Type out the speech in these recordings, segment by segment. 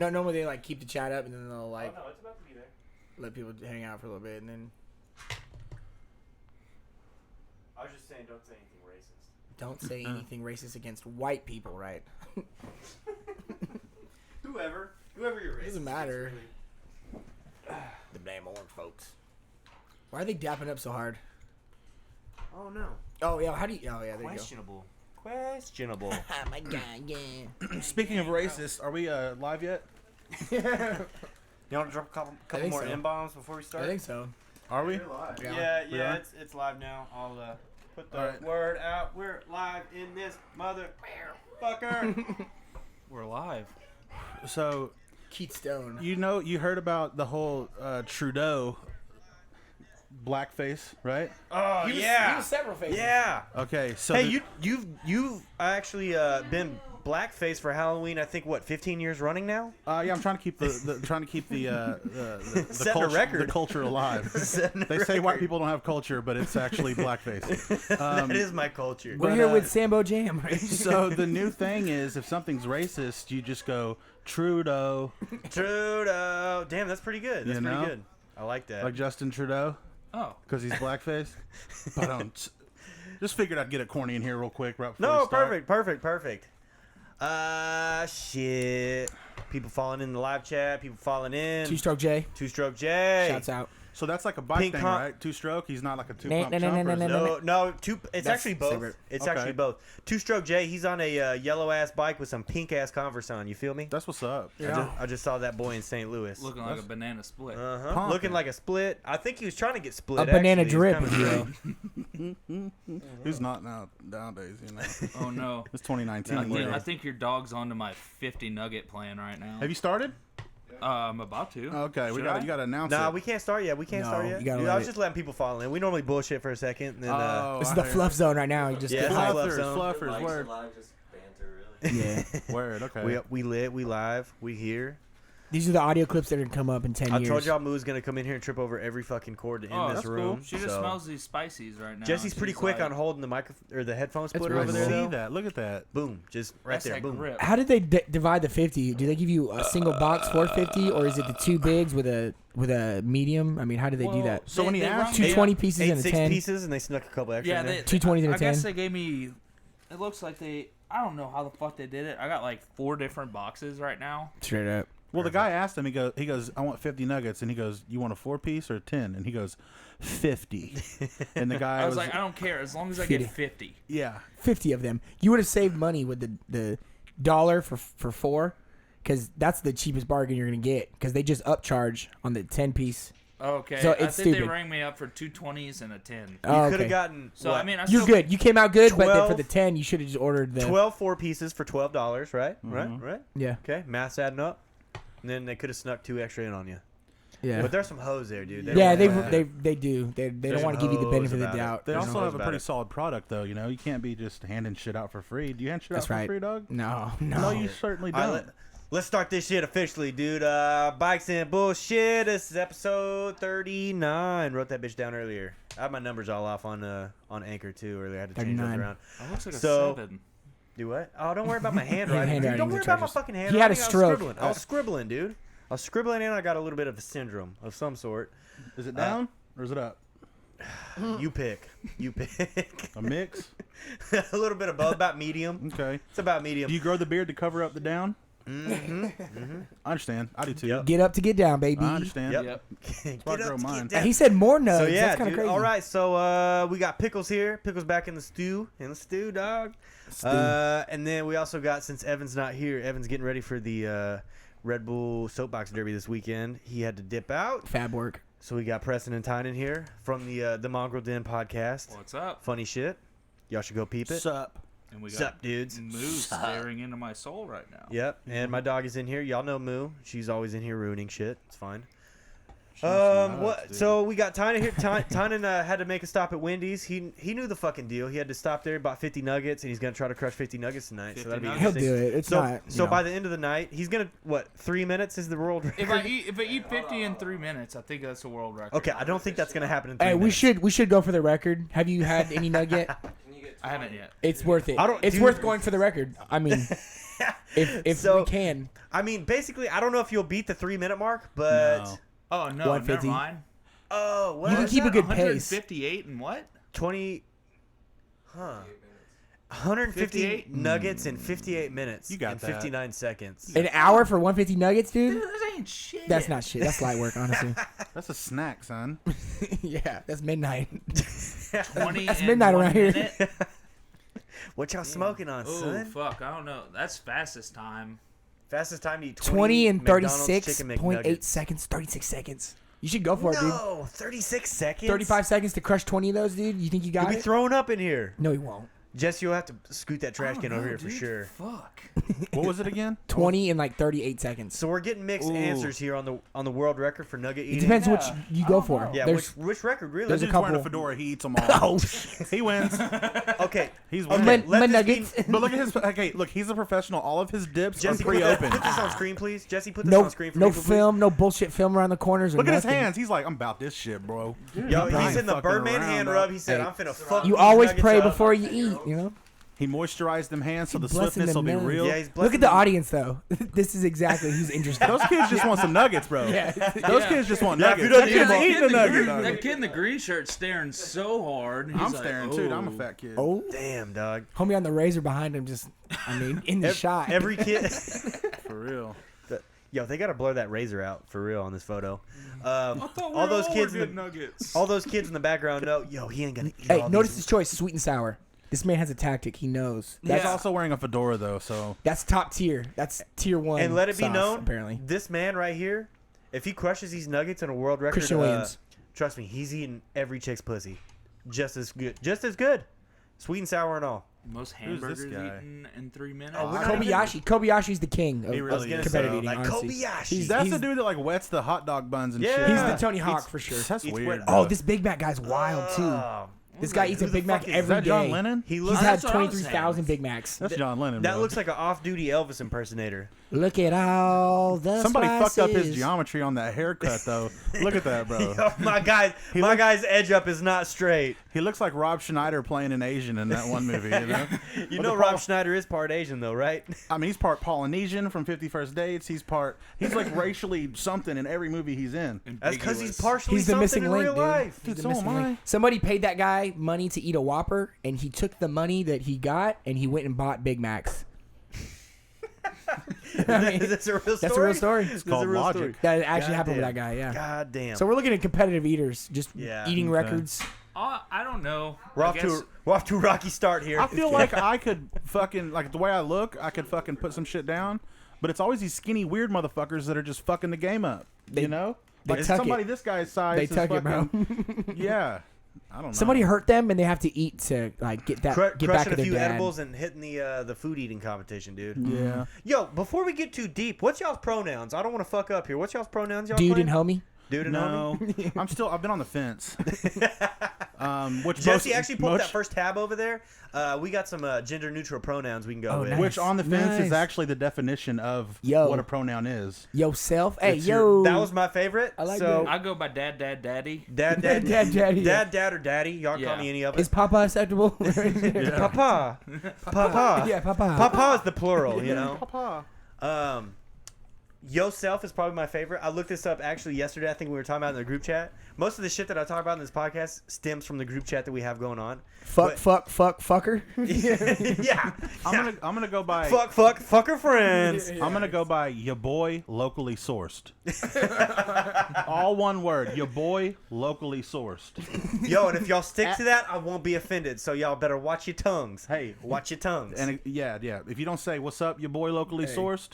No, normally they like keep the chat up and then they'll like. Oh, no, it's about to be there. Let people hang out for a little bit and then. I was just saying, don't say anything racist. Don't say anything racist against white people, right? Whoever you're racist. Doesn't matter. The damn orange folks. Why are they dapping up so hard? Oh no. Oh yeah, how do you? Oh yeah, there Questionable. you go. My God, yeah. Speaking of racist, are we live yet? You want to drop a couple think more so. M-bombs before we start? I think so. Are we? We're live. Yeah. We are? It's live now. I'll put the Alright. word out. We're live in this motherfucker. We're live. So, Keith Stone. you heard about the whole Trudeau blackface, right? Oh He yeah. was several faces. Yeah. Okay, so Hey, you've actually been blackface for Halloween. I think 15 years running now. yeah, I'm trying to keep the Setting a record. the culture alive. They say white people don't have culture, but it's actually blackface. That is my culture. We're But, here with Sambo Jam. Right? So the new thing is, if something's racist, you just go Trudeau, Trudeau. Damn, that's pretty good. That's You pretty know? good. I like that. like Justin Trudeau, Oh. because he's blackface. But just figured I'd get it corny in here real quick right before No, we start. perfect. Shit. People falling in the live chat. People falling in. Two-stroke J. Two-stroke J. Shouts out. So that's like a bike Pink thing, pump. right? Two-stroke. He's not like a No, two-pump no, no, jumper. no, no, No, it's That's actually both. separate. It's Okay. actually both. Two-stroke J. He's on a yellow ass bike with some pink ass Converse on. You feel me? That's what's up. I just saw that boy in St. Louis. Looking like a banana split. Uh-huh. Looking like a split. I think he was trying to get split. A banana actually. drip, He's if you kinda will. Who's not nowadays, you know? Oh no. It's 2019. I literally. think your dog's onto my 50 nugget plan right now. Have you started? I'm about to. Okay, Should you I? got to announce Nah, it. we can't start yet. No, Dude, you gotta I let was it- just letting people fall in. We normally bullshit for a second, and then This is the fluff zone right now. You just Yeah, get it's hyped. fluff Fluffers, zone. fluffers, word. Live, just banter, really. Yeah. Word, okay. we lit, we live, we here. These are the audio clips that are going to come up in 10 I years. told y'all Moo's gonna come in here and trip over every fucking cord in Oh, this that's room. cool. She just so- smells these spices right now. Jesse's pretty She's quick like, on holding the microphone or the headphone splitter really over there. cool. See though. that? Look at that. Boom, just right That's there. that Boom. grip. How did they divide the 50? Do they give you a single box for 50, or is it the two bigs with a medium? I mean, how do they do that? So when he asked Two me- 20 pieces Ate and a 6 10. pieces, and they snuck a couple extra Yeah, in there. they, 220s and a I guess 10. they gave me. It looks like they. I don't know how the fuck they did it. I got like 4 different boxes right now. Straight up. Well, the guy asked him. He goes, I want 50 nuggets, and he goes, you want a 4-piece or a 10? And he goes, 50. And the guy I was like, I don't care as long as I 50. get 50. yeah. 50 of them. You would have saved money with the dollar for 4, because that's the cheapest bargain you're going to get, because they just upcharge on the 10-piece. Okay, So I it's think they stupid. rang me up for 2 20s and a 10. Oh, You could okay. have gotten So what, I mean, I You're still, good. You came out good, but then for 12 the 10, you should have just ordered the... 12 4 pieces for $12, right? Mm-hmm. Right. Yeah. Okay, math's adding up. And then they could have snuck 2 extra in on you. Yeah. But there's some hoes there, dude. Yeah, don't want that. they do. They There's don't want to give you the hoes benefit of the about it. doubt. They There's also no have a about pretty it. solid product, though. You know, you can't be just handing shit out for free. Do you hand shit That's out for right. free, dog? No. No, you certainly All don't. right, let's start this shit officially, dude. Bikes and bullshit. This is episode 39. Wrote that bitch down earlier. I had my numbers all off on Anchor too earlier. I had to change those 39. around. it looks like a So- 7. Do what? Oh, don't worry about my handwriting. Dude, handwriting's don't worry about my atrocious. fucking He handwriting. had a stroke. I was scribbling, dude. I was scribbling and I got a little bit of a syndrome of some sort. Is it down or is it up? You pick. You pick. A mix? A little bit of both. About medium. Okay. It's about medium. Do you grow the beard to cover up the down? Mm-hmm. I understand. I do too. Yep. Get up to get down, baby. I understand. Yep. Yep. Get I up grow to mine. get down. He said more nugs. So yeah, That's kind of dude. crazy. All right, so we got Pickles here. Pickles back in the stew. Dog. And then we also got, since Evan's not here, Evan's getting ready for the Red Bull Soapbox Derby this weekend. He had to dip out, Fab work. so we got Preston and Tynan here from the Mongrel Den Podcast. What's up? Funny shit. Y'all should go peep it. Sup? And we What's got up, dudes? Moo staring into my soul right now. Yep. And my dog is in here. Y'all know Moo. She's always in here ruining shit. It's fine. nuts, What? dude. So we got Tynan here. Tynan had to make a stop at Wendy's. He knew the fucking deal. He had to stop there, bought 50 nuggets, and he's gonna try to crush 50 nuggets tonight. 50 So that'll be nuggets. He'll interesting. do it. It's so, not. you So know. by the end of the night, he's gonna 3 minutes is the world record. If I eat 50 in 3 minutes, I think that's a world record. Okay, I don't think that's gonna happen in 3 Hey, minutes. we should go for the record. Have you had any nugget? I haven't yet. It's worth it. I don't- It's dude. worth going for the record. I mean, if So- we can. I mean, basically, I don't know if you'll beat the 3-minute mark, but No. Oh no, 150. never mind. oh, You what? can keep a good pace. 158 and what? 20, huh? 150 58? nuggets in 58 minutes. You got and that. 59 seconds. An hour for 150 nuggets, Dude, dude? that ain't shit. That's not shit. That's light work, honestly. That's a snack, son. Yeah, that's midnight. 20 That's in midnight 1 around here. minute? What y'all smoking on, Oh son? fuck, I don't know. That's fastest time. Fastest time to eat 20 and McDonald's chicken 36.8 McNuggets. seconds. 36 seconds. You should go for it, dude. No, 36 seconds. 35 seconds to crush 20 of those, dude. You think you got You'll be it? throwing up in here. No, he won't. Jesse, you'll have to scoot that trash I can don't over know, here for dude. sure. Fuck. What was it again? 20 in like 38 seconds. So we're getting mixed Ooh. answers here on the world record for nugget It eating. depends Yeah. which you I go don't for. know. Yeah, There's, which record really? there's a Dude's wearing a couple- fedora. He eats them all. oh, He wins. Okay, He's okay. winning. my let this be- nuggets. But look at his. Okay, look, he's a professional. All of his dips Jesse, are pre-opened. put this on screen, please. Jesse, put this no, on screen for no me, please. film, no bullshit film around the corners. Or Look at his nothing. hands. He's like, I'm about this shit, bro. Yo, He he's ain't in the fucking Birdman around, hand dog. rub. He said, Hey, "I'm finna fuck." You these always nuggets pray up." before you eat, you know? He moisturized them hands so the blessing swiftness will them be nugs. real. Yeah, he's Look blessing at the them. audience, though. This is exactly who's interested. Those kids just want some nuggets, bro. Yeah. Those kids just want Yeah, if you nuggets. don't That eat kid's them, eating a nugget. dog. That kid in the green shirt staring so hard. He's I'm like, staring too. I'm a "Oh." fat kid. Oh, Damn, dog. homie on the razor behind him just, in the shot. Every kid. For real. Yo, they gotta blur that razor out for real on this photo. I thought All those kids, were in good the, nuggets. all those kids in the background know. Yo, he ain't gonna eat. Hey, all notice these. his choice, sweet and sour. This man has a tactic. He knows. He's That's also wearing a fedora though, so that's top tier. That's tier 1. And let it be sauce, known, apparently. this man right here, if he crushes these nuggets in a world record, Christian Williams. trust me, he's eating every chick's pussy, just as good, sweet and sour and all. Most Who's this hamburgers guy? eaten in 3 minutes. Oh, we're not even- Kobayashi's the king of He really I was gonna is, competitive say, eating, like honestly. Kobayashi. that's he's- the dude that like wets the hot dog buns and Yeah. shit. He's the Tony Hawk Eats- for sure. That's Eats weird. what- bro. Oh, this Big Mac guy's wild too. This guy eats a Who the Big Mac fuck is- every Is that John day. Lennon? He He's looks. had That's what I was 23,000 saying. Big Macs. That's John Lennon. That bro. looks like an off-duty Elvis impersonator. Look at all the Somebody fucked up his spices. geometry on that haircut though. Look at that, bro. Yo, my guy's edge up is not straight. He looks like Rob Schneider playing an Asian in that one movie. You know? You know Rob Schneider is part Asian though, right? I mean, he's part Polynesian from 50 First Dates. He's like racially something in every movie he's in. That's because he's Ambiguous. partially He's the something missing in link, real dude. life. Dude, The so missing am link. I. Somebody paid that guy money to eat a Whopper, and he took the money that he got and he went and bought Big Macs. I mean, That's a real story. that's a real story. This is called a real logic. story. That actually happened with Goddamn. that guy. Yeah. God damn. So we're looking at competitive eaters, just Yeah. eating Okay. records. I don't know. we're I off guess- to a rocky start here. I feel like I could fucking like the way I look, I could fucking put some shit down. But it's always these skinny weird motherfuckers that are just fucking the game up. They- you know? they Like tuck somebody it. this guy's size They is tuck it, bro. fucking, yeah. I don't know. Somebody hurt them, and they have to eat to like get back Crushing at a their few dad. edibles and hitting the food eating competition, dude. Yeah. Yo, before we get too deep, what's y'all's pronouns? I don't want to fuck up here. What's y'all's pronouns? Y'all Dude playing? and homie. Dude and homie. No. I've been on the fence. Which Jesse most- actually pulled most- that first tab over there. We got some gender neutral pronouns we can go Oh, with. nice. Which on the fence Nice. is actually the definition of Yo. what a pronoun is. Yourself. Hey, It's yo. That was my favorite. I like so, I go by dad, daddy. Dad, Dad, daddy. dad, or daddy. Y'all Yeah. call me any of Is it. Papa acceptable? Papa. Papa. Yeah, Papa. Papa is the plural, you know. Papa. Yourself is probably my favorite. I looked this up actually yesterday. I think we were talking about it in the group chat. Most of the shit that I talk about in this podcast stems from the group chat that we have going on. Fucker. Yeah. I'm gonna go by Fucker friends. I'm gonna go by your boy locally sourced. All one word. Your boy locally sourced. Yo, and if y'all stick to that, I won't be offended. So y'all better watch your tongues. Hey, Watch your tongues. and yeah. If you don't say what's up, your boy locally sourced,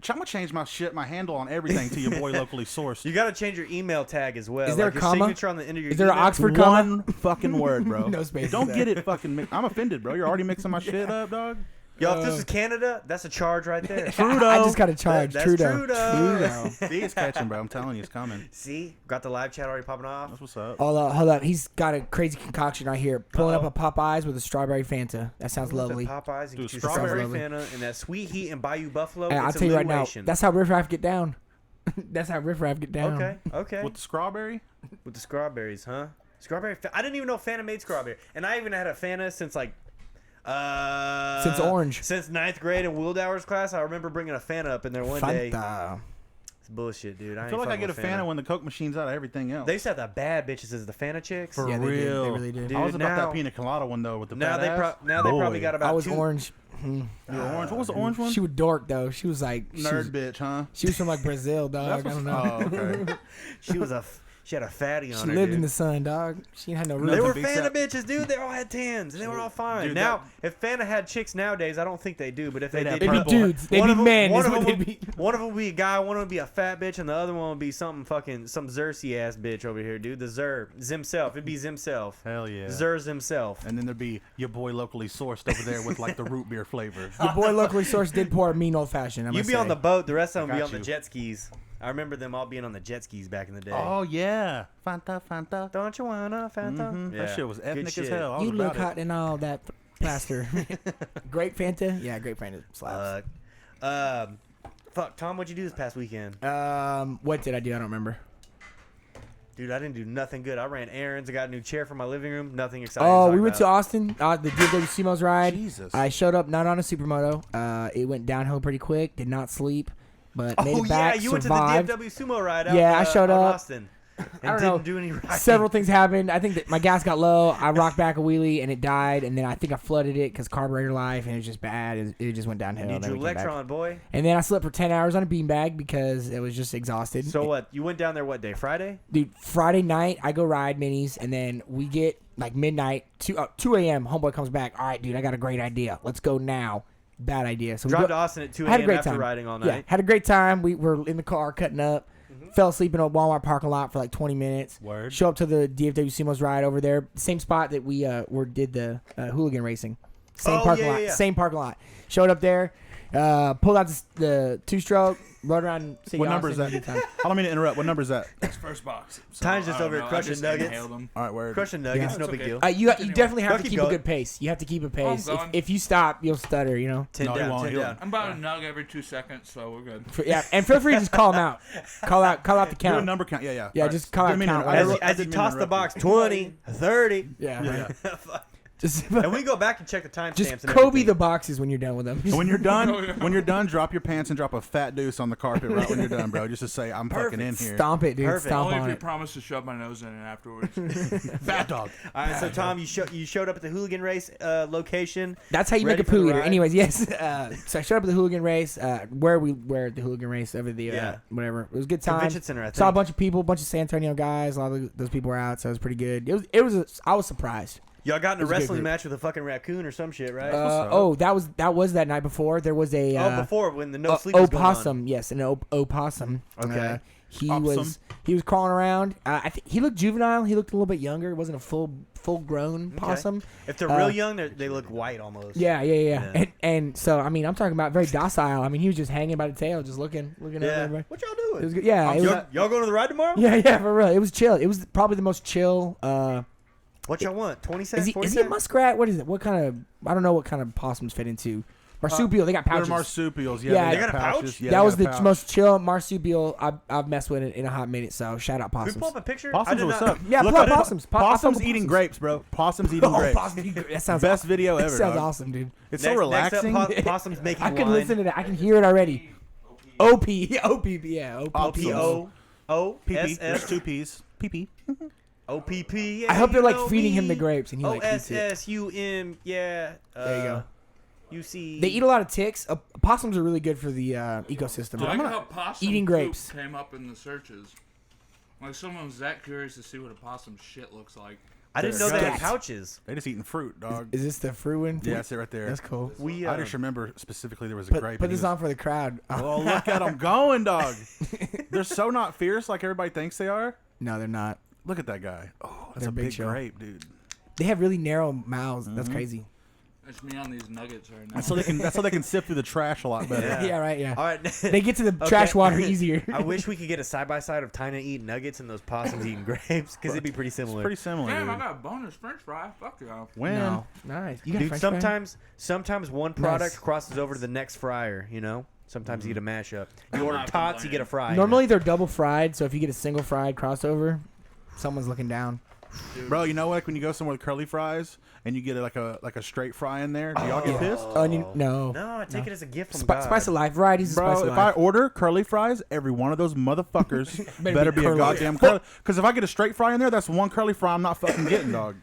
I'm gonna change my handle on everything to your boy locally sourced. You got to change your email tag as well. Is there like a your comma? signature on the end of your Is there an email. Oxford comma? One fucking word, bro. No spaces Don't there. get it fucking. I'm offended, bro. You're already mixing my shit up, dog. Yo, if this is Canada, that's a charge right there. Trudeau. I just got a charge. That's Trudeau. Trudeau. See, it's catching, bro. I'm telling you, it's coming. See? Got the live chat already popping off. That's what's up. Hold on. He's got a crazy concoction right here. Pulling up a Popeyes with a strawberry Fanta. That sounds lovely. The Popeyes and Dude, get you strawberry strawberry lovely. Fanta and that sweet heat and Bayou Buffalo. Hey, I'll it's tell you right now. alliteration. That's how Riff Raff get down. That's how Riff Raff get down. Okay. With the strawberry? With the strawberries, huh? Strawberry. I didn't even know Fanta made strawberry, and I even had a Fanta since like Since orange. Since 9th grade in Wildauer's class, I remember bringing a Fanta up in there one day. Fanta. It's bullshit, dude. I feel like I get a Fanta when the Coke machine's out of everything else. They used to have the bad bitches as the Fanta chicks. For Yeah, they did. real. They really did. Dude, I was about now- that pina colada one though with the Now fat they ass. now they probably Boy. got about I was two. orange. You were orange. What was the orange one? She was dork though. She was like Nerd bitch, huh? She was from like Brazil, dog. I don't know. Oh, okay. She had a fatty on She her. lived dude. in the sun, dog. She had no They roof. were beats Fanta that. bitches, dude. They all had tans, and they were all fine. Dude, now, if Fanta had chicks nowadays, I don't think they do. But if they They'd have did, They'd be purple. dudes. They'd be men. One Is of what them they'd be. one of them would be a guy, one would be a fat bitch, and the other one would be some Xersey ass bitch over here, dude. The Zimself. It'd be Zimself. Hell yeah. Zers himself. And then there'd be your boy locally sourced over there with like the root beer flavor. Your boy locally sourced did pour a mean old fashioned. You'd be on the boat. The rest of them would be got on the you. jet skis. I remember them all being on the jet skis back in the day. Oh yeah, Fanta. Don't you wanna Fanta? Mhm. Yeah. That shit was Good ethnic as shit. hell. I was You look about it. hot in all that plaster. Grape Fanta? Yeah, grape Fanta slaps. Fuck, Tom, what'd you do this past weekend? What did I do? I don't remember. Dude, I didn't do nothing good. I ran errands. I got a new chair for my living room. Nothing exciting. Oh, talk we went to about. Austin, the DFW Sumo's ride. Jesus. I showed up not on a supermoto. It went downhill pretty quick. Did not sleep, but made Oh it yeah, back. you survived. went to the DFW Sumo ride out. Yeah, I showed out up. Austin, and I don't didn't know. do any riding. Several things happened. I think that my gas got low. I rocked back a wheelie and it died. And then I think I flooded it because carburetor life, and it was just bad. It just went downhill. Need and then your we came back. Electron, boy. And then I slept for 10 hours on a beanbag because it was just exhausted. So what? You went down there what day? Friday? Dude, Friday night, I go ride minis, and then we get like midnight, 2 a.m. Homeboy comes back. All right, dude, I got a great idea. Let's go now. Bad idea. So we Drive go, to Austin at 2 had a a.m. great after time. riding all Yeah, night. had a great time. We were in the car cutting up. Fell asleep in a Walmart parking lot for like 20 minutes. Word. Show up to the DFW Sumo's ride over there. Same spot that we did the hooligan racing. Same Oh, parking yeah, lot. yeah, yeah. Same parking lot. Showed up there. Pulled out the two-stroke. Rode around City What number is Austin, that? good time. I don't mean to interrupt. What number is that? That's first box. So, Ty's just I don't over here know, I crushing just nuggets. inhaled them. All right, word. Crushing nuggets, Yeah. no It's big okay. deal. You definitely have Go to keep keep a going. good pace. You have to keep a pace. going. If you stop, you'll stutter, you know? 10 No, you down, won't. 10 You'll- down. I'm about a nug every 2 seconds, so we're good. Yeah, and feel free to just call them out. Call out the Do a count. number count. Yeah, yeah. Yeah, All right. just call Didn't it mean to- count. I As didn't- you, I as you didn't mean to toss the interrupt box, you. 20, 30. Yeah, Yeah, right. yeah. Just And we go back and check the timestamps. just and Kobe everything. the boxes when you're done with them. And when you're done, drop your pants and drop a fat deuce on the carpet right when you're done, bro. Just to say I'm fucking in here. Stomp it, dude. Perfect. Stomp Only if on you it. promise to shove my nose in it afterwards. Fat dog. All right, so Tom, you showed up at the hooligan race location. That's how you Ready make a for the poo eater. ride? Anyways, yes. So I showed up at the hooligan race. Where the hooligan race over the Yeah. whatever. It was a good time. Convention Center, I think. Saw a bunch of people, a bunch of San Antonio guys. A lot of those people were out, so it was pretty good. I was surprised. Y'all got in a It was a good wrestling group. match with a fucking raccoon or some shit, right? That was that night before. There was a Before when the no sleep was going opossum. Yes, an opossum. Okay. He Opossum. was crawling around. I think he looked juvenile. He looked a little bit younger. It wasn't a full grown Okay. possum. If they're real young, they look white almost. Yeah. Yeah. And so I mean, I'm talking about very docile. I mean, he was just hanging by the tail, just looking at everybody. What y'all It doing? was good. Yeah, it was, Y'all going to the ride tomorrow? yeah, for real. It was chill. It was probably the most chill. What y'all want? 20 cents? Is he 40 a cents? muskrat? What is it? What kind of? I don't know what kind of possums fit into. Marsupial. They got They're pouches. marsupials. Yeah, Yeah, they they got got a pouch? pouches. Yeah, that they was got a the pouch. most chill marsupial I've messed with in a hot minute. So shout out Can we possums. pull up a picture? I Possums, did what's not- up? Yeah, Look pull up up possums. Possums Possum- eating grapes, bro. Possums eating Oh, grapes. possums eating grapes. That sounds Best video That ever. sounds dog. awesome, dude. It's so Next relaxing. up, possums making I can wine. listen to that. I can hear it already. OP, yeah, Possums. OPO There's OSS 2 P's. PP. OPP. Yeah, I hope they're you like know feeding him me. the grapes and he like eats it. OSSUM. Yeah. There you go. UC. They eat a lot of ticks. Possums are really good for the ecosystem. I like how possum eating poop grapes. came up in the searches. Like someone was that curious to see what a possum shit looks like. I didn't know they had Scat. pouches. They just eating fruit, dog. Is this the fruit one? Yeah, that's it right there. That's cool. We I just remember specifically there was a grape. Put and he this was- on for the crowd. Oh, look at them going, dog. They're so not fierce like everybody thinks they are. No, they're not. Look at that guy. Oh, that's They're a big big show. grape, dude. They have really narrow mouths. That's crazy. It's me on these nuggets right now. That's so they can sift through the trash a lot better. Yeah. Yeah, right. Yeah. All right. They get to the Okay. trash water easier. I wish we could get a side by side of Tina eating nuggets and those possums eating grapes because it'd be pretty It's similar. pretty similar. Damn, I dude. got a bonus French fry. Fuck y'all. When? No, nice. You got Dude, French fry? sometimes one product Nice. crosses over to the next fryer. You know, sometimes you get a mashup. You I'm order not tots, you get a complaining. fry. Normally they're double fried, so if you get a single fried crossover, someone's looking down. Bro, you know what? When you go somewhere with curly fries and you get like a straight fry in there, do y'all get pissed? Onion? No, No. I take it as a gift from God. Spice of life. Varieties of spice Bro, of if I life. order curly fries, every one of those motherfuckers better be a curly. goddamn curly. Because if I get a straight fry in there, that's one curly fry I'm not fucking getting, dog.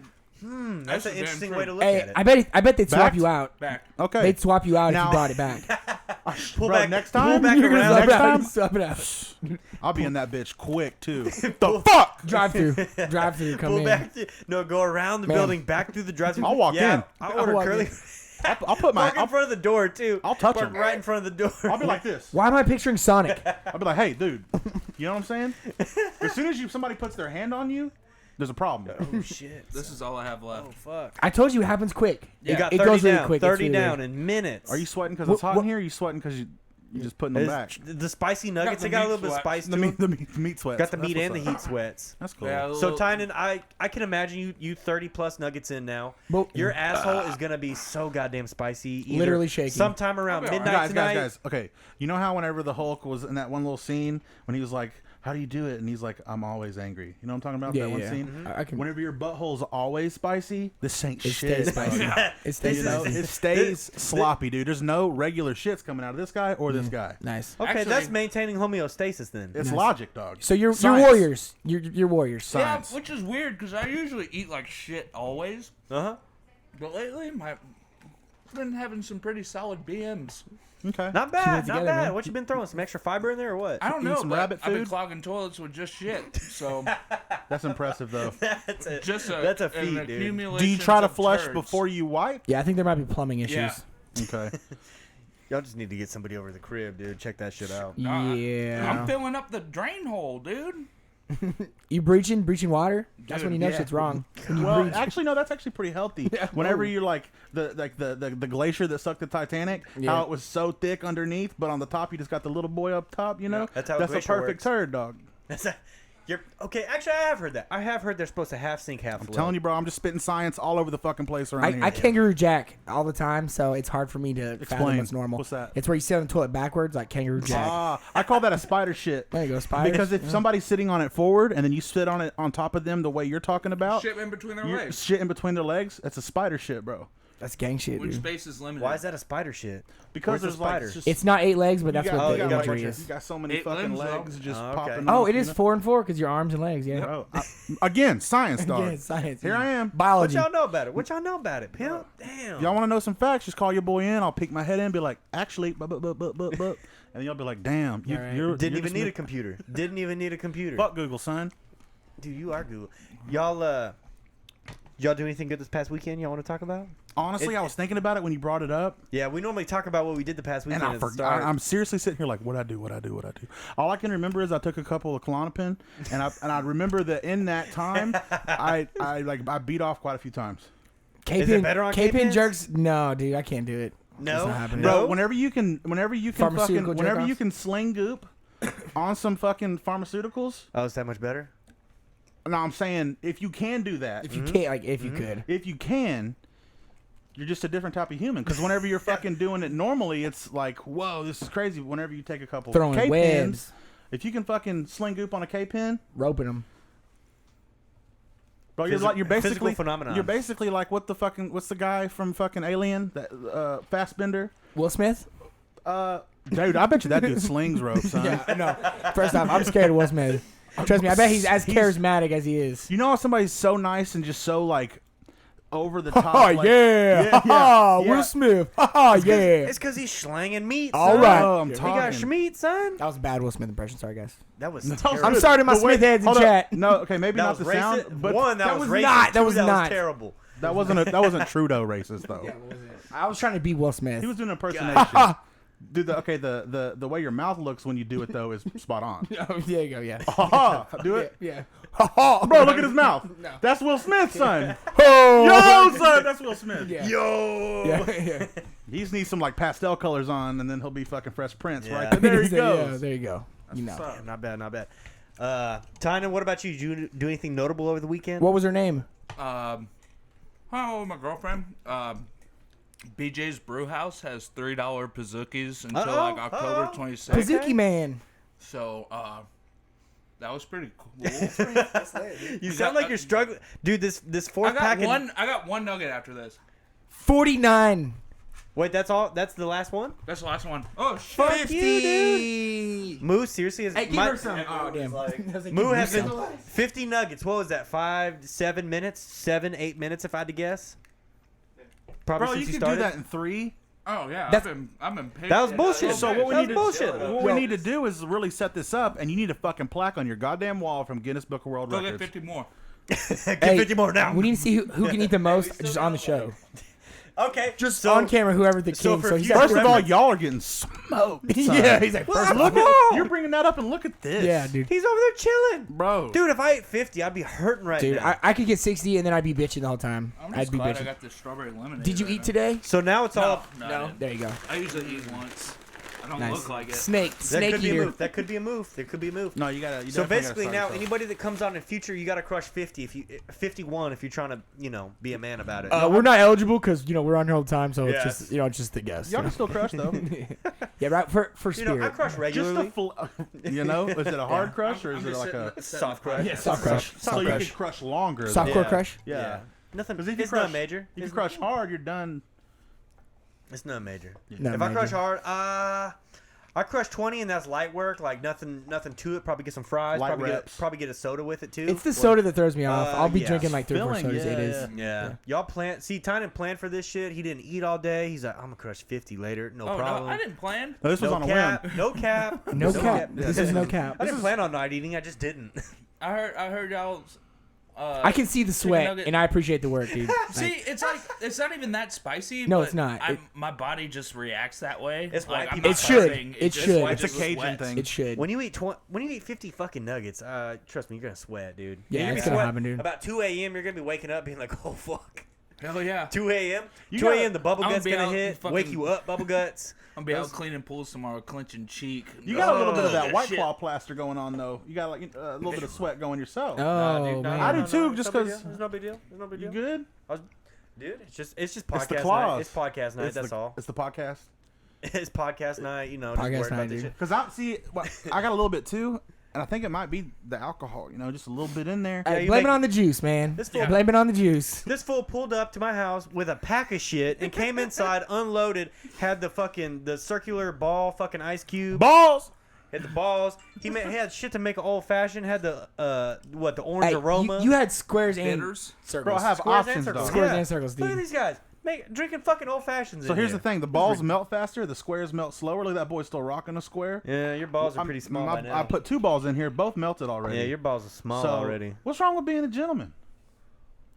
That's an damn interesting true. way to look Hey, at it. I bet they'd swap Backed? you out. Back. Okay. They'd swap you out Now- if you brought it back. Pull Bro, back next pull time, back You're gonna around. swap it next out. time? Swap it out. I'll be in that bitch quick, too. The fuck? Drive through. Drive through. Come Pull in. back. No, go around the Man. building, back through the drive-thru. I'll walk in. I'll order walk curly. in. I'll put my... Park in front of the door too. I'll touch Park 'em. right in front of the door. I'll be like this. Why am I picturing Sonic? I'll be like, hey, dude. You know what I'm saying? As soon as somebody puts their hand on you, there's a problem. Oh shit. This is all I have left. Oh fuck. I told you it happens quick. You got it 30 goes really down. quick. It's 30 really down weird. in minutes. Are you sweating because it's hot in here? Or are you sweating because you're just putting them back? The spicy nuggets, the they got a meat little bit of sweats. spice to The them. meat sweats. Got the That's meat and the what's up. heat sweats. That's cool. Yeah, So Tynan, I can imagine you 30 plus nuggets in now. Well, Your asshole is gonna be so goddamn spicy. Either Literally shaking. Sometime around I'll be midnight alright. tonight. Guys. Okay, you know how whenever the Hulk was in that one little scene when he was like, "How do you do it?" and he's like, "I'm always angry." You know what I'm talking about? Yeah, that one yeah. scene. I can. Whenever your butthole's always spicy, this ain't It shit. stays spicy. dog. It stays You know, spicy. it stays sloppy, dude. There's no regular shits coming out of this guy or this guy. Nice. Okay, Actually- that's maintaining homeostasis then. It's logic, dog. So you're Science. warriors. You're warriors. Science. Yeah, which is weird because I usually eat like shit always, Uh-huh. but lately I've been having some pretty solid BMs. Okay. Not Keep bad, it not together, bad. man. What you been throwing? Some extra fiber in there or what? I don't Eating know, some but rabbit I've been food? clogging toilets with just shit. So That's impressive, though. That's a that's a feat, an dude. accumulation Do you try to of flush turds. before you wipe? Yeah, I think there might be plumbing issues. Yeah. Okay. Y'all just need to get somebody over to the crib, dude. Check that shit out. Yeah. I'm filling up the drain hole, dude. You breaching water? That's when you know yeah. shit's wrong. When you Well, breach. actually, no. That's actually pretty healthy. Whenever you're like the glacier that sucked the Titanic, Yeah. how it was so thick underneath, but on the top you just got the little boy up top. You know, That's how a that's a glacier perfect works. turd, dog. You're okay. Actually, I have heard that. I have heard they're supposed to half sink, half flow. I'm telling you, bro. I'm just spitting science all over the fucking place around here. I kangaroo jack all the time, so it's hard for me to fathom Explain. what's normal. What's that? It's where you sit on the toilet backwards, like kangaroo jack. I call that a spider shit. There you go, spiders. Because if somebody's sitting on it forward and then you sit on it on top of them the way you're talking about, Shit in between their you're legs. shit in between their legs. That's a spider shit, bro. That's gang shit, Which dude. space is limited? Why is that a spider shit? Because Where's the there's like spider? it's just- It's not 8 legs, but that's you got, what you the got a bunch imagery of- is. You got so many 8 fucking limbs, though. legs just Oh, okay. popping. Oh, up, it you is know? 4 and 4 because your arms and legs. Yeah. Bro, again, science, dog. Yeah, science. Here I am. What Biology. y'all know about it? What y'all know about it, pimp? Damn. Y'all want to know some facts? Just call your boy in. I'll peek my head in and be like, actually, but. And then y'all be like, damn. All right. Didn't you're even just need a computer. Didn't even need a computer. Fuck Google, son. Dude, you are Google. Y'all do anything good this past weekend? Y'all want to talk about? Honestly, I was thinking about it when you brought it up. Yeah, we normally talk about what we did the past And weekend. I at the forgot. start. I'm seriously sitting here like, what I do. All I can remember is I took a couple of Klonopin, and I remember that in that time, I beat off quite a few times. Is it better on K-pin K-pins? jerks? No, dude, I can't do it. No? It's not happening. No? Bro, whenever you can Pharmaceutical whenever jerk-offs? you can sling goop on some fucking pharmaceuticals. Oh, is that much better? No, I'm saying if you can do that, If you can't, like, if you could. if you can, you're just a different type of human. Because whenever you're fucking doing it normally, it's like, whoa, this is crazy. Whenever you take a couple Throwing K-pins, webs, if you can fucking sling goop on a K-pin, roping them. bro, Physical you're basically phenomenon. You're basically like what's the guy from fucking Alien, that Fastbender? Will Smith? Dude, I bet you that dude slings rope, son. Yeah, no. First off, I'm scared of Will Smith. Trust me, I bet he's as charismatic as he is. You know how somebody's so nice and just so like over the top? Oh, like, yeah. yeah. Will Smith. Oh, yeah. It's because he's slanging meat, All son. right. Oh, I'm He got talking. schmeat, son. That was a bad Will Smith impression. Sorry, guys. That was I'm terrible. I'm sorry to my The way- Smith heads in hold up. chat. No, okay, maybe That not was the sound, racist. but One, that was racist. not- that Two, was that not. was terrible. that wasn't Trudeau racist though. I was trying to be Will Smith. He was doing an impersonation. Dude, the way your mouth looks when you do it though is spot on. Oh, there you go, yeah. Ha do it, Yeah. bro. Look at his mouth. No. That's Will Smith, son. Oh. Yo, son, that's Will Smith. Yeah. Yo. Yeah. He just needs some like pastel colors on, and then he'll be fucking Fresh Prince, Yeah. right? There he Yeah, goes. there you go. You know. Yeah, not bad, not bad. Tynan, what about you? Did you do anything notable over the weekend? What was her name? Oh, my girlfriend. BJ's Brewhouse has $3 Pazookies until like October 26th. Pazuki Man. So That was pretty cool. You sound like you're struggling, dude. This fourth pack. I got one nugget after this. 49. Wait, that's all. That's the last one. That's the last one. Oh shit! 50. Moo seriously is. Hey, give her some. Oh damn. Moo has been 50 nuggets. What was that? 7 minutes, 7, 8 minutes, if I had to guess. Probably Bro, since you you could started. do that in 3. Oh yeah, That's- I've been patient. That was bullshit. So what we That need to was bullshit. what we need to do is really set this up, and you need a fucking plaque on your goddamn wall from Guinness Book of World Go get Records. 50 more. Get Hey, 50 more now. We need to see who can eat the most just on the show. Okay, Just on camera, whoever the so king. for So he's future First of all, reference- y'all are getting smoked. yeah, he's like, first Look of all. at, you're bringing that up, and look at this. Yeah, dude. He's over there chilling, Bro. dude. If I ate 50, I'd be hurting right Dude, now. I could get 60 and then I'd be bitching the whole time. I'm I'd just be glad I bitching. got the strawberry lemonade. Did you right eat now. today? So now it's all. No. There you go. I usually eat once. I don't Nice. look like it. Snake That could be a eater. move. That could be a move. There could be a move. No, you gotta. You So definitely basically, gotta now start anybody that comes on in future, you got to crush 50. If you 51, if you're trying to, be a man about it. We're not eligible because we're on here all the time, so Yes. it's just it's just the guess. Y'all can still crush though. Yeah, right. For I spirit. crush Just regularly. is it a hard crush or is I'm it just like a Soft crush. Yeah, soft crush. so Soft you crush. can crush longer? Softcore Yeah. crush. Yeah. Nothing. Because if you It's crush not major. if you crush hard, you're done. It's not major. No, If I major. crush hard, I crush 20 and that's light work. Like nothing to it. Probably get some fries. Light Probably reps. get a soda with it too. It's the soda that throws me off. I'll be yeah. drinking like 3 or 4 Filling, sodas. yeah, It is. Yeah. Y'all Tynan planned for this shit. He didn't eat all day. He's like, I'm gonna crush 50 later. No Oh problem. no, I didn't plan. No, this was No on a cap. whim. No cap. No cap. This is no cap. I didn't plan on night eating. I just didn't. I heard y'all's. I can see the sweat, nugget. and I appreciate the work, dude. See, it's like it's not even that spicy. No, but it's not. My body just reacts that way. It's white I'm people not It should. starving. It just- should. It's a just Cajun sweats. thing. It should. When you eat 50 fucking nuggets, trust me, you're gonna sweat, dude. Yeah, You're it's gonna gonna sweat. happen, dude. About 2 a.m., you're gonna be waking up being like, oh fuck. Hell yeah. 2 a.m. You 2 gotta- a.m. The bubble I'm gut's gonna be gonna out hit, fucking- wake you up, bubble guts. I'm gonna be out cleaning pools tomorrow, clenching cheek. You got a little bit of that Oh, White shit. Claw plaster going on though. You got like a little bit of sweat going yourself. Oh, dude, man. I do too, it's just no big 'cause- deal. There's no big deal. There's no big You deal. good? Dude, it's just podcast It's the night. claws. It's podcast night. That's all. It's the podcast. It's podcast night. Just Podcast worried night, about this dude. shit. Because I got a little bit too, and I think it might be the alcohol. Just a little bit in there. Hey, you blame make- it on the juice, man. This fool- Blame it on the juice. This fool pulled up to my house with a pack of shit and came inside, unloaded, had the circular ball fucking ice cube, Balls. had the balls. He had shit to make an old fashioned. Had the the orange Hey, aroma. you had squares and Bitters. circles. Bro, I have Squares and options circles. though. Squares Yeah. and circles, Look at dude. these guys drinking fucking old fashions. So here's the thing: the balls melt faster, the squares melt slower. Look, that boy's still rocking a square. Yeah, your balls are I'm- pretty small I, by now. I put 2 balls in here, both melted already. yeah, your balls are small so, already. What's wrong with being a gentleman?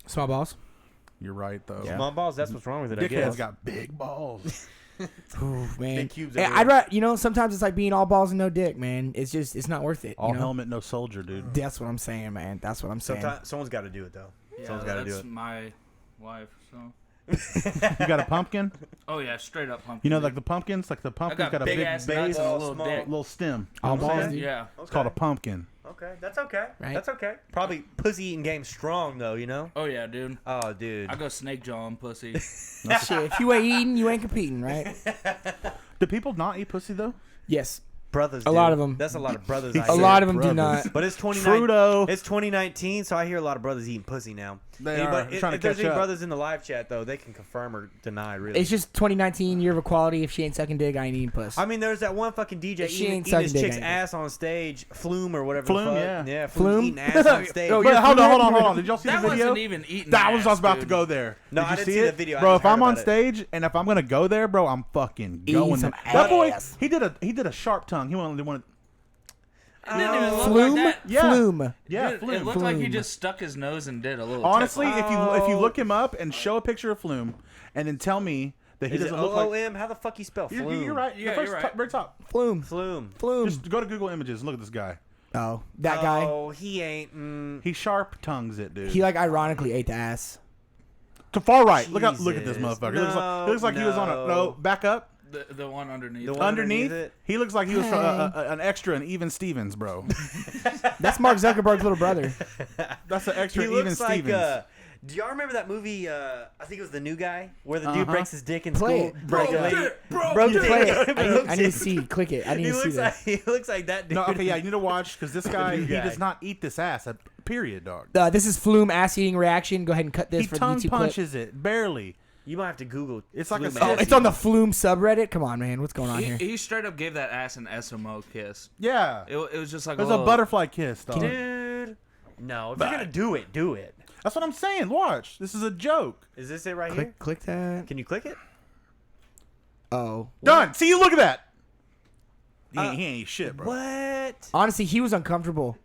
Small balls. You're right though. Yeah. Small balls. That's what's wrong with it. I Dickhead's guess. got big balls. Ooh, man. Big cubes Hey, everywhere. I'd rather, sometimes it's like being all balls and no dick, man. It's not worth it. All you know? helmet, no soldier, dude. That's what I'm saying, man. That's what I'm saying. Sometimes someone's got to do it though. Yeah, Someone's got to do that's it. my wife. So. You got a pumpkin? Oh yeah, straight up pumpkin. You know, like the pumpkins? Like the I pumpkin's got got a big big ass base nuts and a and little small. dick. little stem. All You know what I'm balls, saying? dude. Yeah. It's called a pumpkin. Okay, that's okay. Right. That's okay. Probably pussy eating game strong though, you know? Oh yeah, dude. Oh, dude. I go snake jaw on pussy. Shit, if you ain't eating, you ain't competing, right? Do people not eat pussy though? Yes. Brothers. A do. lot of 'em. That's a lot of brothers. A I A hear. lot of them do brothers. not. But it's 2019. Fruito. It's 2019, so I hear a lot of brothers eating pussy now. They are. They're trying to if there's catch any up. brothers in the live chat though, they can confirm or deny. Really. It's just 2019 year of equality. If she ain't sucking dick, I ain't eating puss. I mean, there's that one fucking DJ If she eating ain't his sucking dick, chick's I ain't ass on stage, Flume or whatever. Flume, the fuck. yeah. Yeah, Flume? Flume eating ass on stage. Oh, But you're hold on, Flume? hold on. Did y'all see That the video? wasn't even eating. That was I was about to dude. go there. No, Did I you didn't see see it? the video. I Bro, just if I'm heard on about it. stage and if I'm gonna go there, bro, I'm fucking Eating going some there. That boy, ass. he did a sharp tongue. He wanted. It didn't even look Flume? like that. Yeah. Flume. Yeah, Dude, Flume. it looked like he Flume. just stuck his nose and did a little. Honestly, tickle. if you look him up and show a picture of Flume, and then tell me that he Is it doesn't look like. OOM? How the fuck you spell Flume? You're right. Yeah, the first you're right. very top. Flume. Flume. Flume. Just go to Google Images and look at this guy. Oh, that guy. Oh, he ain't. He sharp tongues it, dude. He like ironically ate the ass. to far right. Look at this Jesus. motherfucker. He looks like he was on a No. back up. The one underneath. The one Underneath, it. he looks like he was an extra in Even Stevens, bro. That's Mark Zuckerberg's little brother. That's an extra He Even looks like Stevens. Do y'all remember that movie? I think it was The New Guy, where the dude breaks his dick in Play school. it. Broke You play it. I need to see. Click it. I need to see that. He looks like that dude. No, okay, yeah, you need to watch because this guy, he guy. does not eat this ass. Period, dog. This is Flume ass eating reaction. Go ahead and cut this He for the tongue YouTube clip. punches it barely. You might have to Google. It's like a Flume Oh, ass It's on the Flume subreddit. Come on, man. What's going on here? He straight up gave that ass an SMO kiss. Yeah, It was just like there's a a little, butterfly kiss, dog. Dude. No, if you're gonna do it, do it. That's what I'm saying. Watch. This is a joke. Is this it right here? Click that. Can you click it? Oh. Done. See, you look at that. He ain't eat shit, bro. What? Honestly, he was uncomfortable.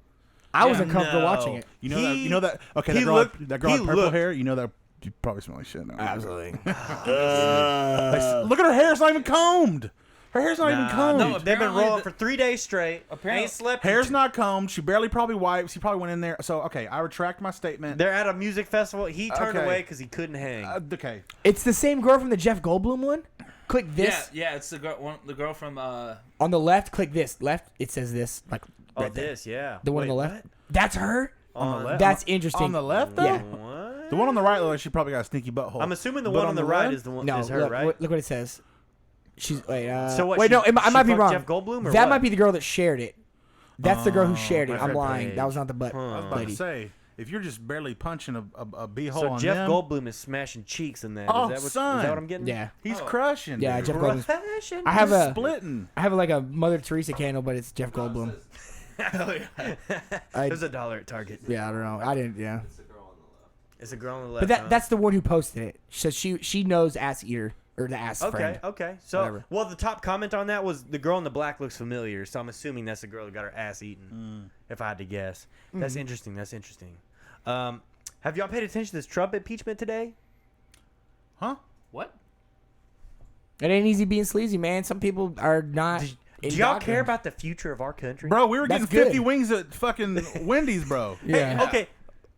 I was uncomfortable No. watching it. You know that. You know that. Okay, he that girl. looked- that girl he with purple looked- hair. You know that. You probably smell like shit now. Absolutely. Like, look at her hair. It's not even combed. Her hair's not even combed. no, They've been Apparently rolling the- for 3 days straight. Apparently- Ain't slept. Hair's not combed. She barely probably wipes. He probably went in there. So okay, I retract my statement. They're at a music festival. He turned Okay. away because he couldn't hang. Okay. It's the same girl from the Jeff Goldblum one. Click this. Yeah, it's the girl from On the left, click this. Left, it says this. Like oh, right there. this, yeah. The one on Wait, the left. what? That's her? On the left. That's interesting. On the left, though. Yeah. What? The one on the right looks like she probably got a sneaky butthole. I'm assuming the But one on the right left- is the one. No, is her, look, right? look what it says. She's wait. So what, Wait, she- no, I she might be fucked wrong. Jeff Goldblum or that what? might be the girl that shared it. That's the girl who shared it. my I'm friend lying. Paige. That was not the butt Huh. I was I was about lady. to say, if you're just barely punching a beehole So on Jeff them, Goldblum is smashing cheeks in that. Oh, Is that son. what I'm getting? Yeah, he's crushing. yeah. dude. Jeff Goldblum. Russian. I have a splitting. I have like a Mother Teresa candle, but it's Jeff Goldblum. There's $1 at Target. Yeah, I don't know. I didn't. Yeah, It's the girl on the left. It's a girl on the left. but that huh? that's the one who posted it. So she knows ass eater or the ass okay. friend. Okay. So, Whatever. well, the top comment on that was the girl in the black looks familiar. So I'm assuming that's the girl that got her ass eaten. If I had to guess, that's interesting. That's interesting. Have y'all paid attention to this Trump impeachment today? Huh? what? It ain't easy being sleazy, man. Some people are not. Do y'all care about the future of our country? Bro, we were That's getting 50 good. wings at fucking Wendy's, bro. Yeah, Okay.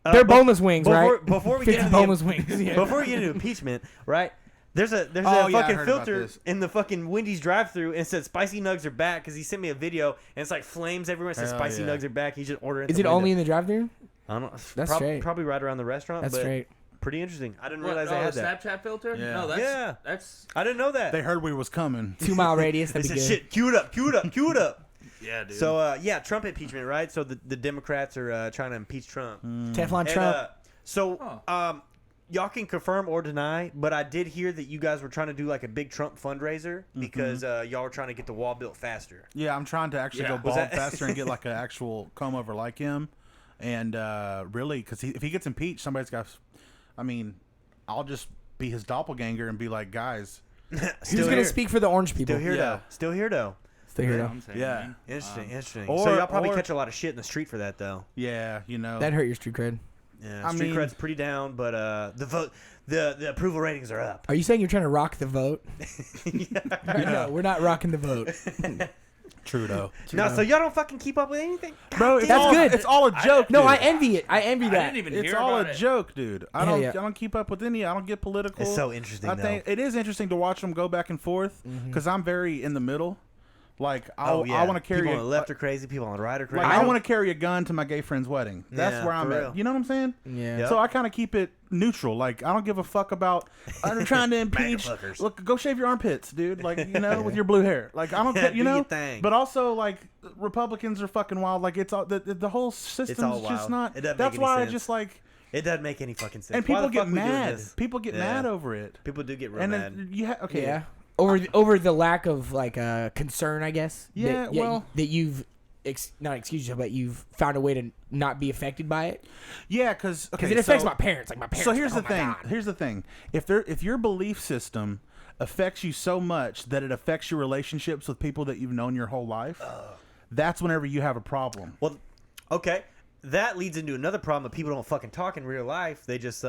they're bef- boneless wings, before, right? Before we 50 get into the, boneless wings. Yeah. before we get into impeachment, right? There's a Oh, yeah, I fucking heard about filter this. in the fucking Wendy's drive-through and it said spicy nugs are back because he sent me a video and it's like flames everywhere. It says Hell spicy yeah. nugs are back. He just ordered it. Is it only in the drive-thru? I don't know. That's straight. Probably right around the restaurant. That's but straight. Pretty interesting. I didn't What, realize they had that. Snapchat filter? Yeah. No, that's Yeah. that's I didn't know that. They heard we was coming. 2 mile radius. They That'd be said good. shit. Cue it up. Cue it up. Cue it up. yeah, dude. So yeah, Trump impeachment, right? So the Democrats are trying to impeach Trump. Teflon And, Trump. y'all can confirm or deny, but I did hear that you guys were trying to do like a big Trump fundraiser because y'all were trying to get the wall built faster. Yeah, I'm trying to actually Yeah. go Was bald that- faster and get like an actual comb over like him. And really, because if he gets impeached, somebody's got. I mean, I'll just be his doppelganger and be like, guys. Who's gonna speak for the orange people? Still here Yeah. though. Still here though. Stay here Yeah, though. I'm saying, Yeah. man. Interesting. Interesting. or- So y'all probably or- catch a lot of shit in the street for that though. Yeah, you know. That hurt your street cred. Yeah. I Street mean- cred's pretty down, but the vote, the approval ratings are up. Are you saying you're trying to rock the vote? No, we're not rocking the vote. True though. No, so y'all don't fucking keep up with anything. Bro, it's That's all, good. It's all a joke. No, dude. I envy it. I envy I that. didn't even It's hear all about a it. joke, dude. I Yeah, don't. yeah. I don't keep up with any. I don't get political. It's so interesting I think it is interesting to watch them go back and forth because I'm very in the middle. Like I want to carry. People on a- the left are crazy. People on the right are crazy. Like I want to carry a gun to my gay friend's wedding. That's Yeah, where I'm for at. real. You know what I'm saying? Yeah. Yep. So I kind of keep it neutral. Like I don't give a fuck about. I'm trying to impeach. fuckers. Look, go shave your armpits, dude. Like you know, with your blue hair. Like I don't. Do You know. your thing. But also like Republicans are fucking wild. Like it's all the whole system's all just wild. not. It doesn't That's make any why I sense. just like. It doesn't make any fucking sense. And Why people the get fuck we doing mad. this? People get Yeah. mad over it. People do get real And mad. then you okay. Yeah. Over the lack of like concern, I guess. Yeah, well- that you've not excused yourself, but you've found a way to not be affected by it Yeah, because because it affects my parents. Like my parents. So here's oh the my thing. God. Here's the thing. If your belief system affects you so much that it affects your relationships with people that you've known your whole life, that's whenever you have a problem. Well, okay. That leads into another problem that people don't fucking talk in real life. They just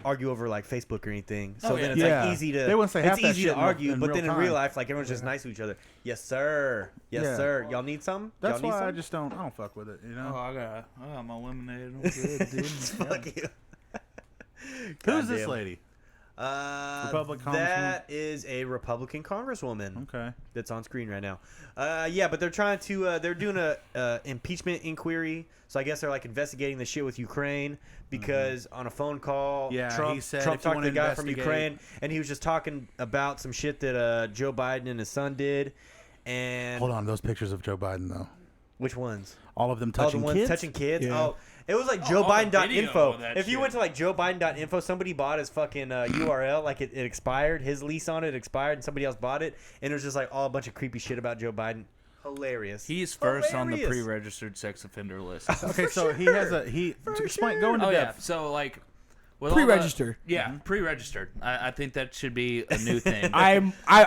argue over like Facebook or anything. So then it's Yeah. like easy to They wouldn't say half it's that easy shit to in argue, in but real then in time. real life, like everyone's just nice to each other. Yes, sir. Yes, Yeah. sir. Y'all need some? That's Y'all need why I some? just don't. I don't fuck with it. You know. Oh, I got my lemonade. I'm good, dude. Fuck you. Who's this Goddamn. lady? That is a Republican Congresswoman. Okay. That's on screen right now. Yeah, but they're trying to. They're doing a impeachment inquiry. So I guess they're like investigating the shit with Ukraine because on a phone call, Yeah, Trump, he said Trump if you talked to the wanna guy from investigate- Ukraine, and he was just talking about some shit that Joe Biden and his son did. And Hold on, those pictures of Joe Biden though. which ones? All of them Oh, touching the ones kids. touching kids. Yeah. Oh, it was like all the video JoeBiden.info. of that If you shit. went to like JoeBiden.info, somebody bought his fucking URL. Like it expired. His lease on it expired, and somebody else bought it, and it was just like all a bunch of creepy shit about Joe Biden. Hilarious. He's first on the Hilarious. pre-registered sex offender list. Okay, so he has a explain. Go into Oh yeah, depth. so like with all the- Pre-register. Yeah, pre-registered. I think that should be a new thing. I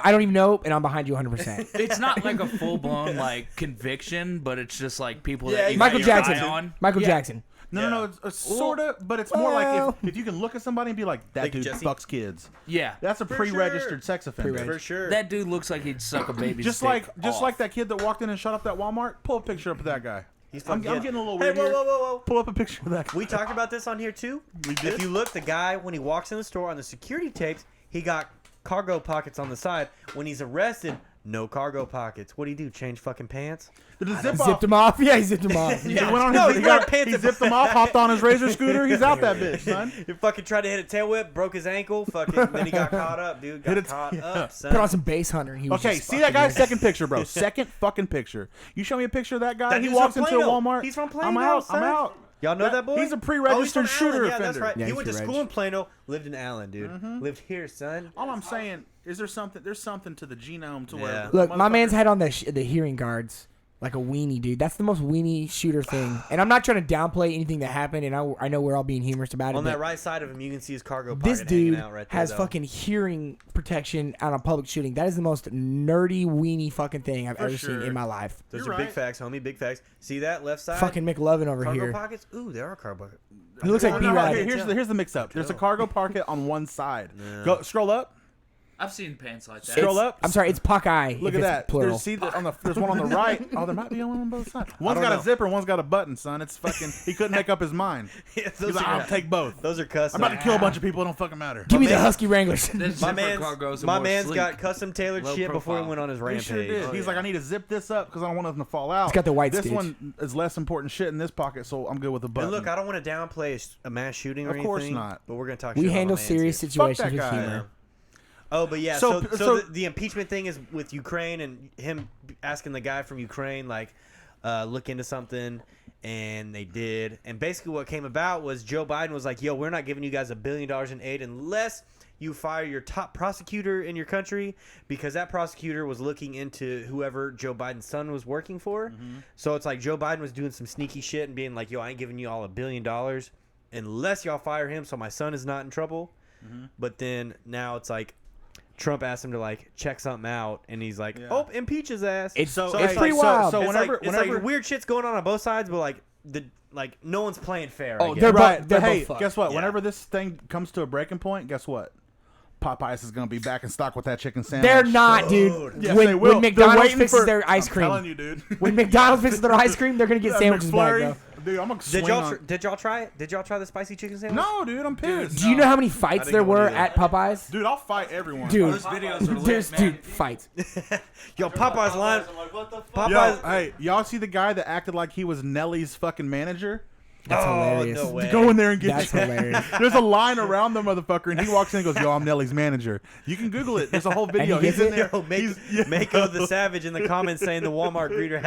don't even know, and I'm behind you 100%. It's not like a full blown like conviction, but it's just like people Yeah, that you Michael got your Jackson. eye on. Michael Yeah. Jackson. No, it's sort of, but it's more well- like if you can look at somebody and be like, that Like dude Jesse? fucks kids. Yeah, That's a For pre-registered sure. sex offender. Pre-reg. For sure. that dude looks like he'd suck a baby's Just dick like off. that kid that walked in and shut up that Walmart. Pull a picture up of that guy. He's I'm fucking- getting a little Hey, weird whoa, here. whoa, whoa, whoa. Pull up a picture of that guy. We talked about this on here too. We did? If you look, the guy when he walks in the store on the security tapes, he got cargo pockets on the side. When he's arrested, no cargo pockets. What do you do? Change fucking pants? Did the zip Zipped off? him off. Yeah, he zipped him off. He went on No, his, he he, wearing got, pants he and- zipped him off, hopped on his razor scooter. He's out that bitch, son. He fucking tried to hit a tail whip, broke his ankle, fucking. Then he got caught up, dude. Got Hit a- caught yeah. up, son. Put on some base hunter. And he was Okay, just see that fucking guy's there. second picture, bro. Second fucking picture. You show me a picture of that guy. That he dude's walks from into a Plano. Walmart. He's from Plano, I'm out. son. I'm out. Y'all know that boy? He's a pre-registered he's from shooter Allen. Yeah, offender. that's right. Yeah, He he's went to pre-reg. school in Plano, lived in Allen, dude. Lived here, son. All I'm saying is there's something to the genome to Yeah. where Look, my man's motherfucker- had on the hearing guards like a weenie, dude. That's the most weenie shooter thing. And I'm not trying to downplay anything that happened, and I know we're all being humorous about it. On but that right side of him, you can see his cargo pocket this dude hanging out right there, has though. fucking hearing protection on a public shooting. That is the most nerdy weenie fucking thing I've ever seen sure. in my life. Those You're are big right. facts, homie. Big facts. See that left side? Fucking McLovin over cargo here. pockets? Ooh, there are cargo pockets. He looks like No, B-Rad. here's the mix up. There's a cargo pocket on one side. Yeah. Go scroll up. I've seen pants like that. Scroll up. I'm sorry, it's Puckeye. Look if at it's that. Plural. There's one on the right. Oh, there might be one on both sides. One's don't got know. a zipper, one's got a button, son. It's fucking. He couldn't make up his mind. Yeah, He's those, like, are, I'll take both. those are custom. I'm about to kill a bunch of people. It don't fucking matter. Give me the man- Husky Wranglers. This My zipper man's, cargos are my more man's sleek. got custom tailored Low shit before he profile. went on his He rampage. sure did. Oh, He's yeah. like, I need to zip this up because I don't want nothing to fall out. It's got the white This stitch. one is less important shit in this pocket, so I'm good with the button. And look, I don't want to downplay a mass shooting or Of course anything. not. But we're gonna talk. We shit about handle my man's serious here. situations that with guy. humor. Oh, but yeah. So- So, so- the impeachment thing is with Ukraine and him asking the guy from Ukraine like look into something, and they did. And basically, what came about was Joe Biden was like, "Yo, we're not giving you guys $1 billion in aid unless you fire your top prosecutor in your country," because that prosecutor was looking into whoever Joe Biden's son was working for. So it's like Joe Biden was doing some sneaky shit and being like, "Yo, I ain't giving you all $1 billion unless y'all fire him, so my son is not in trouble." But then now it's like Trump asked him to like check something out, and he's like, Yeah. "Oh, impeach his ass." It's So, it's hey, pretty so- wild. so it's whenever- like, it's whenever- like weird shit's going on both sides, but like no one's playing fair. I Oh, guess. they're Right, both- but they're hey, both fucked. guess what? Yeah. Whenever this thing comes to a breaking point, guess what? Popeyes is gonna be back in stock with that chicken sandwich. They're not, dude. Yes, they will. When They're McDonald's waiting fixes for- their ice I'm cream, telling you, dude. when McDonald's fixes their ice cream, they're gonna get That sandwiches back, McFlurry, bro. dude, I'm gonna swing Did y'all on. did y'all try it? Did y'all try the spicy chicken sandwich? No, dude, I'm pissed. Do you know how many fights didn't there go were either. at Popeyes? Dude, I'll fight everyone. Dude, Those videos are lit, there's man. dude fights. Yo, Popeye's line. I'm like, what the fuck? Popeyes. Yo, hey, y'all see the guy that acted like he was Nelly's fucking manager? That's hilarious. No way. Go in there and get. That's hilarious. There's a line around the motherfucker, and he walks in and goes, "Yo, I'm Nelly's manager." You can Google it. There's a whole video. he He's gets in it? there. Yo, He's- Mako the Savage in the comments saying the Walmart greeter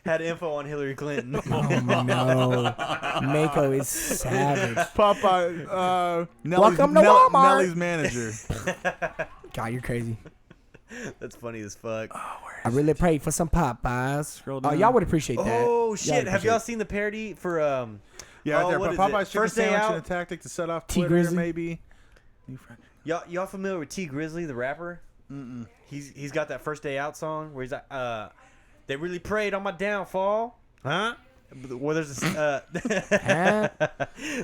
had info on Hillary Clinton. Oh no, Mako is savage. Popeye, Nelly's, Welcome to Walmart. Nelly's manager. God, you're crazy. That's funny as fuck. I really prayed for some Popeyes. Scroll Oh, down. y'all would appreciate that. Oh Y'all shit! would Have appreciate y'all it. seen the parody for Yeah, right Oh, there. what is it? Popeye's chicken First day sandwich out? and a tactic to set off T. Twitter, Grizzly? maybe. y'all familiar with T Grizzly the rapper? Mm-mm. He's got that First Day Out song where he's like, they really prayed on my downfall, huh? Well, there's a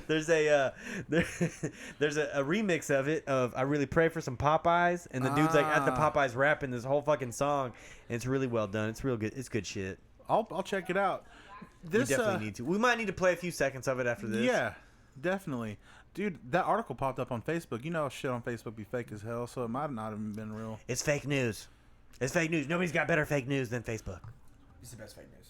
there's a there's a remix of it of I really pray for some Popeyes, and the dude's like at the Popeyes rapping this whole fucking song, and it's really well done. It's real good. It's good shit. I'll check it out. We This definitely need to. We might need to play a few seconds of it after this. Yeah. Definitely. Dude, that article popped up on Facebook. You know shit on Facebook be fake as hell, so it might not have been real. It's fake news. It's fake news. Nobody's got better fake news than Facebook. It's the best fake news.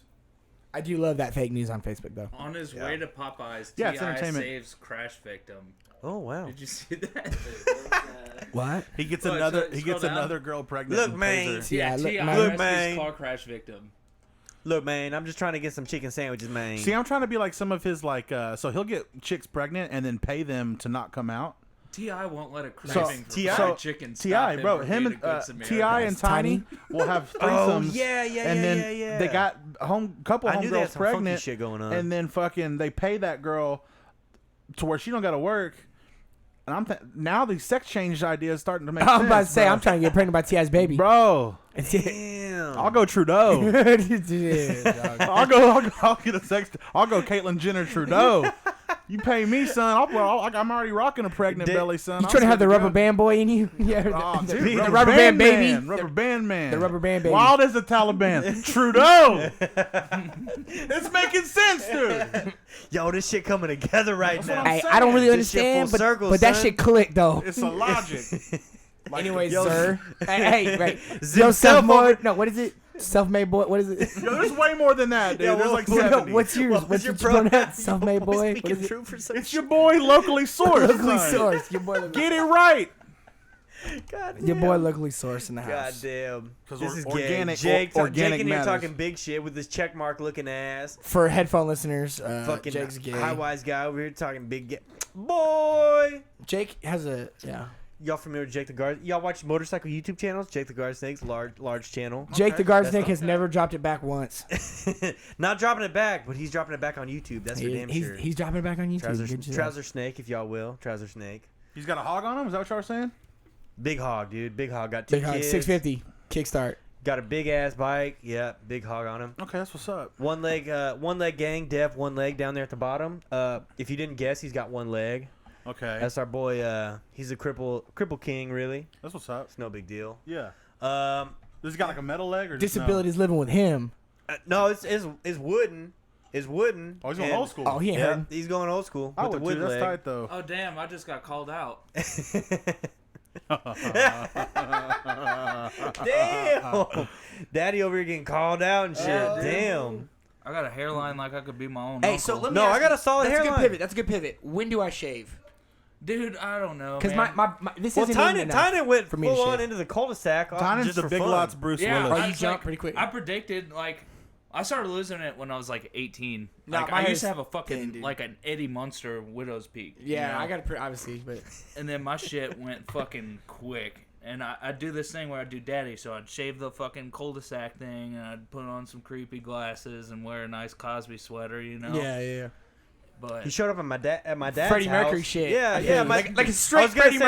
I do love that fake news on Facebook, though. On his way to Popeyes, Yeah, it's T.I. entertainment. saves crash victim. Oh, wow. Did you see that? What? He gets Look, another. so He scroll gets down. another girl pregnant. Look, and man. pays her. Yeah, T.I. look, rescues man. car crash victim. Look, man, I'm just trying to get some chicken sandwiches, man. See, I'm trying to be like some of his like. So he'll get chicks pregnant and then pay them to not come out. T.I. won't let a So craving for T.I. fried chicken stop Ti, him bro, from him being and a good Samaritan. Ti and Tiny will have threesomes. Oh, yeah, and then yeah. they got couple I knew they had homegirls some funky pregnant, shit going on. and then fucking they pay that girl to where she don't got to work. And now these sex change ideas starting to make sense. I'm about to say, bro. I'm trying to get pregnant by T.I.'s baby. Bro, Damn. I'll go Trudeau. Yeah, dog. I'll get a sex. I'll go Caitlyn Jenner Trudeau. You pay me, son. I'm already rocking a pregnant belly, son. You I'm trying to have good the rubber go. band boy in you? Yeah, Oh, the, dude, the rubber band baby. man, rubber band man. The rubber band baby. Wild as the Taliban. Trudeau. It's making sense, dude. Yo, this shit coming together right That's now. what I'm Hey, I don't really This shit full understand, but, circle, but that son. shit clicked though. It's a logic. Anyways, yo, sir. Hey, right. Zip Yo, self self-made. No, what is it? Self-made boy. What is it? Yo, there's way more than that, dude. Yeah, There's well, like well, 70. What's yours? What was What's your your pronoun? pronoun? Self-made You boy. always What speaking is it? true for some It's your boy locally sourced. Locally son. sourced. Your boy. Get it right. God Your damn. boy locally sourced in the God house. damn. 'Cause This is organic- gay. organic Jake in here matters. talking big shit with his checkmark looking ass. For headphone listeners, Fucking Jake's gay. high wise guy over here talking big gay. Boy. Jake has a Y'all familiar with Jake the Guard? Y'all watch motorcycle YouTube channels? Jake the Guard Snake's large channel. Jake the guard That's snake not has never dropped it back once. Not dropping it back, but he's dropping it back on YouTube. That's for damn sure. He's dropping it back on YouTube. Good job. Trouser Snake, if y'all will. Trouser Snake. He's got a hog on him? Is that what y'all were saying? Big hog, dude. Big hog. Got two Big hog, kids. 650 kickstart. Got a big ass bike. Yeah, big hog on him. Okay, that's what's up. One leg gang, deaf, one leg down there at the bottom. If you didn't guess, he's got one leg. Okay. That's our boy. He's a cripple king, really. That's what's up. It's no big deal. Yeah. Um, Does he got like a metal leg or just Disabilities living with him. no, it's wooden. It's wooden. No? Oh, he's going And- old school. Oh, he ain't Yeah, hurting. he's going old school I with the would too. wood That's leg. tight though. Oh damn! I just got called out. Damn, Daddy over here getting called out and shit. Yeah, dude. Damn. I got a hairline like I could be my own. Hey, uncle. so let me No, ask I got you- a solid That's a hairline. good pivot. That's a good pivot. When do I shave? dude, I don't know. Because man. my this Well, isn't even enough Tynan went for me to full on shave. into the cul-de-sac. Tynan just the for big fun. lots Bruce Yeah, Willis. Oh, you it's jumped like- pretty quick. I predicted I started losing it when I was like 18. Nah, Like my I used hair's to have a fucking thin, dude. like an Eddie Munster widow's peak. you Yeah, know? I got to obviously, but And then my shit went fucking quick. And I do this thing where I do daddy, so I'd shave the fucking cul-de-sac thing, and I'd put on some creepy glasses and wear a nice Cosby sweater, you know. yeah. But He showed up at my dad's Freddie house. Mercury shit. Yeah, I yeah. feel you. My, Like a I straight was gonna Freddie say,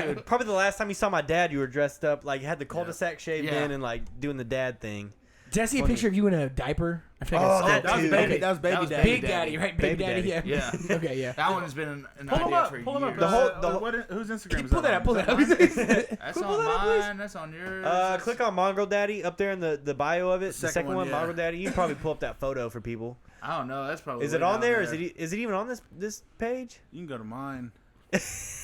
Mercury. Probably the last time you saw my dad, you were dressed up like you had the cul-de-sac shaved Yeah. in and like doing the dad thing. Did I see a Funny. picture of you in a diaper? I feel Oh, like I saw that That was too. baby. Okay. That was baby That was daddy. Big Daddy, right? Baby Baby Daddy, Daddy. yeah. Yeah. Okay, yeah. that one's been an Pull him idea up. for Pull him up. years. The whole- whose Instagram is Pull that on? up. Pull that up. That's Pull on that up, please. mine. That's on yours. Click on Mongrel Daddy up there in the bio of it. The Second second one, one, yeah. Mongrel Daddy. You can probably pull up that photo for people. I don't know. That's probably. Is it way on down there? Is it even on this page? You can go to mine.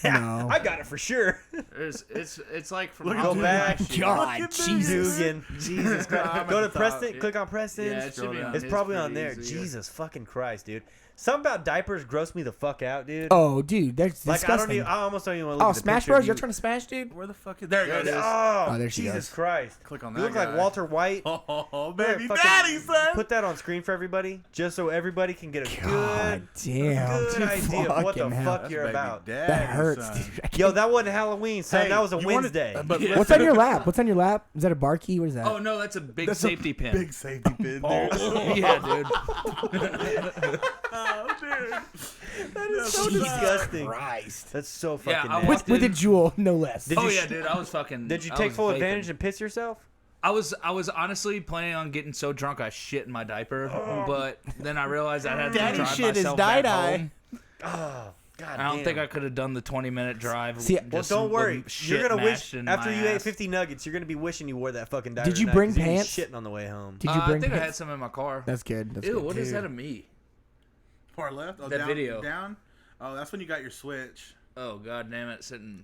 No. I got it for sure. It's like from Look at Go Dude, back. God, Look at Jesus. Dugan. Jesus Christ. I'm Go at to the top. Preston. Click on Preston. Yeah, it should be on It's his probably pretty on there. easy, yeah. Jesus fucking Christ, dude. Something about diapers gross me the fuck out, dude. Oh, dude, that's like disgusting. I almost don't even want to look Oh, at the Smash picture Bros. of You're you. trying to smash, dude? Where the fuck is there? There it is. Oh, Oh, there she Jesus goes. Christ. Click on that. You look like guy. Walter White. Oh, There, baby fucking- daddy, son. Put that on screen for everybody, just so everybody can get a God damn. good dude, idea of what the fucking hell. fuck That's you're baby about. daddy, That hurts, son. dude. I Yo, can't- that wasn't Halloween, son. Hey, that was a you wanted- Wednesday. but Yeah. What's on your lap? What's on your lap? Is that a bar key? What is that? Oh no, that's a big That's a safety pin. Big safety pin, dude. Yeah, dude. Oh, dude. That is so Jesus disgusting. Christ. That's so Yeah, fucking I nasty. walked With a in- jewel, no less. Did Oh you yeah, sh- dude. I was fucking. Did you I take was full vaping. advantage and piss yourself? I was honestly planning on getting so drunk I shit in my diaper, but then I realized I had to Daddy drive shit is myself back die-die. home. Oh, God I don't damn. think I could have done the 20-minute drive. See, Well, just don't worry. with You're shit gonna wish mashed in after my you ate ass. 50 nuggets, you're gonna be wishing you wore that fucking diaper. Did you tonight, bring 'cause you'd be pants? Shitting on the way home. Did you I bring think I had pants? some in my car. That's good. That's Ew, good. what is Dude. that of me? Far left. Oh, That down, video. Down. Oh, that's when you got your Switch. Oh god damn it, sitting.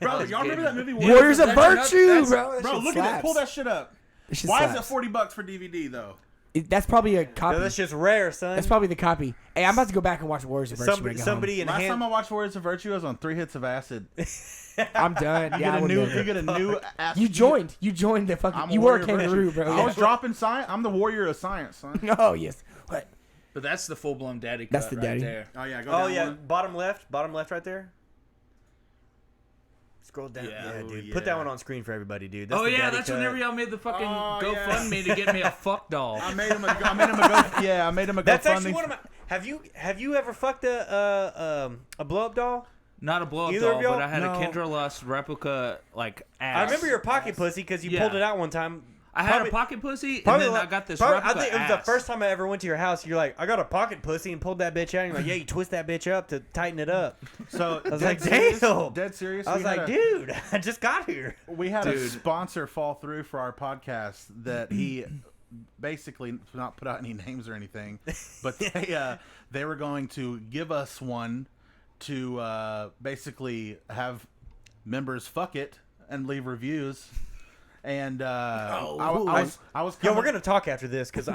Bro, y'all remember that movie Warriors of Virtue, bro. That Bro, shit look at slaps. it. Pull that shit up. That shit Why slaps. is it $40 for DVD though? That's probably a copy. No, that's just rare, son. That's probably the copy. Hey, I'm about to go back and watch Warriors of Virtue. when I get somebody in Last hand. time I watched Warriors of Virtue, I was on 3 hits of acid. home. I'm done. You Yeah, I would never. get a new. You joined. You joined the fucking. I'm You were a Warrior of kangaroo, Virtue. bro. I was dropping science. I'm the warrior of science, son. Oh yes. What? But that's the full blown daddy cut That's the right daddy. there. Oh yeah, go Oh down yeah, one. bottom left right there. Scroll down. Yeah. Yeah, Oh, dude. yeah. Put that one on screen for everybody, dude. Oh the yeah, daddy that's cut. whenever y'all made the fucking Oh, GoFundMe to get me a fuck doll. I made him a go. Yeah, I made him a That's GoFundMe. actually one of my. Have you ever fucked a blow up doll? Not a blow up Either of doll, y'all? but I had No. a Kendra Lust replica like ass. I remember your pocket pussy because you Yeah. pulled it out one time. I had a pocket pussy, and then I got this I replica think it was ass. the first time I ever went to your house. You're like, I got a pocket pussy, and pulled that bitch out. And you're like, yeah, you twist that bitch up to tighten it up. So I was dead like, serious- damn. dead serious. I was like, dude, I just got here. We had a Dude. sponsor fall through for our podcast that he basically not put out any names or anything, but they were going to give us one to basically have members fuck it and leave reviews. And I was Yo, coming, we're gonna talk after this because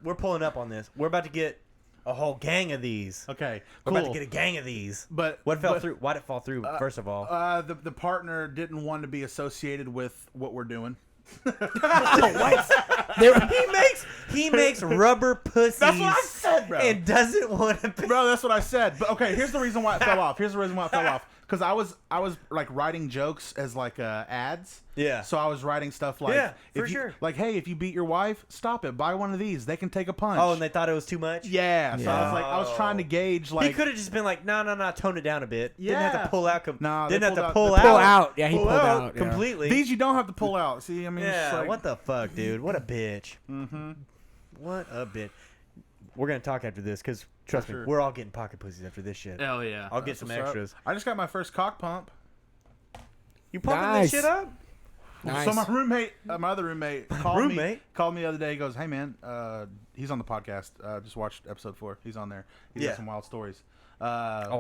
we're pulling up on this. We're about to get a whole gang of these. okay. We're Cool. about to get a gang of these. But What fell through? Why'd it fall through? First of all, The partner didn't want to be associated with what we're doing. he makes rubber pussies. That's what I said, bro. And doesn't want to. Bro, that's what I said. But okay, here's the reason why it fell off. Because I was like writing jokes as like ads. Yeah. So I was writing stuff like, Yeah, for if you, sure. like, hey, if you beat your wife, stop it. Buy one of these. They can take a punch. Oh, and they thought it was too much. yeah. So I was trying to gauge like. He could have just been like, no, tone it down a bit. Didn't have Yeah. to pull out. Nah, they didn't have to pulled pull out- out. Pull out. Yeah, he Pull pulled out, yeah. completely. These you don't have to pull out. See, I mean, it's just Yeah, like, what the fuck, dude? What a bitch. Mm-hmm. What a bitch. We're gonna talk after this because trust me, sure. we're all getting pocket pussies after this shit. Hell yeah. I'll get some what's up. extras. I just got my first cock pump. You pumping Nice. this shit up? Nice. So my roommate, my other roommate, called me the other day. He goes, "Hey man, he's on the podcast. Just watched episode 4. He's on there. He's Yeah. got some wild stories." Oh,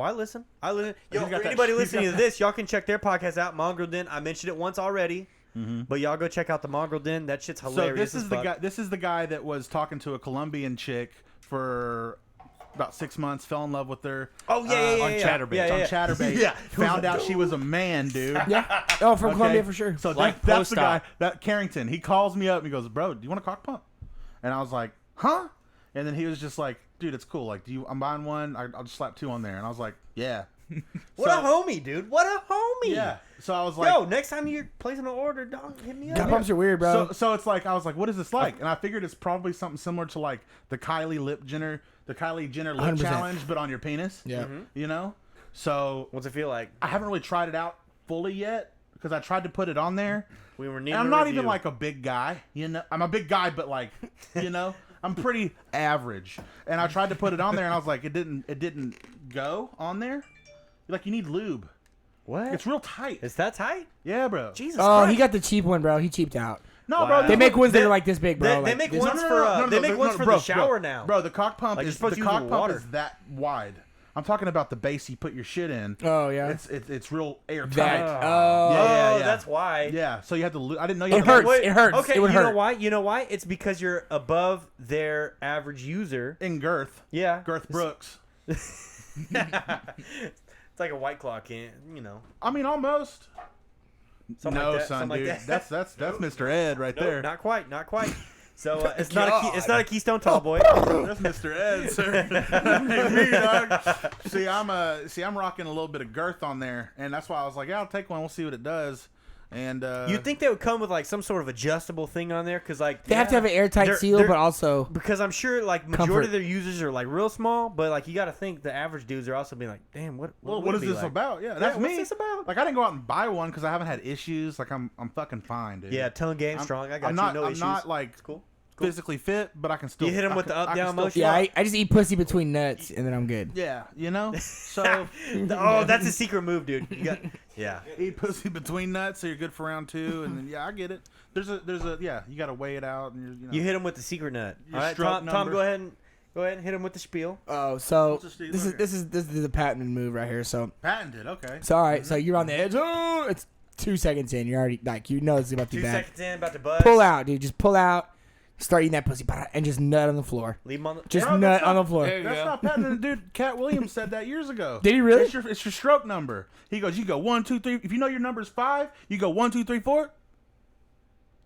I listen. Yo, He's for got that- anybody he's listening got to this, y'all can check their podcast out, Mongrel Den. I mentioned it once already, but y'all go check out the Mongrel Den. That shit's So hilarious. this is the guy. This is the guy that was talking to a Colombian chick for about 6 months. Fell in love with her. Oh yeah, on Chatterbait. On Chatterbait. Yeah. Found out she was a man, dude. Yeah. Oh, from Okay. Colombia for sure. So Like that's the post-op. guy. That Carrington. He calls me up and he goes, "Bro, do you want a cock pump?" And I was like, "Huh?" And then he was just like, "Dude, it's cool. Like, I'm buying one. I'll just slap 2 on there." And I was like, "Yeah." What a homie, dude. What a homie. Yeah. So I was like, Yo, next time you're placing an order, dog, hit me Cock up. pumps are weird, bro. So it's like I was like, what is this like? And I figured it's probably something similar to like the Kylie Jenner lip 100%. challenge, but on your penis. Yeah. You know. So What's it feel like? I haven't really tried it out fully yet because I tried to put it on there. We were needing And I'm a not review. even like a big guy. You know, I'm a big guy, but like, you know, I'm pretty average. And I tried to put it on there, and I was like, it didn't go on there. Like, you need lube. What? It's real tight. It's that tight? Yeah, bro. Jesus Oh, Christ. he got the cheap one, bro. He cheaped out. No, Wow. bro. They this make one- ones that are like this big, bro. They Like, make this- ones for they make ones for bro, the shower bro, now. Bro, the cock pump Like, you're is supposed the to use it cock with pump water. is that wide. I'm talking about the base you put your shit in. Oh yeah. It's real airtight. That. Yeah, yeah. That's why. Yeah, so you have to. I didn't know you. It had to- hurts. It hurts. Okay, It would you know hurt. why? You know why? It's because you're above their average user. in girth. Yeah. Girth Brooks. It's like a White Claw can, you know. I mean, almost. Something no, like that, son, something dude. like that. That's Mr. Ed right Nope, there. not quite, not quite. So it's not a Keystone Tall Boy. That's Mr. Ed, sir. Me, dog. See, I'm rocking a little bit of girth on there, and that's why I was like, yeah, I'll take one. We'll see what it does. And You'd think they would come with like some sort of adjustable thing on there, because like They have to have an airtight They're- seal, they're- but also because I'm sure like Comfort. majority of their users are like real small, but like you got to think the average dudes are also being like, damn, what what is it be this like? about? Yeah, that's what's me. this about? Like, I didn't go out and buy one because I haven't had issues. Like, I'm fucking fine, dude. Yeah, tongue game strong. I got I'm you. not. No I'm issues. not like It's cool. physically fit, but I can still. You hit 'em I with can- the up, I can down still motion? yeah, fly. I just eat pussy between nuts and then I'm good. Yeah, you know. So Oh, that's a secret move, dude. You got yeah. eat pussy between nuts, so you're good for round 2, and then yeah, I get it. There's a yeah, you got to weigh it out, and you're, you know. You hit him with the secret nut. Your All right, stroke Tom, number. go ahead and Go ahead and hit him with the spiel. Oh, so What's the spiel? this is the patented move right here. So Patented, okay. all right. So you're on the edge. Oh, it's 2 seconds in. You're already like it's about to 2 be bad. seconds in, about to buzz. Pull out, dude. Just pull out. Start eating that pussy, and just nut on the floor. Leave him on the... Just Bro, nut that's on not- the floor. There you That's go. not patented, dude. Cat Williams said that years ago. Did he really? It's your stroke number. He goes, you go 1, 2, 3. If you know your number is 5, you go 1, 2, 3, 4.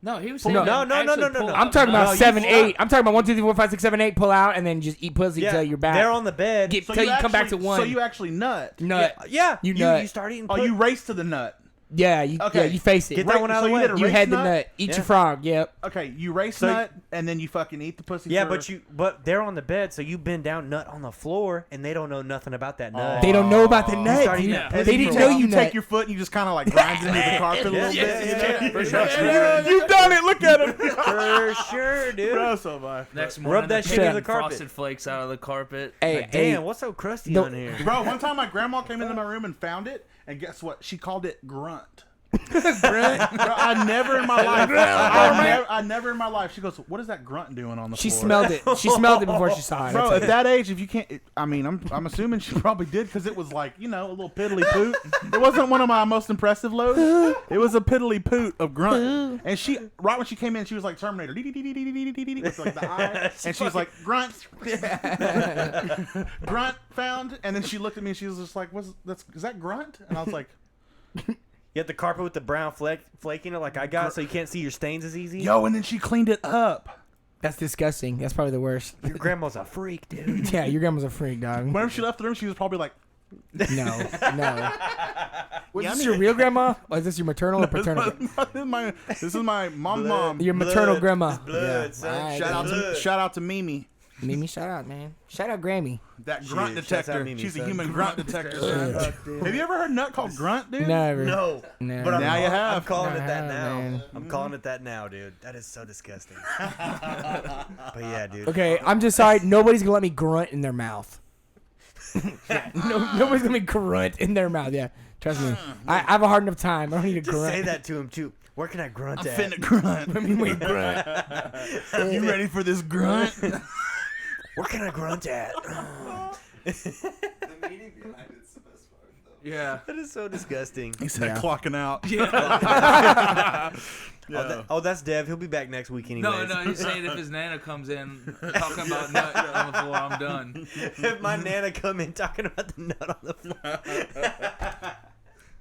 No, he was No. saying No. I'm talking about No, you 7, pull 8. I'm talking about 1, 2, 3, 4, 5, 6, 7, 8. Pull out and then just eat pussy Yeah, till you're back. they're on the bed. Get, till you come back to 1. So you actually nut. nut. Yeah. You nut. You start eating Oh, you race to the nut. Yeah, you face it. Get that one out of the way. You, did a You race had the nut? nut. Eat Yeah. your frog. Yep. Okay, you race So- nut, and then you fucking eat the pussy. Yeah, for- but they're on the bed, so you bend down, nut on the floor, and they don't know nothing about that nut. They don't know about the nut. start dude. eating that pussy They for didn't a know while. you take nut. your foot and you just kind of like grind into the carpet a little bit. For sure. You've done it. Look at him. For sure, dude. Bro, so bad. Next morning, Rub that they're shit into the picking carpet. Frosted Flakes out of the carpet. Hey, Like, damn, what's so crusty No- on here? Bro, one time my grandma came into my room and found it, and guess what? She called it grunt. Bro, I never in my life. I never in my life. She goes, "What is that grunt doing on the She floor?" smelled it. She smelled it before she saw it. Bro, That's at that age, if you can't, I'm assuming she probably did because it was like, a little piddly poot. It wasn't one of my most impressive loads. It was a piddly poot of grunt. And she, right when she came in, she was like Terminator, with like the eye, and she was like grunt, grunt found. And then she looked at me and she was just like, is that grunt? And I was like, You have the carpet with the brown flaking it like I got, so you can't see your stains as easy. yo, and then she cleaned it up. That's disgusting. That's probably the worst. Your grandma's a freak, dude. Yeah, your grandma's a freak, dog. Whenever she left the room, she was probably like, No. Was this your real grandma? Or is this your maternal or paternal? this is my mom. Your maternal grandma. Blood, son. Alright. Shout out to Mimi. Mimi, shout out, man. Shout out Grammy. That grunt Shit, shouts out detector. Mimi, She's a son. human grunt detector. Son. Have you ever heard nut called grunt, dude? Never. No. Never. But Now you have. I'm calling it that Nah, now. man. I'm calling it that now, dude. That is so disgusting. But yeah, dude. Okay, I'm just sorry. Nobody's gonna let me grunt in their mouth. Nobody's gonna be grunt in their mouth. Yeah, trust me. I have a hard enough time. I don't need to Just grunt. say that to him too. Where can I grunt I'm at? finna grunt. I mean, wait, grunt. You ready for this grunt? Where can I grunt at? The meaning behind it's the best part, though. Yeah. That is so disgusting. He said Yeah. clocking out. Oh, that's Dev. He'll be back next week anyways. No, he's saying if his nana comes in talking about nut on the floor, I'm done. If my nana come in talking about the nut on the floor.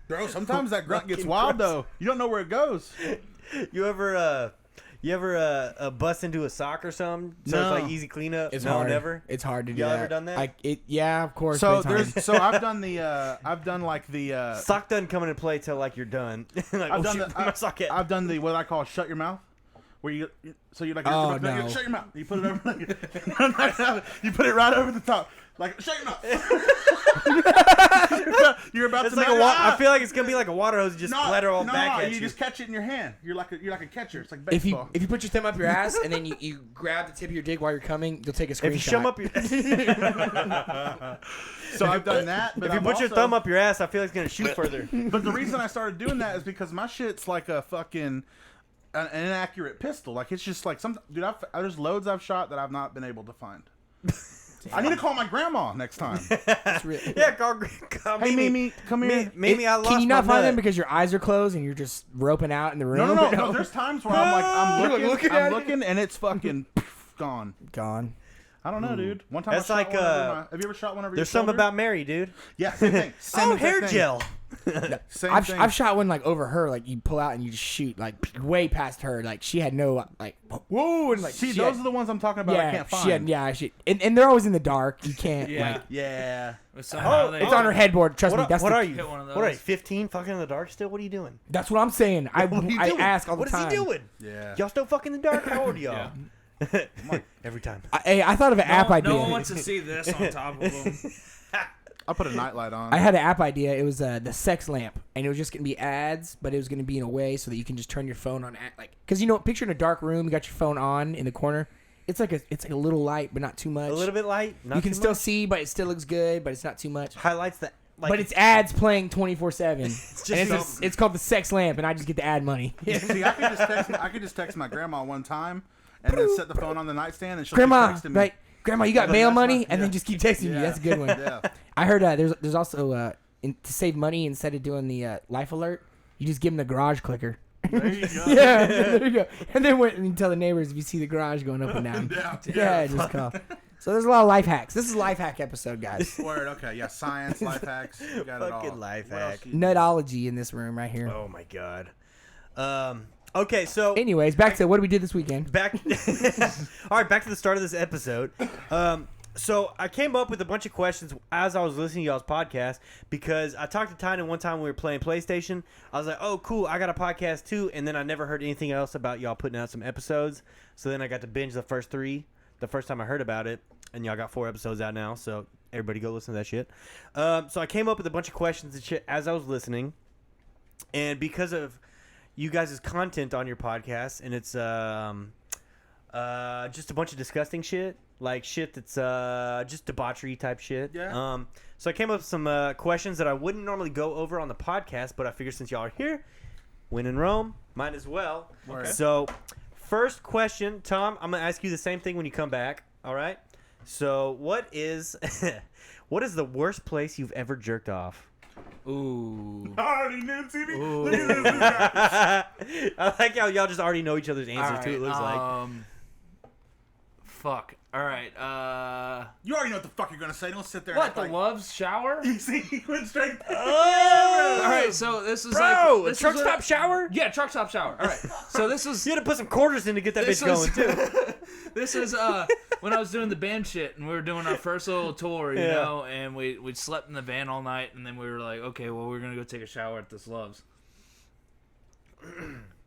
Bro, sometimes that grunt gets wild, though. You don't know where it goes. You ever bust into a sock or something? So No. it's like easy cleanup? It's no, hard. never? It's hard to do Y'all that. ever done that? Yeah, of course. So but it's hard. so I've done the Sock doesn't come into play till like you're done. Like, I've oh, done shit, where my sock at? I've done the what I call shut your mouth, where you're like Oh, no. shut your mouth. You put it over you put it right over the top. Like shut your mouth. You're about It's to like nut. I feel like it's gonna be like a water hose, just splatter all back at you you. just catch it in your hand. You're like a catcher. It's like if you baseball. put your thumb up your ass and then you grab the tip of your dick while you're coming, you'll take a screenshot. If you shove up your, So I've done that. But if you put your thumb up your ass, I feel like it's gonna shoot further. But the reason I started doing that is because my shit's like a fucking an inaccurate pistol. Like it's just like dude. There's loads I've shot that I've not been able to find. I need to call my grandma next time. It's real. Yeah, call Hey, Mimi, come here. Mimi, I lost Can you not my find them nut. because your eyes are closed and you're just roping out in the room? No. There's times where I'm You're looking, looking at it? looking, and it's fucking gone. Gone. I don't know, dude. One time That's I shot like, one over my, have you ever shot one over There's your something shoulder? about Mary, dude. Yeah, same thing. Same Oh, exact hair thing. gel. Same I've thing. shot one like over her, like you pull out and you just shoot like way past her, like she had no like whoa and like See, she those had- are the ones I'm talking about. I can't find. she had, and they're always in the dark. You can't Yeah. like Yeah. But somehow they it's on her headboard. Trust me, that's what the, are you? hit one of What are you? those. 15? Fucking in the dark still? What are you doing? That's what I'm saying. I What are you I doing? ask all the What time. is he doing? Yeah. Y'all still fucking in the dark? How old are y'all? Yeah. Every time. I thought of an app idea. No one wants to see this on top of them. I put a nightlight on. I had an app idea. It was the sex lamp, and it was just gonna be ads, but it was gonna be in a way so that you can just turn your phone on, because picture in a dark room, you got your phone on in the corner. It's like a little light, but not too much. A little bit light. Not You can too still much. see, but it still looks good, but it's not too much. Highlights that. Like, But it's ads playing 24/7. just And something. it's called the sex lamp, and I just get the ad money. See, I could just text my grandma one time, and then set the phone on the nightstand, and she'll Grandma, keep texting me. like, Grandma, you got bail money? And then just keep texting you. That's a good one. Yeah. I heard there's also, to save money, instead of doing the life alert, you just give them the garage clicker. There you go. Yeah, there you go. And then when you tell the neighbors if you see the garage going up and down. Yeah. Just call. So there's a lot of life hacks. This is a life hack episode, guys. Word. Okay. Yeah. Science, life hacks. You got it all. Fucking life What else hack. you- Nutology in this room right here. Oh my god. Okay, so Anyways, back to what we did this weekend. back. All right, back to the start of this episode. So I came up with a bunch of questions as I was listening to y'all's podcast because I talked to Tynan one time when we were playing PlayStation. I was like, "Oh, cool! I got a podcast too," and then I never heard anything else about y'all putting out some episodes. So then I got to binge the first 3. The first time I heard about it, and y'all got 4 episodes out now. So everybody go listen to that shit. So I came up with a bunch of questions and shit as I was listening, and because of you guys' content on your podcast, and it's just a bunch of disgusting shit, like shit that's just debauchery type shit. Yeah. So I came up with some questions that I wouldn't normally go over on the podcast, but I figured since y'all are here, when in Rome, might as well. Okay. So first question, Tom, I'm gonna ask you the same thing when you come back. All right. So what is what is the worst place you've ever jerked off? Ooh. I already knew, TV. Ooh. Look at this guy. I like how y'all just already know each other's answers too. It looks like. Fuck. All right. You already know what the fuck you're gonna say. Don't sit there. What? And The act Love's shower? like, you see, he went straight. Oh! All right. So this is Bro, like a this truck is stop what- shower? Yeah, truck stop shower. All right. So this was You had to put some quarters in to get that this bitch going was- too. This is when I was doing the band shit and we were doing our first little tour, you Yeah. know, and we slept in the van all night and then we were like, okay, well we're gonna go take a shower at this Love's.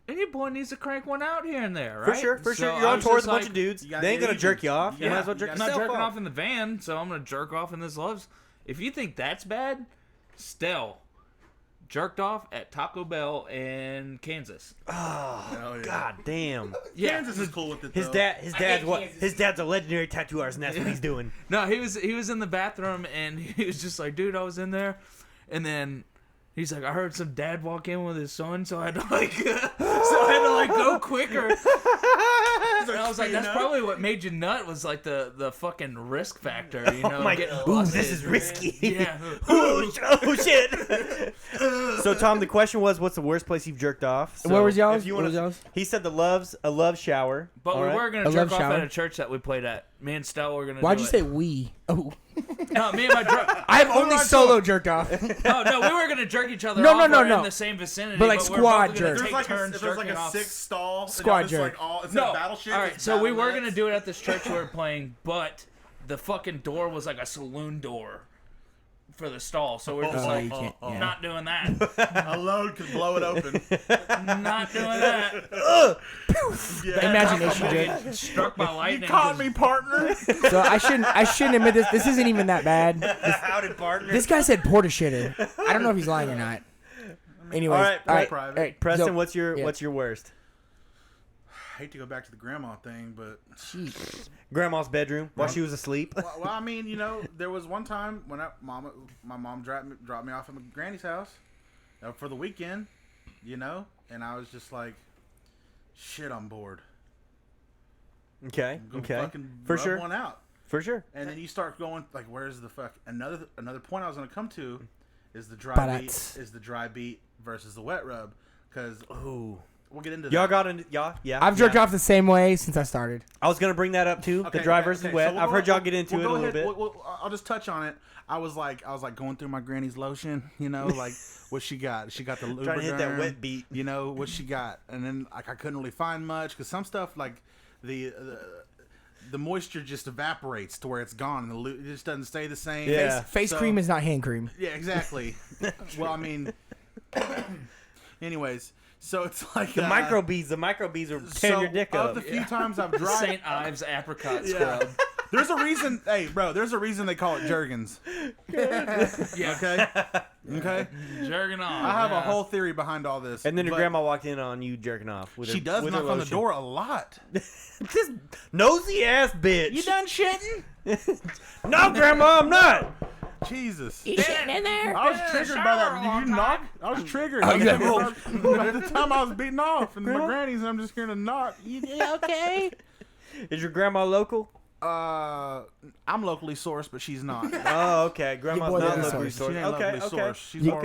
And your boy needs to crank one out here and there, right? For sure, for sure. So You're I on was tour with just a bunch like, of dudes. you gotta They ain't get gonna even. jerk you off. You Yeah, might as well jerk I'm not yourself jerking off. off in the van, so I'm gonna jerk off in this Love's. If you think that's bad, Stell jerked off at Taco Bell in Kansas. Oh, yeah. god damn. Yeah, Kansas is cool with it. His though. dad's what? His dad's a legendary tattoo artist, and that's what he's doing. No, he was in the bathroom and he was just like, dude, I was in there, and then he's like, I heard some dad walk in with his son, so I had to go quicker. And I was like, that's probably what made you nut was like the fucking risk factor, you know? Oh my getting god. Ooh, busted. this is risky. Yeah. oh shit. So Tom, the question was, what's the worst place you've jerked off? So What was y'all's? if you What wanna- was y'all's? He said a love shower. But All we right? were gonna A jerk love off shower? at a church that we played at. Me and Stell were gonna. Why'd do you it. say we? Oh. No, me and my drunk. I've only solo jerked off. No, we were gonna jerk each other No, off. no, or no. in the same vicinity. But, like, we were squad both gonna jerk. take turns if there's like jerking a off. 6 stall. and Squad y'all just, jerk. Like, all, it's No. a battleship. All right, it's so we battle were nets. gonna do it at this church we were playing, but the fucking door was like a saloon door for the stall, so we're just Oh, like, you can't. Yeah. not doing that, A load could blow it open. not doing that. Yeah. Imagination I jerk. get struck by lightning. Caught 'cause- me, partner. So I shouldn't admit this. This isn't even that bad. Howdy, partner. This guy said porta shitter. I don't know if he's lying or not. Anyways, All right, private. all right, Preston, so- what's your yeah. worst? I hate to go back to the grandma thing, but Jeez. Grandma's bedroom while she was asleep. well, I mean, you know, there was one time when my mom dropped me off at my granny's house for the weekend, you know, and I was just like, shit, I'm bored. Okay. Go Okay. fucking For rub sure. one out. For sure. And then you start going like, where's the fuck? Another point I was gonna come to is the dry Ba-dats. beat versus the wet rub, because Ooh. we'll get into Y'all that. got into yeah. I've jerked off the same way since I started. I was gonna bring that up too. The dry versus wet. so we'll I've go- heard y'all get into we'll it a go little ahead- bit. I'll just touch on it. I was like going through my granny's lotion, you know, like what she got. She got the Lubriderm, Trying to hit that wet beat. you know what she got, and then like I couldn't really find much because some stuff like the moisture just evaporates to where it's gone, and it just doesn't stay the same. Yeah. Face So- cream is not hand cream. Yeah, exactly. Well, I mean, anyways, so it's like The microbeads are tearing your dick of up. the few times I've dried, St. Ives apricot yeah. scrub. There's a reason. Hey, bro, there's a reason they call it Jergens. Yeah, Okay, okay. jerking off. I have a yeah. whole theory behind all this. And then your but grandma walked in on you jerking off. With she her, does with knock her on the lotion. door a lot. This nosy ass bitch. You done shitting? No, grandma, I'm not. Jesus. Shitting in there? I was triggered by that. Did you knock? I was triggered. Oh, By yeah. the time I was beating off, and my granny's, I'm just hearing a knock. Okay. Is your grandma local? I'm locally sourced, but she's not. Oh, okay. Grandma's boy not doesn't locally source. She sourced. ain't Okay, locally okay.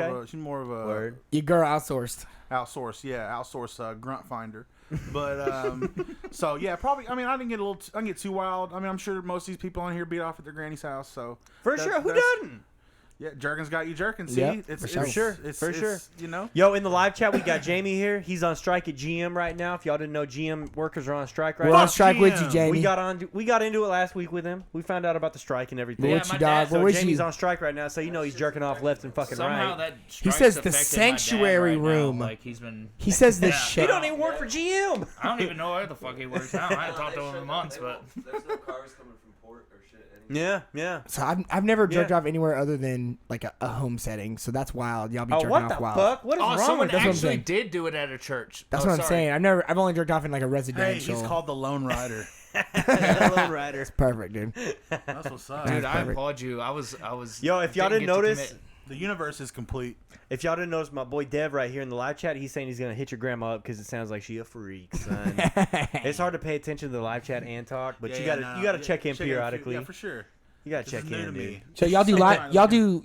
sourced. She's more of a Word. Your girl outsourced. outsource grunt finder. But so yeah, probably. I mean, I didn't get too wild. I mean, I'm sure most of these people on here beat off at their granny's house. So For sure. Who doesn't? Yeah, jerkins got you jerking. See, Yep, it's for sure. It's, For sure. You know. Yo, in the live chat, we got Jamie here. He's on strike at GM right now. If y'all didn't know, GM workers are on strike right We're now. on strike with you, GM. Jamie. We got into it last week with him. We found out about the strike and everything. We're Yeah, with my you, dog. dad- We're So with Jamie's you. on strike right now, so you know he's jerking off left and fucking Somehow right. that He strike's says the affected my dad sanctuary right now. room. Like he's been. He says this Yeah. He shit. don't even work for GM. I don't even know where the fuck he works now. I haven't talked to him in months, but. There's no cars coming from port or shit anymore. Yeah. So I've never jerked Yeah. off anywhere other than like a home setting. So that's wild. Y'all be Oh, jerking what off the wild. fuck? What is Oh, wrong someone with That's what I'm actually saying. did do it at a church. That's Oh, what I'm sorry. saying. I've only jerked off in like a Hey, residential. he's called the Lone Rider. Lone Rider. Perfect, dude. That's what's up. Dude, That's I perfect. applaud you. I was. Yo, if y'all didn't get to notice, commit. The universe is complete. if y'all didn't notice, my boy Dev right here in the live chat, he's saying he's gonna hit your grandma up because it sounds like she a freak, son. It's hard to pay attention to the live chat and talk, but you gotta check in periodically. Yeah, for sure. You gotta This check is new to in, me. dude. So y'all do Sometimes-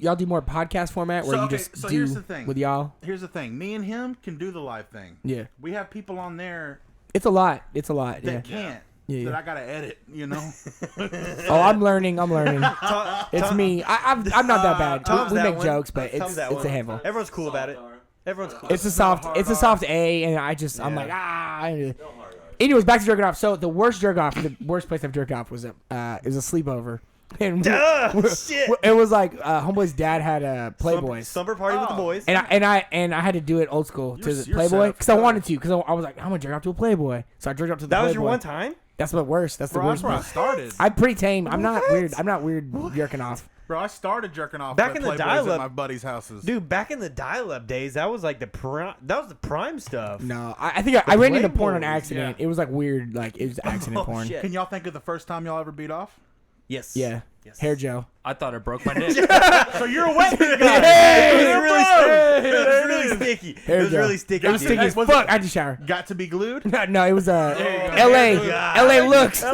y'all do more podcast format where So, you okay, just so do here's the thing. with y'all. Here's the thing. Me and him can do the live thing. Yeah, We have people on there it's a lot. It's a lot. that Yeah. can't. Yeah, That yeah. I gotta edit. You know. Oh, I'm learning. It's me. I'm not that bad. Tom's We that make one. jokes, but Tom's it's that a one. handful. Everyone's cool about it. Everyone's cool. It's a soft A, and I'm Yeah. like Anyways, back to jerking off. So the worst jerk off, the worst place I've jerked off was a sleepover. And shit. it was like homeboy's dad had a Playboy. Slumber party with the boys. And I had to do it old school to the You're Playboy set because I up. wanted to because I was like I'm gonna jerk off to a Playboy. So I jerked off to the That Playboy. was your one time? That's the worst. That's the Bro, worst. that's where I one. started. I'm pretty tame. I'm not weird. I'm not weird jerking off. Bro, I started jerking off Back at in the Playboys dial-up- at my buddies' houses. Dude, back in the dial-up days, that was like the prime stuff. No, I think I ran into porn on Playboys, accident. yeah. It was like weird. Like it was accident porn. Shit. Can y'all think of the first time y'all ever beat off? Yes. Yeah. Yes. Hair gel. I thought it broke my dick. So you're a wet beat guy. It was really sticky. Hair It was gel. really sticky. It was sticky as fuck. I had to shower. Got to be glued? No, it was There L.A. you go. L.A. looks. They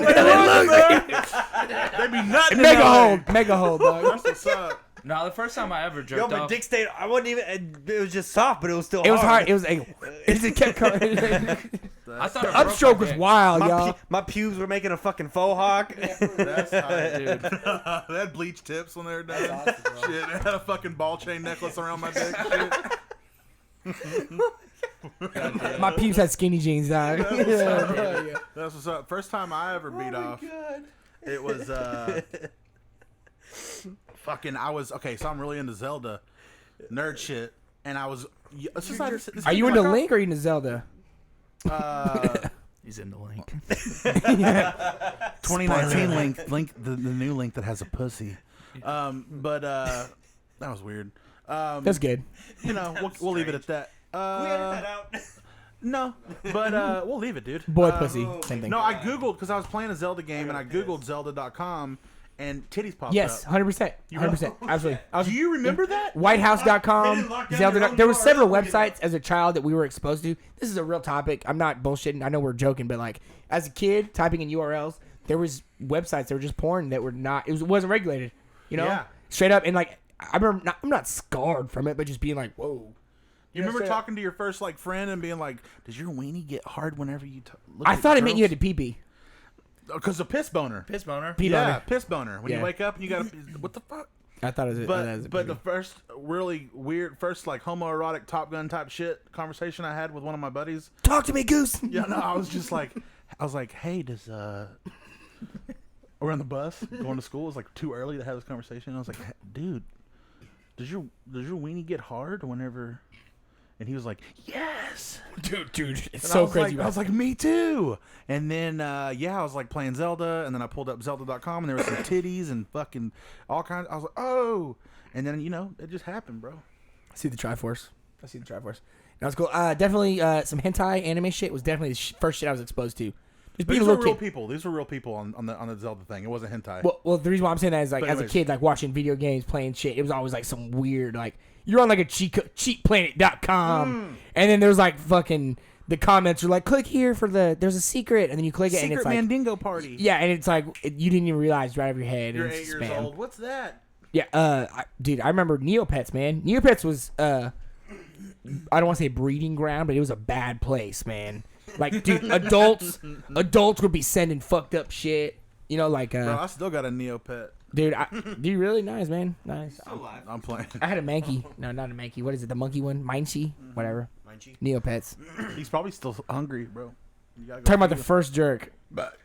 be nutting. Mega in LA. hold. Mega hold, dog. That's what's up. No, the first time I ever Yo, jerked my off. dick stayed. I wasn't even. It was just soft, but it was still. It was hard. It was like it just kept coming. I thought it broke Upstroke my was dick. wild, y'all. My pubes were making a fucking faux hawk. That's tight, Dude. They had bleach tips when they were done. Shit, they had a fucking ball chain necklace around my dick. Shit. My peeps had skinny jeans, dog. Yeah. That's what's up. First time I ever beat off. It was fucking. I was okay. So I'm really into Zelda, nerd shit, and I was. Are you into Link or are you into Zelda? He's in the link. 2019 Link, the new Link that has a pussy. But that was weird. That's good. You know, we'll leave it at that. We edit that out. No, but we'll leave it, dude. Boy pussy. Same thing. No, I googled because I was playing a Zelda game and I googled Zelda.com and titties popped Yes, up. 100%. 100%. Absolutely. Do you remember that? WhiteHouse.com, lock down Zelda. their own There were door. several websites as a child that we were exposed to. This is a real topic. I'm not bullshitting. I know we're joking, but like as a kid, typing in URLs, there was websites that were just porn that were not. It wasn't regulated. You know, Yeah. straight up. And like I remember, I'm not scarred from it, but just being like, whoa. You remember straight up. talking to your first like friend and being like, "Does your weenie get hard whenever you look?" I thought it meant you had to pee pee. because a piss boner. Piss boner. Pee Yeah, boner. piss boner. When Yeah. you wake up and you gotta, what the fuck? I thought it was. But the first really weird, first like homoerotic Top Gun type shit conversation I had with one of my buddies. talk to me, Goose. Yeah, no, I was like, hey, does we're on the bus going to school. It's like too early to have this conversation. I was like, dude, does your weenie get hard whenever? And he was like, yes. Dude, it's And so crazy. I was like, me too. And then, I was like playing Zelda, and then I pulled up Zelda.com, and there was some titties and fucking all kinds. I was like, oh. And then, it just happened, bro. I see the Triforce. That was cool. Definitely some hentai anime shit was definitely the first shit I was exposed to. Just being These a were little real kid. people. These were real people on the Zelda thing. It wasn't hentai. Well, the reason why I'm saying that is like But as a anyways. kid, like watching video games, playing shit, it was always like some weird like you're on like a cheatplanet.com, and then there's like fucking the comments are like, click here for there's a secret, and then you click it, and Secret it's like, Mandingo party. yeah, and it's like you didn't even realize right over your head. You're and 8 it's years spam. old. What's that? Yeah, dude, I remember Neopets, man. Neopets was I don't want to say breeding ground, but it was a bad place, man. Like, dude, adults would be sending fucked up shit. You know, like Bro, I still got a Neopet. dude, dude, really nice, man, nice. I'm playing. I had a Mankey. No, not a Mankey. What is it? The monkey one? Minchie? Whatever. Minchie. Neopets. He's probably still hungry, bro. You gotta go Talking about the feed him. first jerk. But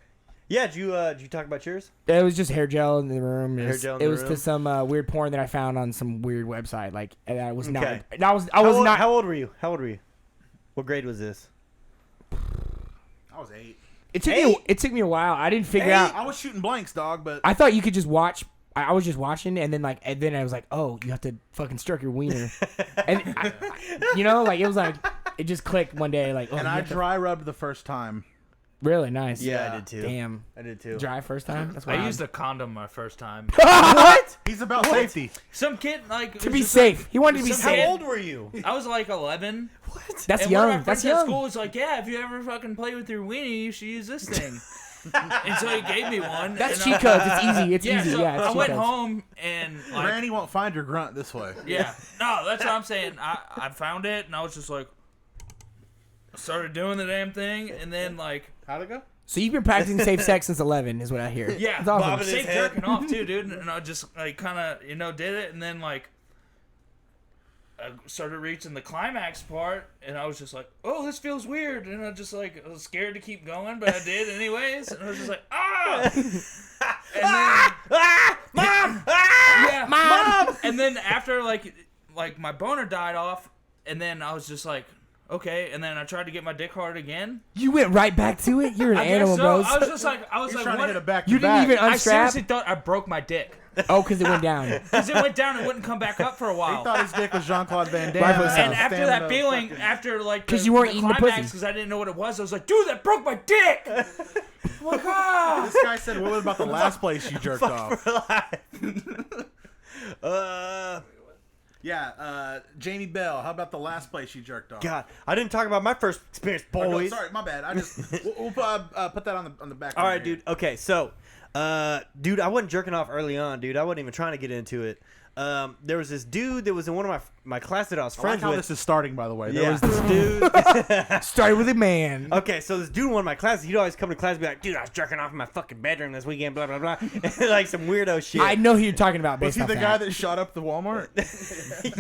Yeah, did you talk about yours? It was just hair gel in the room. Hair gel in it the was room? to some weird porn that I found on some weird website. Like, and I was not. Okay. I was not. How old were you? What grade was this? I was 8. It took me a while. I didn't figure out. I was shooting blanks, dog. But I thought you could just watch. I was just watching, and then I was like, oh, you have to fucking stroke your wiener, and you know, like it was like it just clicked one day, like. Oh, and you I have to- dry rubbed the first time. really nice. Yeah, I did too. Damn. I did too. Dry first time. That's I wild. used a condom my first time. What? He's about safety. Some kid like To be safe. He wanted to be Some How safe. kid- old were you? I was like 11. That's And young. one of my That's friends at young. school was like, "Yeah, if you ever fucking play with your weenie, you should use this thing." And so he gave me one. That's and cheat codes. It's easy. It's Yeah, easy. so Yeah, it's I cheat went codes. home and like, Granny won't find your grunt this way. yeah, no, that's what I'm saying. I found it and I was just like, started doing the damn thing, and then like, How'd it go? So you've been practicing safe sex since 11, is what I hear. yeah, That's awesome. bobbing his safe head. jerking off too, dude. And I just like kind of did it, and then like. I started reaching the climax part, and I was just like, "Oh, this feels weird," and I just like I was scared to keep going, but I did anyways. And I was just like, "Ah!" And then, Mom! yeah, Mom! And then after like my boner died off, and then I was just like, "Okay," and then I tried to get my dick hard again. You went right back to it. You're an I guess animal, so. bro. I was just like, He's trying to hit it back. You to didn't back. even I unstrap. seriously thought I broke my dick Oh, because it went down. because it went down and wouldn't come back up for a He while. thought his dick was Jean-Claude Van Damme. Rightfully so. And after Standing that up feeling, fucking- after like 'Cause you weren't the eating the climax, pussy. because I didn't know what it was, I was like, "Dude, that broke my dick!" Oh my god! This guy said, "What about the last place you jerked off?" Yeah, Jamie Bell. How about the last place you jerked off? God, I didn't talk about my first experience, Oh, no, boys. sorry, my bad. I just we'll put that on the back. All right, here. dude. Okay, so, dude, I wasn't jerking off early on, dude. I wasn't even trying to get into it. There was this dude that was in one of my class that I was I like friends how with. this is starting, by the way. There Yeah, was this dude. Started with a man. Okay, so this dude in one of my classes, he'd always come to class and be like, "Dude, I was jerking off in my fucking bedroom this weekend, blah, blah, blah." Like some weirdo shit. I know who you're talking about Was based he off the that. guy that shot up the Walmart?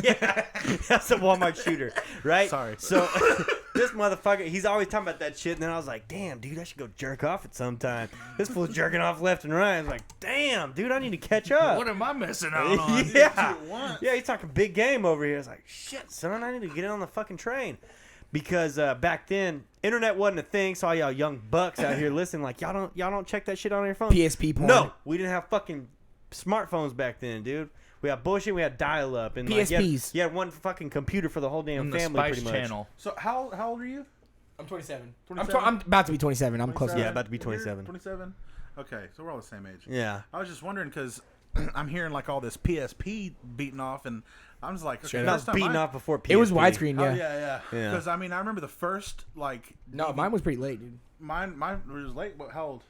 Yeah, that's a Walmart shooter, right? Sorry. So this motherfucker, he's always talking about that shit, and then I was like, "Damn, dude, I should go jerk off at some time." This fool's jerking off left and right. I was like, "Damn, dude, I need to catch up." What am I missing out on? Yeah, yeah, he's talking big game over here. I was like, "Shit, son, I need to get in on the fucking train," because back then internet wasn't a thing. So all y'all young bucks out here listening, like y'all don't check that shit on your phone. PSP porn. No, we didn't have fucking smartphones back then, dude. We had bullshit. We had dial up and like, PSPs. you had one fucking computer for the whole damn In the family, Spice pretty much. Channel. So how old are you? I'm 27. 27? I'm about to be 27. I'm close. Yeah, about to be 27. 27. Okay, so we're all the same age. Yeah. I was just wondering because I'm hearing like all this PSP beating off, and I'm just like, okay, Not first time beating I- off before PSP. It was widescreen. Oh Yeah. yeah. Yeah. Because I mean, I remember the first like. No, mine was pretty late, dude. Mine was late. What? How old?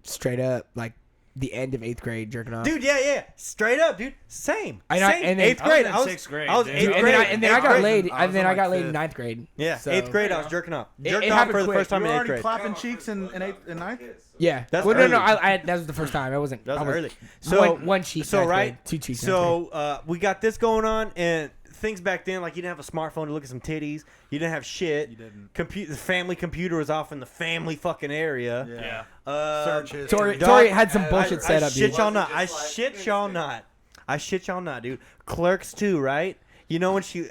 Straight up, like the end of 8th grade, jerking off. Dude, yeah. Straight up, dude. Same. And I- Same. and then- 8th grade. I was in 6th grade, I was dude. 8th Dude, and grade. then I 8th got grade. laid. I was And then in, I like, got laid in 5th. 9th grade. Yeah, So- 8th grade. I was jerking off. It Jerked off happened for the quick. first time You in were 8th already grade. clapping cheeks in 8th and 9th. Yeah. That's well, early. no. That was the first time. I wasn't. That I was early. one cheek. So 9th right. grade, 2 cheeks. 9th grade. So we got this going on, and things back then, like you didn't have a smartphone to look at some titties. You didn't have shit. You didn't. The family computer was off in the family fucking area. Yeah. Uh, Search history. Tori Dog, had some bullshit set up, shit dude. y'all not. Was it I just like shit y'all not. I shit y'all not, dude. Clerks too, right? You know when she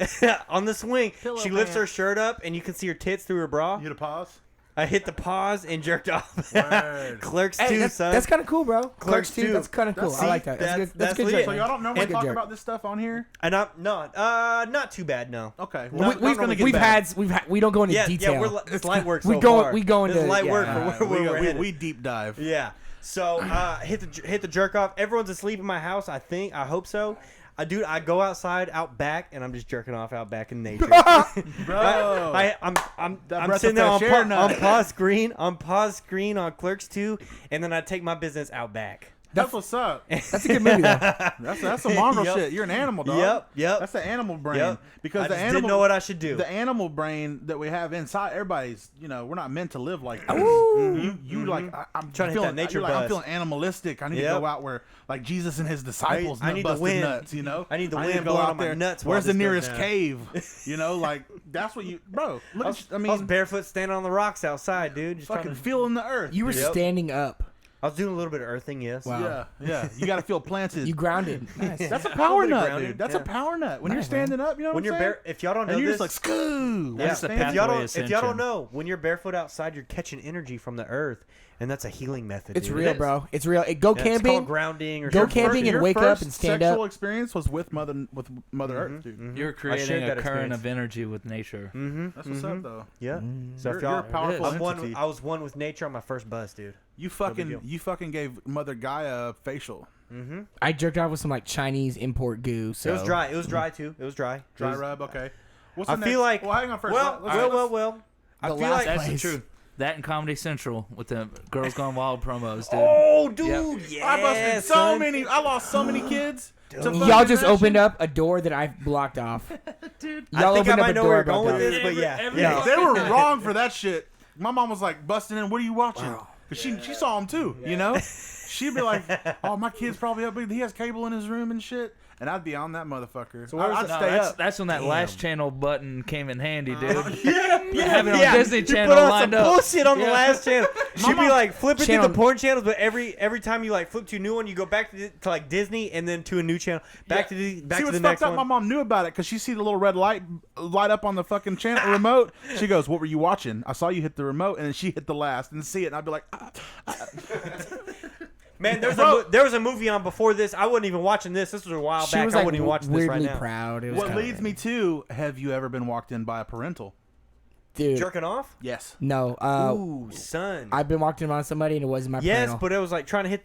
on the swing, Pillow she lifts man. her shirt up and you can see her tits through her bra. You to pause? I hit the pause and jerked off. Word. Clerks Hey, too, that's son. kind of cool, bro. Clerks Clerks 2. too. That's kind of cool. That's- I like that. That's see, good. That's that's good. legit. jerk. So y'all don't normally That's good talk jerk. about this stuff on here? And I'm not too bad, no. Okay. No, Well, We've gonna get we've bad. had we don't go into Yeah, detail. yeah. It's light work. We so go- far. we go This into- is light yeah. work for where we, we're we, headed. we deep dive. Yeah. So hit the jerk off. Everyone's asleep in my house. I hope so. I go outside, out back, and I'm just jerking off out back in nature. Bro, I'm sitting there on pause screen on Clerks 2, and then I take my business out back. That's what's up. That's a good movie, though. That's some mongrel Yep. shit. You're an animal, dog. Yep. That's the animal brain. Yep. Because I the just animal didn't know what I should do. The animal brain that we have inside, everybody's, we're not meant to live like that. You like, I'm trying to hit that nature you're like, I'm buzz. feeling animalistic. I need to go out where, like Jesus and his disciples, I need the busted wind. nuts. I need the to wind go blowing out on my there. nuts while Where's the this goes nearest down. cave? Like that's what you, bro. Look, I was barefoot standing on the rocks outside, dude. Just fucking trying to, feeling the earth. You were standing up. I was doing a little bit of earthing, yes. Wow. Yeah. You got to feel planted. You grounded. Nice. That's a power bit of nut, grounding, dude. That's yeah. a power nut. When you're Nice, standing up, you know When what I'm you're saying? if y'all don't know And you're this, just like, skoo. yeah. That's the If y'all pathway don't ascension. know, when you're barefoot outside, you're catching energy from the earth, and that's a healing method. It's dude. real, It is. bro. It's real. Go Yeah, it's called camping. grounding or Go something. camping and Your wake up first and stand sexual up. experience was with Mother Earth, dude. You're I creating shared a that current experience. of energy with nature. That's what's up, though. Yeah. So You're, if you're y'all, a powerful It is. entity. I was one with nature on my first bus, dude. You big deal. fucking gave Mother Gaia a facial. I jerked off with some like Chinese import goo. So It was dry. It was dry too. It was dry. Dry It was- rub, okay. What's I the feel next? like. Well, hang on first. Well. I The feel last like. That's the place. truth. That and Comedy Central with the Girls Gone Wild promos, dude. Oh, dude. Yeah. I busted so many. I lost so many kids. to fucking Y'all just that opened shit. up a door that I blocked off. Dude. Y'all I think I opened up might a know door where you're about going with that. this, but yeah. Every- yeah. They were wrong for that shit. My mom was like busting in. What are you watching? Because she saw him too. You know, she'd be like, "Oh, my kid's probably up. He has cable in his room and shit." And I'd be on that motherfucker. So I'd No, stay up. that's when that last channel button came in handy, dude. Yeah, Having it on Disney you Channel put on lined some up. bullshit on the Yeah. last channel. She'd be like flipping through Channel- the porn channels, but every time you like flip to a new one, you go back to like Disney and then to a new channel, back to See the what's next fucked up? one. My mom knew about it because she see the little red light up on the fucking channel remote. She goes, "What were you watching? I saw you hit the remote," and then she hit the last and see it, and I'd be like, Man, there was a movie on before this. I wasn't even watching this. This was a while She back. was I like wasn't even watching this right weirdly now. proud. It was "What kinda leads me to? Have you ever been walked in by a parental?" dude. Jerking off? Yes. No. Ooh, son. I've been walking on somebody and it wasn't my Yes, parental. but it was like trying to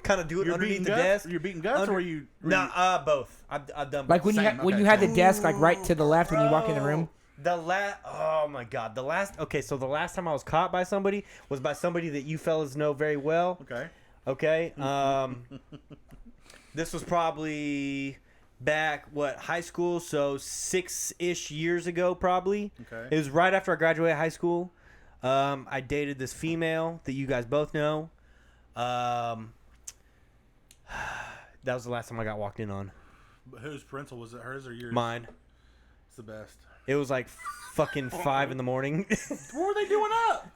kind of do it You're underneath beating the guts. desk. You're beating guts, or you? Nah, both. I've done both. Like when Same, when okay, you had the same. desk like right to the left when you walk in the room. Oh my god, so the last time I was caught by somebody was by somebody that you fellas know very well. Okay. This was probably back high school, so 6-ish years ago probably. Okay. It was right after I graduated high school. I dated this female that you guys both know. That was the last time I got walked in on. But whose parental was it? Hers or yours? Mine. It's the best. It was like fucking 5 in the morning. What were they doing up?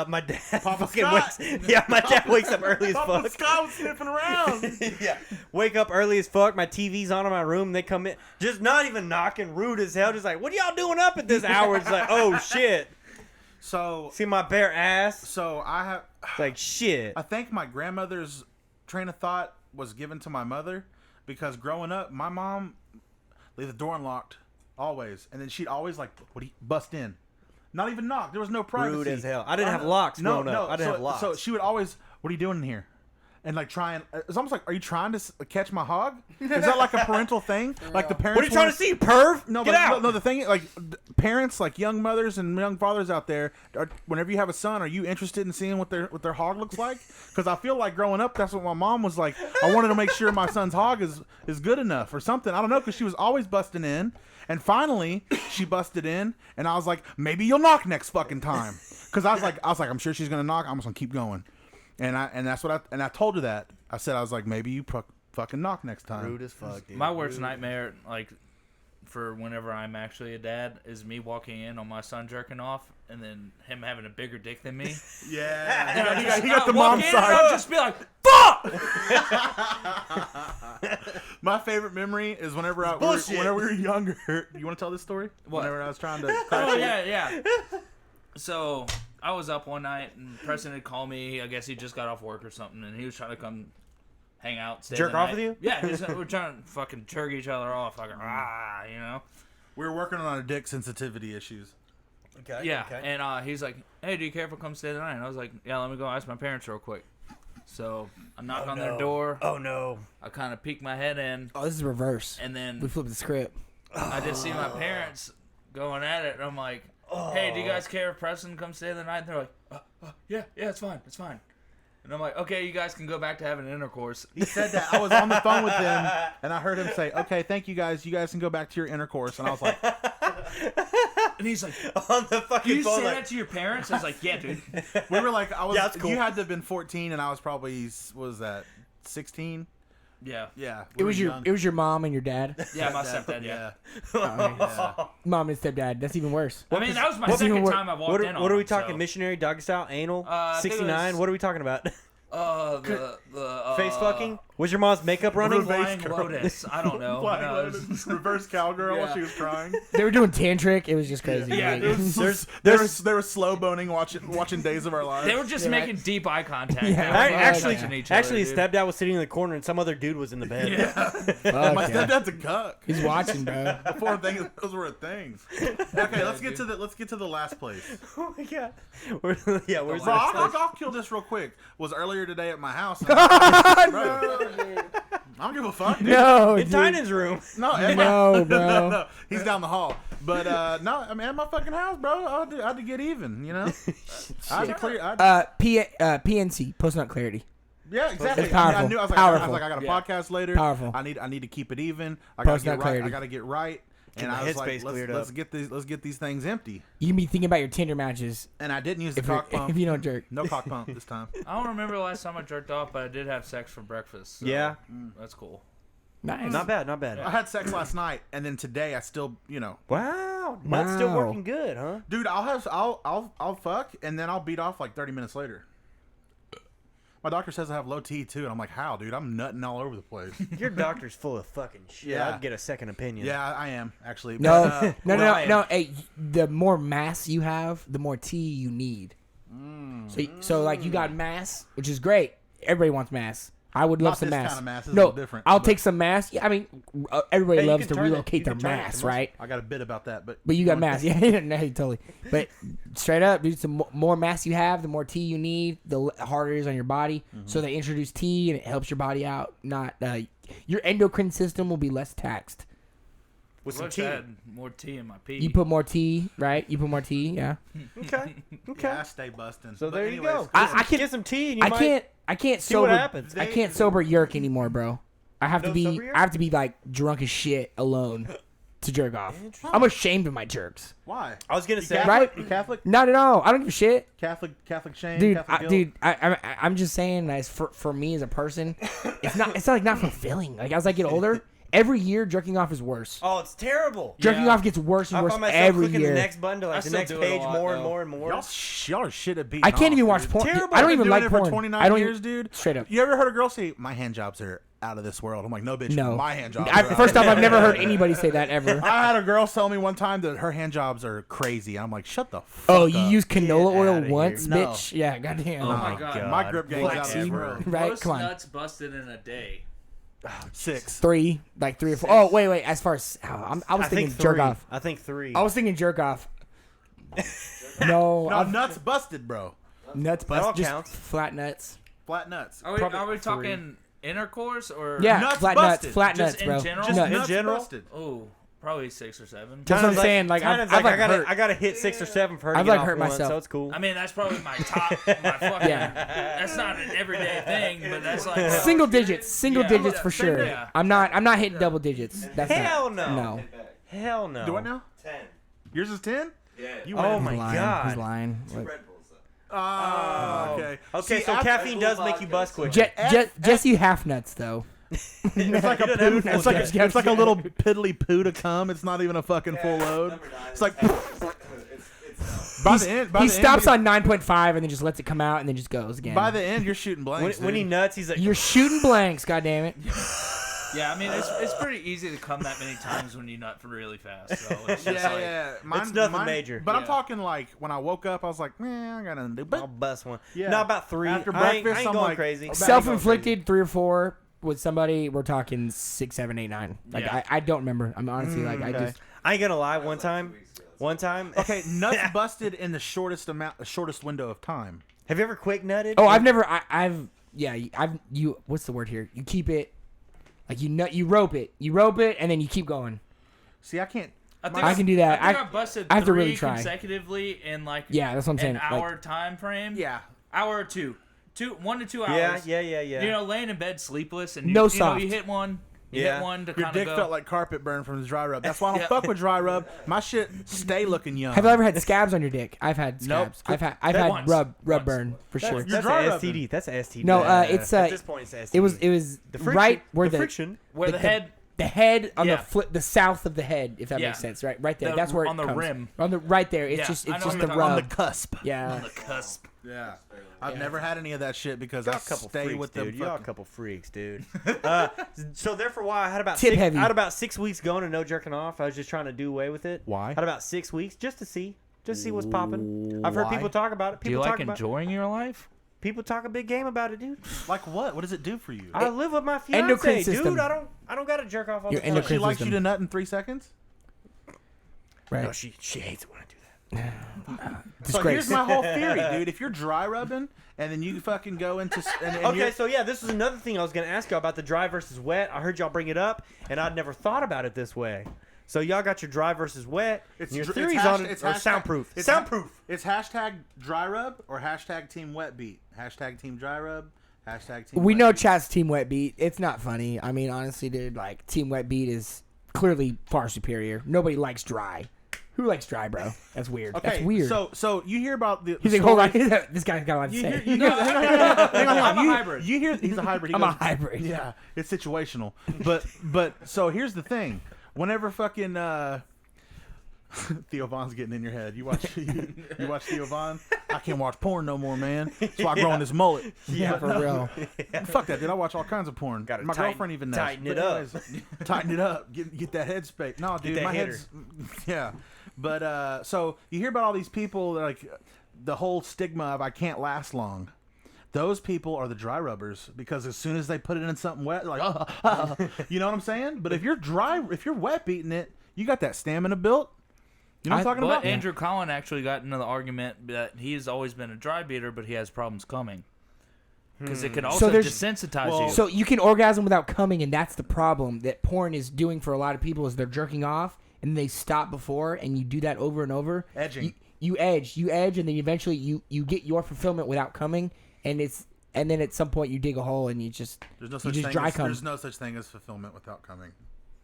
My dad Papa fucking Scott. wakes. Yeah, my dad wakes up early as Papa fuck. Scott was sniffing around. Yeah, wake up early as fuck. My TV's on in my room. They come in, just not even knocking, rude as hell. Just like, what are y'all doing up at this hour? It's like, oh shit. So See my bare ass. I have. It's like shit. I think my grandmother's train of thought was given to my mother because growing up, my mom leave the door unlocked always, and then she'd always like, "What do you bust in?" Not even knock. There was no privacy. Rude as hell. I didn't have locks growing up. I didn't have locks. So she would always, "What are you doing in here?" And like trying, it's almost like, "Are you trying to catch my hog?" Is that like a parental thing? Like the parents. What are you trying to see, perv? No, Get but out. no. The thing, like parents, like young mothers and young fathers out there, whenever you have a son, are you interested in seeing what their hog looks like? Because I feel like growing up, that's what my mom was like. I wanted to make sure my son's hog is good enough or something. I don't know, because she was always busting in, and finally she busted in, and I was like, maybe you'll knock next fucking time. Because I was like, I'm sure she's gonna knock. I'm just gonna keep going, and that's what I told her that. I said, I was like, maybe you fucking knock next time. Rude as fuck, dude. My worst nightmare, like, for whenever I'm actually a dad, is me walking in on my son jerking off, and then him having a bigger dick than me. Yeah, And he got the walk mom in, side. and I'll just be like, "Fuck!" My favorite memory is whenever bullshit. whenever we were younger. You want to tell this story? What? Whenever I was trying to. Oh yeah. So I was up one night, and Preston had called me. I guess he just got off work or something, and he was trying to come hang out, stay Jerk the off night. with you? Yeah, we're trying to fucking jerk each other off, fucking you know. We were working on our dick sensitivity issues. Okay. Yeah, Okay. and he's like, "Hey, do you care if I come stay the night?" And I was like, "Yeah, let me go ask my parents real quick." So I knock on their door. Oh no. I kind of peek my head in, Oh, this is reverse. and then We flipped the script. I just see my parents going at it, and I'm like, "Hey, do you guys care if Preston comes stay the night?" And they're like, "Yeah, it's fine, it's fine." And I'm like, "Okay, you guys can go back to having intercourse." He said that. I was on the phone with him, and I heard him say, "Okay, thank you guys. You guys can go back to your intercourse." And I was like, And he's like, On the fucking "You phone. say Like, that to your parents?" I was like, "Yeah, dude." "We were like, I was. Yeah, that's cool. You had to have been 14, and I was probably what was that 16? Yeah. Yeah, It was your mom and your dad. Yeah, my stepdad, yeah. yeah. Mom and stepdad. That's even worse. I mean, that was my What's even second wor- time I walked what, in on what are we him, talking? so. Missionary, doggy style, anal, I think it 69? was- What are we talking about? The Face fucking? Was your mom's makeup running? Flying Lotus. I I don't know. Flying No, it was- Lotus, reverse cowgirl while Yeah. she was crying. They were doing tantric. It was just crazy. Yeah, Like, dude. They were slow boning watching Days of Our Lives. They were just making deep eye contact. Yeah. They were I, fucking actually, touching each actually, his other, dude. stepdad was sitting in the corner and some other dude was in the bed. Yeah. fuck My yeah. stepdad's a cuck. He's watching, bro. Before those were a thing. Okay, let's get to the last place. Oh my god. Where's Bro, the I'll kill this real quick. Was earlier today at my house. And I don't give a fuck. Dude. No, in dude. Tynan's room? No, No, bro. no, he's down the hall. But no, I mean at my fucking house, bro. I had to get even, you know. I had to clear. PNC, post nut clarity. Yeah, exactly. It's powerful. I knew. I was like, Powerful. I got a Yeah. podcast later. Powerful. I need to keep it even. I Post gotta nut get right. clarity. I gotta get right. And my I was like, headspace cleared let's up. get these things empty. You can be thinking about your Tinder matches And I didn't use the if, cock you're- pump. if you don't jerk. No cock pump this time. I don't remember the last time I jerked off, but I did have sex for breakfast. So Yeah. That's cool. Nice. Not bad, not bad. I had sex last night, and then today I still, Wow. Nut's still Wow. working good, huh? dude, I'll fuck, and then I'll beat off like 30 minutes later. My doctor says I have low T too, and I'm like, how, dude? I'm nutting all over the place. Your doctor's full of fucking shit. Yeah. I'd get a second opinion. Yeah, I am actually. No, But, no. Hey, the more mass you have, the more tea you need. So like you got mass, which is great. Everybody wants mass. I would love Not some this mass. kind of mass. This is a No, little different, I'll but- take some mass. Yeah, I mean, everybody Hey, you loves can to turn it. relocate You their can turn it mass, to right? I got a bit about that, but But you got mass, yeah, no, totally. But straight up, dude, the more mass you have, the more tea you need, the harder it is on your body. So they introduce tea, and it helps your body out. Not your endocrine system will be less taxed. With some Wish tea. I had more tea in my pee. You put more tea, right? You put more tea, yeah. Okay. Okay. yeah, I stay busting. So But there you anyways, go. I Get can- some tea and you I might... can't see what sober. happens. I can't sober yerk anymore, bro. I have No to be. sober yerk? I have to be like drunk as shit alone to jerk off. I'm ashamed of my jerks. Why? I was going to say... Catholic? Right? You Catholic? Not at all. I don't give a shit, Catholic shame? dude. Catholic guilt? I'm just saying that for me as a person, it's not fulfilling. Like as I get older, every year jerking off is worse. Oh, it's terrible. Jerking Yeah. off gets worse and I worse find myself every clicking year. the next button to I like the still next do it a page lot, more and though. more and more. Y'all are shit at beating I can't off, even watch dude. porn. Terrible. I don't I've been even doing like it for porn. 29 I don't years, even, dude. Straight up. You ever heard a girl say, my hand jobs are out of this world? I'm like, no, bitch. No. My hand jobs are out First of off, I've this never heard world." anybody say that ever. I had a girl tell me one time that her hand jobs are crazy. I'm like, shut the fuck Oh, up. you use canola Get outta outta once, here. No. bitch? Yeah, goddamn. Oh my God. My grip game's out of Whatever. this world. Right? Most Come on. nuts busted in a day. 6. Three or four. Oh, wait. As far as I was thinking jerk off. I think 3. I was thinking jerk off. No, No, I've nuts busted, bro. nuts That all bust. Just counts. flat nuts. Flat nuts. Are we talking intercourse or Yeah, Nuts flat busted. nuts. Flat Just nuts, in bro. general? Just Nuts. nuts general? busted. Oh, probably 6 or 7. That's what I'm saying. Like, I've I like hurt. gotta hit 6 or 7 for her to I've, get like, off hurt one, myself. so it's cool. I mean, that's probably my top. My fucking. Yeah. That's not an everyday thing, but that's like Single digits Yeah. digits for Same sure. thing. Yeah. I'm not hitting double digits. That's Hell not, no. no. Hell no. Do what now? 10. Yours is 10? Yeah. You Oh win. my He's lying. God. He's lying. Two What? Red Bulls though. Okay. Okay, See, so after- caffeine does make you bust quick. Jesse half nuts though. It's like a You don't poo. have a It's full like tank. it's like a little piddly poo to come. It's not even a fucking full load. Number 9. It's like it's by the end. By He the stops end, on 9.5 and then just lets it come out and then just goes again. By the end, you're shooting blanks. When he dude. nuts, he's like, You're shooting blanks, goddammit. Yeah, I mean, it's pretty easy to come that many times when you nut really fast. So it's just Yeah, like, yeah. It's nothing major. But I'm Yeah. talking like when I woke up, I was like, man, I gotta do. I'll But bust one. Yeah. No, about 3. After I ain't breakfast, I'm going like- crazy. About- Self-inflicted 3 or 4 with somebody. We're talking 6, 7, 8, 9. Like Yeah. I don't remember. I'm honestly like I Okay. just I ain't gonna lie. One time, 2 weeks ago. One time. Okay, nuts busted in the shortest window of time. Have you ever quick nutted? Oh, I've never. I've you. What's the word here? You keep it, like you rope it, and then you keep going. See, I can't. I can do that. I think I busted I have to three really try. consecutively in like Yeah, that's what I'm saying. an hour time frame. Yeah. Hour or two. 1 to 2 hours. Yeah. You know, laying in bed sleepless and No you know, soft. you hit one. You Yeah. hit one to Your kind of dick go. felt like carpet burn from the dry rub. That's why I don't Yeah. fuck with dry rub. My shit stay looking young. Have you ever had scabs on your dick? I've had Nope. scabs. I've had Once. rub Once. burn for sure. You're That's dry an rubbing. STD. That's an STD. No, it's at this point, it's STD. it was the friction, right where the friction. where the head. the head on Yeah. the south of the head, if that Yeah. makes sense, right there. The- That's where it on the comes. rim. On the right there. It's Yeah, just I know it's just what the you're talking on rub. the cusp. Yeah. On the cusp. Yeah. I've never had any of that shit because Y'all I a couple stay freaks, with dude. them. Y'all a fucking- couple freaks, dude. So there for a while, I had about Tip six, heavy. I had about 6 weeks going and no jerking off. I was just trying to do away with it. Why? I had about 6 weeks just to see what's popping. I've heard Why? people talk about it. Do you People like talk about enjoying your life? people talk a big game about it, dude. Like what? What does it do for you? I live with my Endocrine fiance, system. dude. I don't got to jerk off all Your the time. endocrine She likes you system. to nut in 3 seconds? Right. No, she hates it when I do that. So Disgrace. here's my whole theory, dude. If you're dry rubbing and then you fucking go into and Okay, you're- so yeah, this is another thing I was gonna ask y'all about the dry versus wet. I heard y'all bring it up, and I'd never thought about it this way. So y'all got your dry versus wet. and your dr- theories hash- on it it's are hashtag- soundproof. It's Soundproof. It's hashtag dry rub or hashtag team wet beat. Hashtag team dry rub. Hashtag team. We wet know beat. chat's team wet beat. It's not funny. I mean, honestly, dude, like team wet beat is clearly far superior. Nobody likes dry. Who likes dry, bro? That's weird. Okay, That's weird. So you hear about the. He's the like, hold on, story- this guy's got a lot to You say. hear, you hear, hang on. I'm a You- hybrid. You hear he's a hybrid. He I'm a goes, hybrid. Yeah, it's situational. But so here's the thing. Whenever fucking Theo Von's getting in your head, you watch Theo Von. I can't watch porn no more, man. That's why I grown this mullet. Yeah, for real. Fuck that, dude. I watch all kinds of porn. Gotta My tighten- girlfriend even knows. tighten it But up. anyways, tighten it up. Get that head space. No, dude, that my header. head's yeah. But so you hear about all these people like the whole stigma of I can't last long. Those people are the dry rubbers because as soon as they put it in something wet, they're like, you know what I'm saying? But if you're wet beating it, you got that stamina built. You know what I'm talking But about? Andrew Collin actually got into the argument that he has always been a dry beater, but he has problems coming. Because it can also there's- desensitize you. So you can orgasm without coming, and that's the problem that porn is doing for a lot of people is they're jerking off and they stop before, and you do that over and over. Edging. You edge, and then eventually you get your fulfillment without coming, and then at some point you dig a hole and you just There's no you such just thing. dry As, cum. there's no such thing as fulfillment without coming.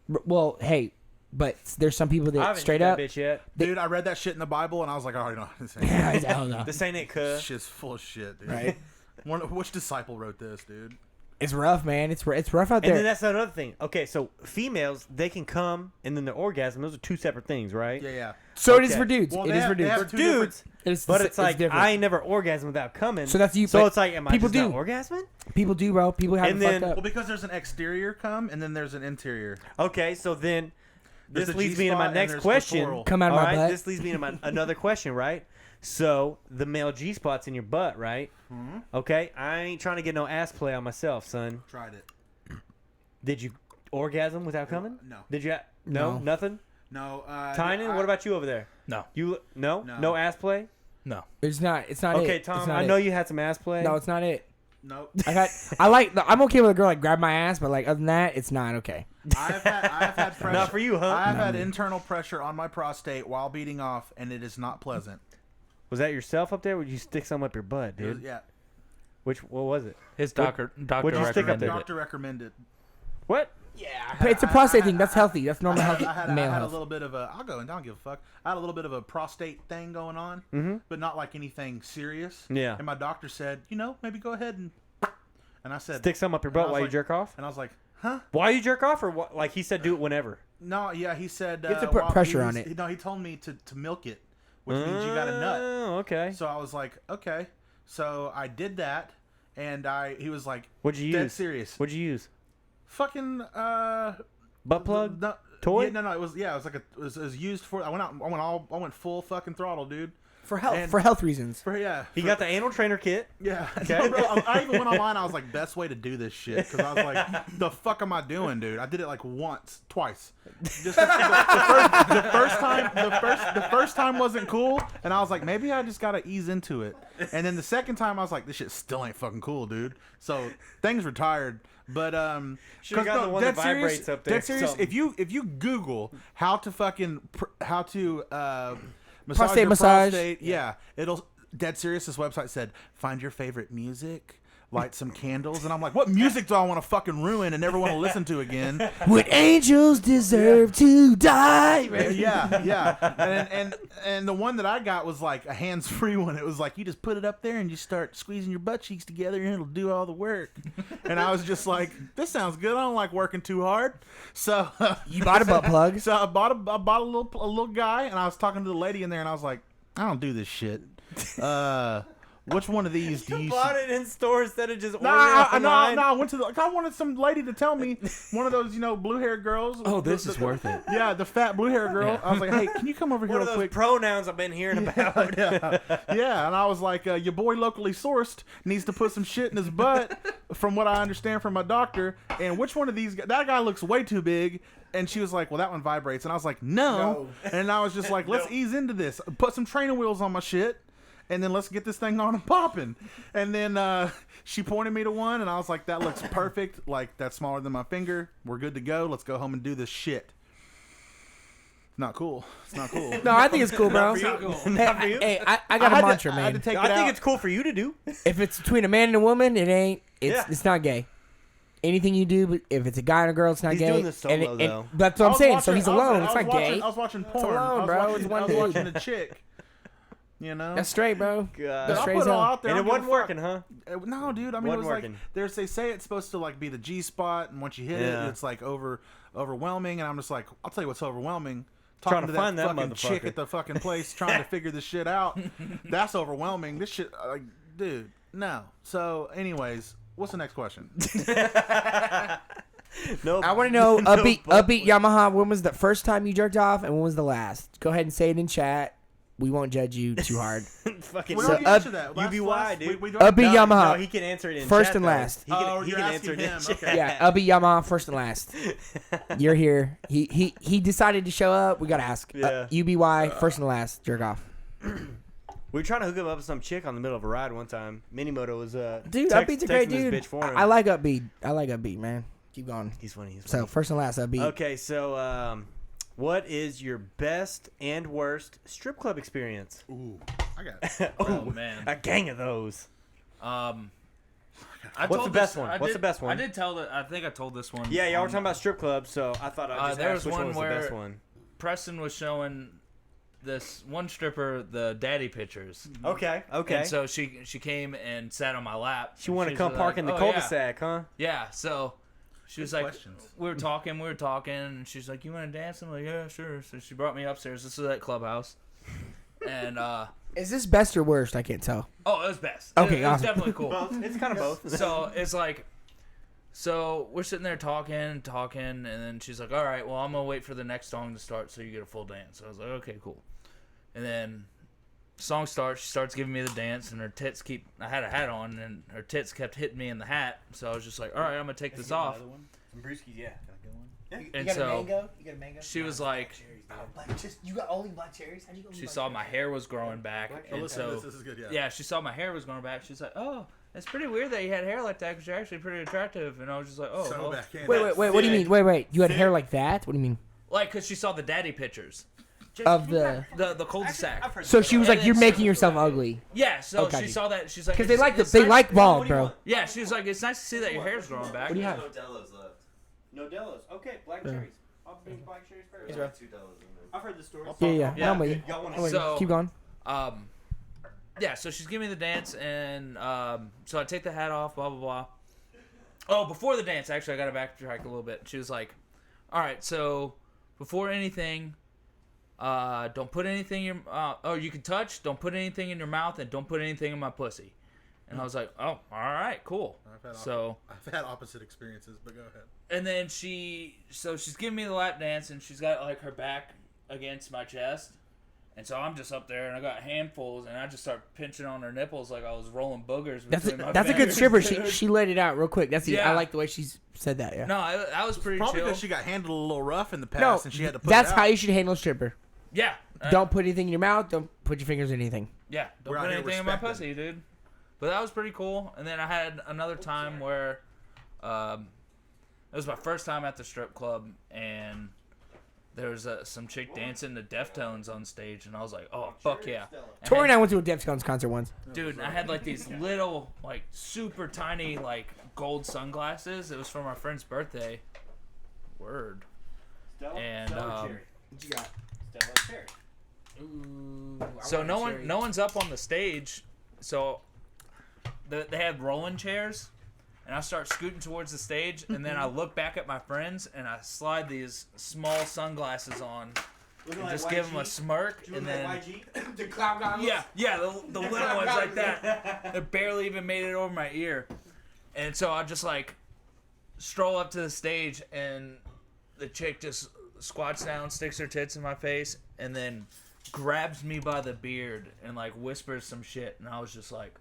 Well, hey, but there's some people I that haven't straight hit up. that bitch yet. Dude, I read that shit in the Bible and I was like, oh, no, this ain't I don't know. This ain't it, This cuz. shit's full of shit, dude. Right? Which disciple wrote this, dude? It's rough, man. It's rough out And then there. that's another thing. Okay, so females, they can come, and then the orgasm. Those are two separate things, right? Yeah. So it is okay. for dudes. Well, It they is for have- they dudes. have For two different- dudes, It's but it's like different. I ain't never orgasmed without coming. So that's you. So but it's like, am I people just not do. orgasming? People do, bro. People have And it then- fucked Well, up. because there's an exterior cum and then there's an interior. Okay, so then There's this the leads me into G-spot my and next there's question. clitoral. Come out of All my right, butt. this leads me to my another question, right? So the male G spot's in your butt, right? Mm-hmm. Okay, I ain't trying to get no ass play on myself, son. Tried it. Did you orgasm without coming? No. Did you? No, No. nothing. No. Tynan, what about you over there? No. You no No. ass play. No. It's not. It's not. Okay, it. Tom, It's not I it. know you had some ass play. No, it's not it. No. I'm okay with a girl like grab my ass, but like other than that, it's not okay. I've had pressure. Not for you, huh? I've had internal pressure on my prostate while beating off, and it is not pleasant. Was that yourself up there? Or would you stick some up your butt, dude? Yeah. What was it? His doctor what'd you stick up recommended there? it. Doctor recommended. What? Yeah. It's a prostate thing. That's healthy. That's normal healthy I had male a health. little bit of a. I'll go and I don't give a fuck. I had a little bit of a prostate thing going on, but not like anything serious. Yeah. And my doctor said, maybe go ahead and I said, Stick some up your and I butt was while you like- jerk off? and I was like, huh? Why you jerk off, or what? Like he said, do it whenever. No, yeah, he said. have to put pressure on he's- it. No, he told me to milk it, which means you got to nut. Oh, okay. So I was like, okay. So I did that, and he was like, What'd you dead use? serious. What'd you use? Fucking Butt plug? No, Toy? Yeah, no, it was like it was used for. I went full fucking throttle, dude. For health. And- for health reasons. He got the anal trainer kit. Yeah. Okay. No, bro, I even went online. I was like, best way to do this shit, because I was like, the fuck am I doing, dude? I did it like twice. Just the first time wasn't cool, and I was like, maybe I just gotta ease into it. And then the second time, I was like, this shit still ain't fucking cool, dude. So things retired. But Should've got the one that vibrates up there. Dead serious. Something. If you Google how to massage Prostate your massage. prostate, yeah, it'll dead serious. This website said find your favorite music, light some candles, and I'm like, what music do I want to fucking ruin and never want to listen to again? Would angels deserve to die? Yeah. And the one that I got was like a hands-free one. It was like you just put it up there and you start squeezing your butt cheeks together and it'll do all the work. And I was just like, this sounds good. I don't like working too hard. So You bought a butt plug. so I bought a little guy, and I was talking to the lady in there, and I was like, I don't do this shit. Which one of these do you? Bought it in store instead of just ordering No, online. I went to I wanted some lady to tell me, one of those, blue-haired girls. Oh, this is worth it. Yeah, the fat blue-haired girl. I was like, hey, can you come over here One of real those quick? pronouns I've been hearing about. Yeah, and I was like, your boy locally sourced needs to put some shit in his butt, from what I understand from my doctor. And which one of these? That guy looks way too big. And she was like, well, that one vibrates. And I was like, no. And I was just like, let's ease into this. Put some training wheels on my shit. And then let's get this thing on and popping. And then she pointed me to one, and I was like, that looks perfect. Like, that's smaller than my finger. We're good to go. Let's go home and do this shit. Not cool. It's not cool. No, I think it's cool, bro. Not for you. Hey, Not for you. I got a mantra, I had to man. take it I think out. it's cool for you to do. If it's between a man and a woman, it ain't. Yeah. It's not gay. Anything you do, but if it's a guy and a girl, it's not He's gay. doing this solo, though. That's what I'm saying. So he's alone. It's not gay. I was watching porn. alone, bro. It's one I was dude. watching a chick. That's straight, bro. But God. I'll straight put it all up. out there. And I it don't give wasn't a fuck. working, huh? No, dude. I mean, it was Wasn't like working. they say it's supposed to like be the G spot, and once you hit Yeah. it, it's like overwhelming. And I'm just like, I'll tell you what's overwhelming. Trying Talking to to find that fucking chick motherfucker. at the fucking place, trying to figure this shit out. That's overwhelming. This shit, dude. No. So, anyways, what's the next question? Nope. I want to know upbeat but- Yamaha. When was the first time you jerked off, and when was the last? Go ahead and say it in chat. We won't judge you too hard. Fucking We So, already answered that. UBY, dude. Upbeat No, Yamaha. No, he can answer it in First chat, and though. last. He can, Oh, he you're can asking answer it in him. chat. Okay. Yeah, upbeat Yamaha, first and last. You're here. He decided to show up. We gotta ask. Yeah. UBY, first and last. Jerk off. We were trying to hook him up with some chick on the middle of a ride one time. Minimoto was Dude, Upbeat's a great texting this dude. bitch for him. I like Upbeat. I like Upbeat, man. Keep going. He's funny. He's So funny. first and last, Upbeat. Okay, so what is your best and worst strip club experience? Ooh, I got. Oh man. A gang of those. I What's told the best this- one? I What's did- the best one? I did tell that. I think I told this one. Yeah, y'all were on- talking about strip clubs, so I thought I'd just there ask was which one one was the best where- one. Preston was showing this one stripper the daddy pictures. Okay, okay. And so she came and sat on my lap. She wanted to She's come like, park in the "Oh, cul-de-sac, huh? Yeah. So she was like, questions. we were talking, and she's like, "You want to dance?" I'm like, "Yeah, sure." So she brought me upstairs. This is at Clubhouse, and Is this best or worst? I can't tell. oh, it was best. Okay, it was awesome. definitely cool. It's kind of both. So it's like, so we're sitting there talking, and then she's like, "All right, well, I'm gonna wait for the next song to start so you get a full dance." So I was like, "Okay, cool." And then song starts, she starts giving me the dance, and her tits keep. I had a hat on, and her tits kept hitting me in the hat. So I was just like, "All right, I'm gonna take this off." Some brewskis, yeah. And so You got a mango? she was like, You got only black cherries? How'd you go? she saw my hair was growing back, and so this is good. Yeah. yeah, she saw my hair was growing back. She's like, "Oh, it's pretty weird that you had hair like that because you're actually pretty attractive." And I was just like, "Oh, So well." backhand. Wait. What do you mean? Wait. You had hair like that? What do you mean? Like, because she saw the daddy pictures, Of the. the cul-de-sac. So she was like, And "You're then- making yourself ugly," Yeah, so Okay. she saw that. She's like, because they "It's- like it's they nice- like bald, bro. Yeah, she was like, "It's nice to see that your hair's growing back." What do you have? No Delos left. No Delos. Okay, black Yeah. cherries. I'll bring black cherries first. There's like 2 Delos in there. I've heard the story. Yeah. Yeah. I'm with you. Y'all want I'm with So- you. Keep going. Yeah, so she's giving me the dance, and so I take the hat off, blah, blah, blah. Oh, before the dance, actually, I got to backtrack a little bit. She was like, all right, so before anything, don't put anything in your you can touch, don't put anything in your mouth, and don't put anything in my pussy. And I was like, oh, all right, cool. I've had opposite experiences, but go ahead. And then she's giving me the lap dance, and she's got like her back against my chest, And so I'm just up there, and I got handfuls, and I just start pinching on her nipples like I was rolling boogers. That's between my a good fingers, stripper. dude. She let it out real quick. Yeah. I like the way she said that. Yeah. No, I was pretty Probably chill. because she got handled a little rough in the past, No, and she had to put that's it out. how you should handle a stripper. Yeah. Don't put anything in your mouth. Don't put your fingers in anything. Yeah, don't We're out put here anything in my respecting. pussy, dude. But that was pretty cool. And then I had another time where it was my first time at the strip club, and there was some chick dancing to Deftones on stage, and I was like, oh, fuck yeah. Tori and I went to a Deftones concert once. Dude, I had like these little, like super tiny, like gold sunglasses. It was for my friend's birthday. Word. And What you got? so no one's up on the stage, so they had rolling chairs, and I start scooting towards the stage, and then I look back at my friends, and I slide these small sunglasses on, and just give them a smirk, and then The clown goggles. yeah, the little ones like that. They barely even made it over my ear, and so I just like stroll up to the stage, and the chick just squats down, sticks her tits in my face, and then grabs me by the beard and like whispers some shit, and I was just like,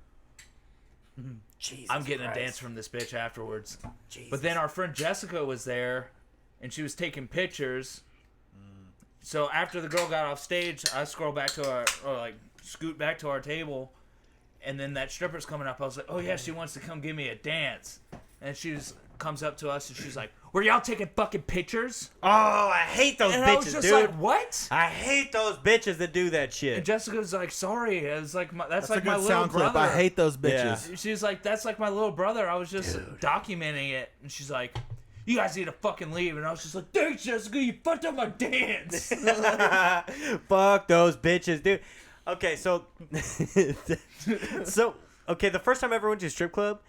Jesus I'm getting Christ. a dance from this bitch afterwards. But then our friend Jessica was there, and she was taking pictures. So after the girl got off stage, I scroll back to our, or like scoot back to our table, and then that stripper's coming up. I was like, oh yeah, she wants to come give me a dance, and comes up to us, and she's like, were y'all taking fucking pictures? Oh, I hate those And bitches, I was just dude. like, what? I hate those bitches that do that And shit. Jessica's like, sorry. It was like that's That's like a my good little sound clip. brother. I hate those Yeah. bitches. She's like, that's like my little brother. I was just documenting it, and she's like, you guys need to fucking leave. And I was just like, thanks, Jessica. You fucked up my dance. Fuck those bitches, dude. Okay, so okay, the first time I ever went to a strip club,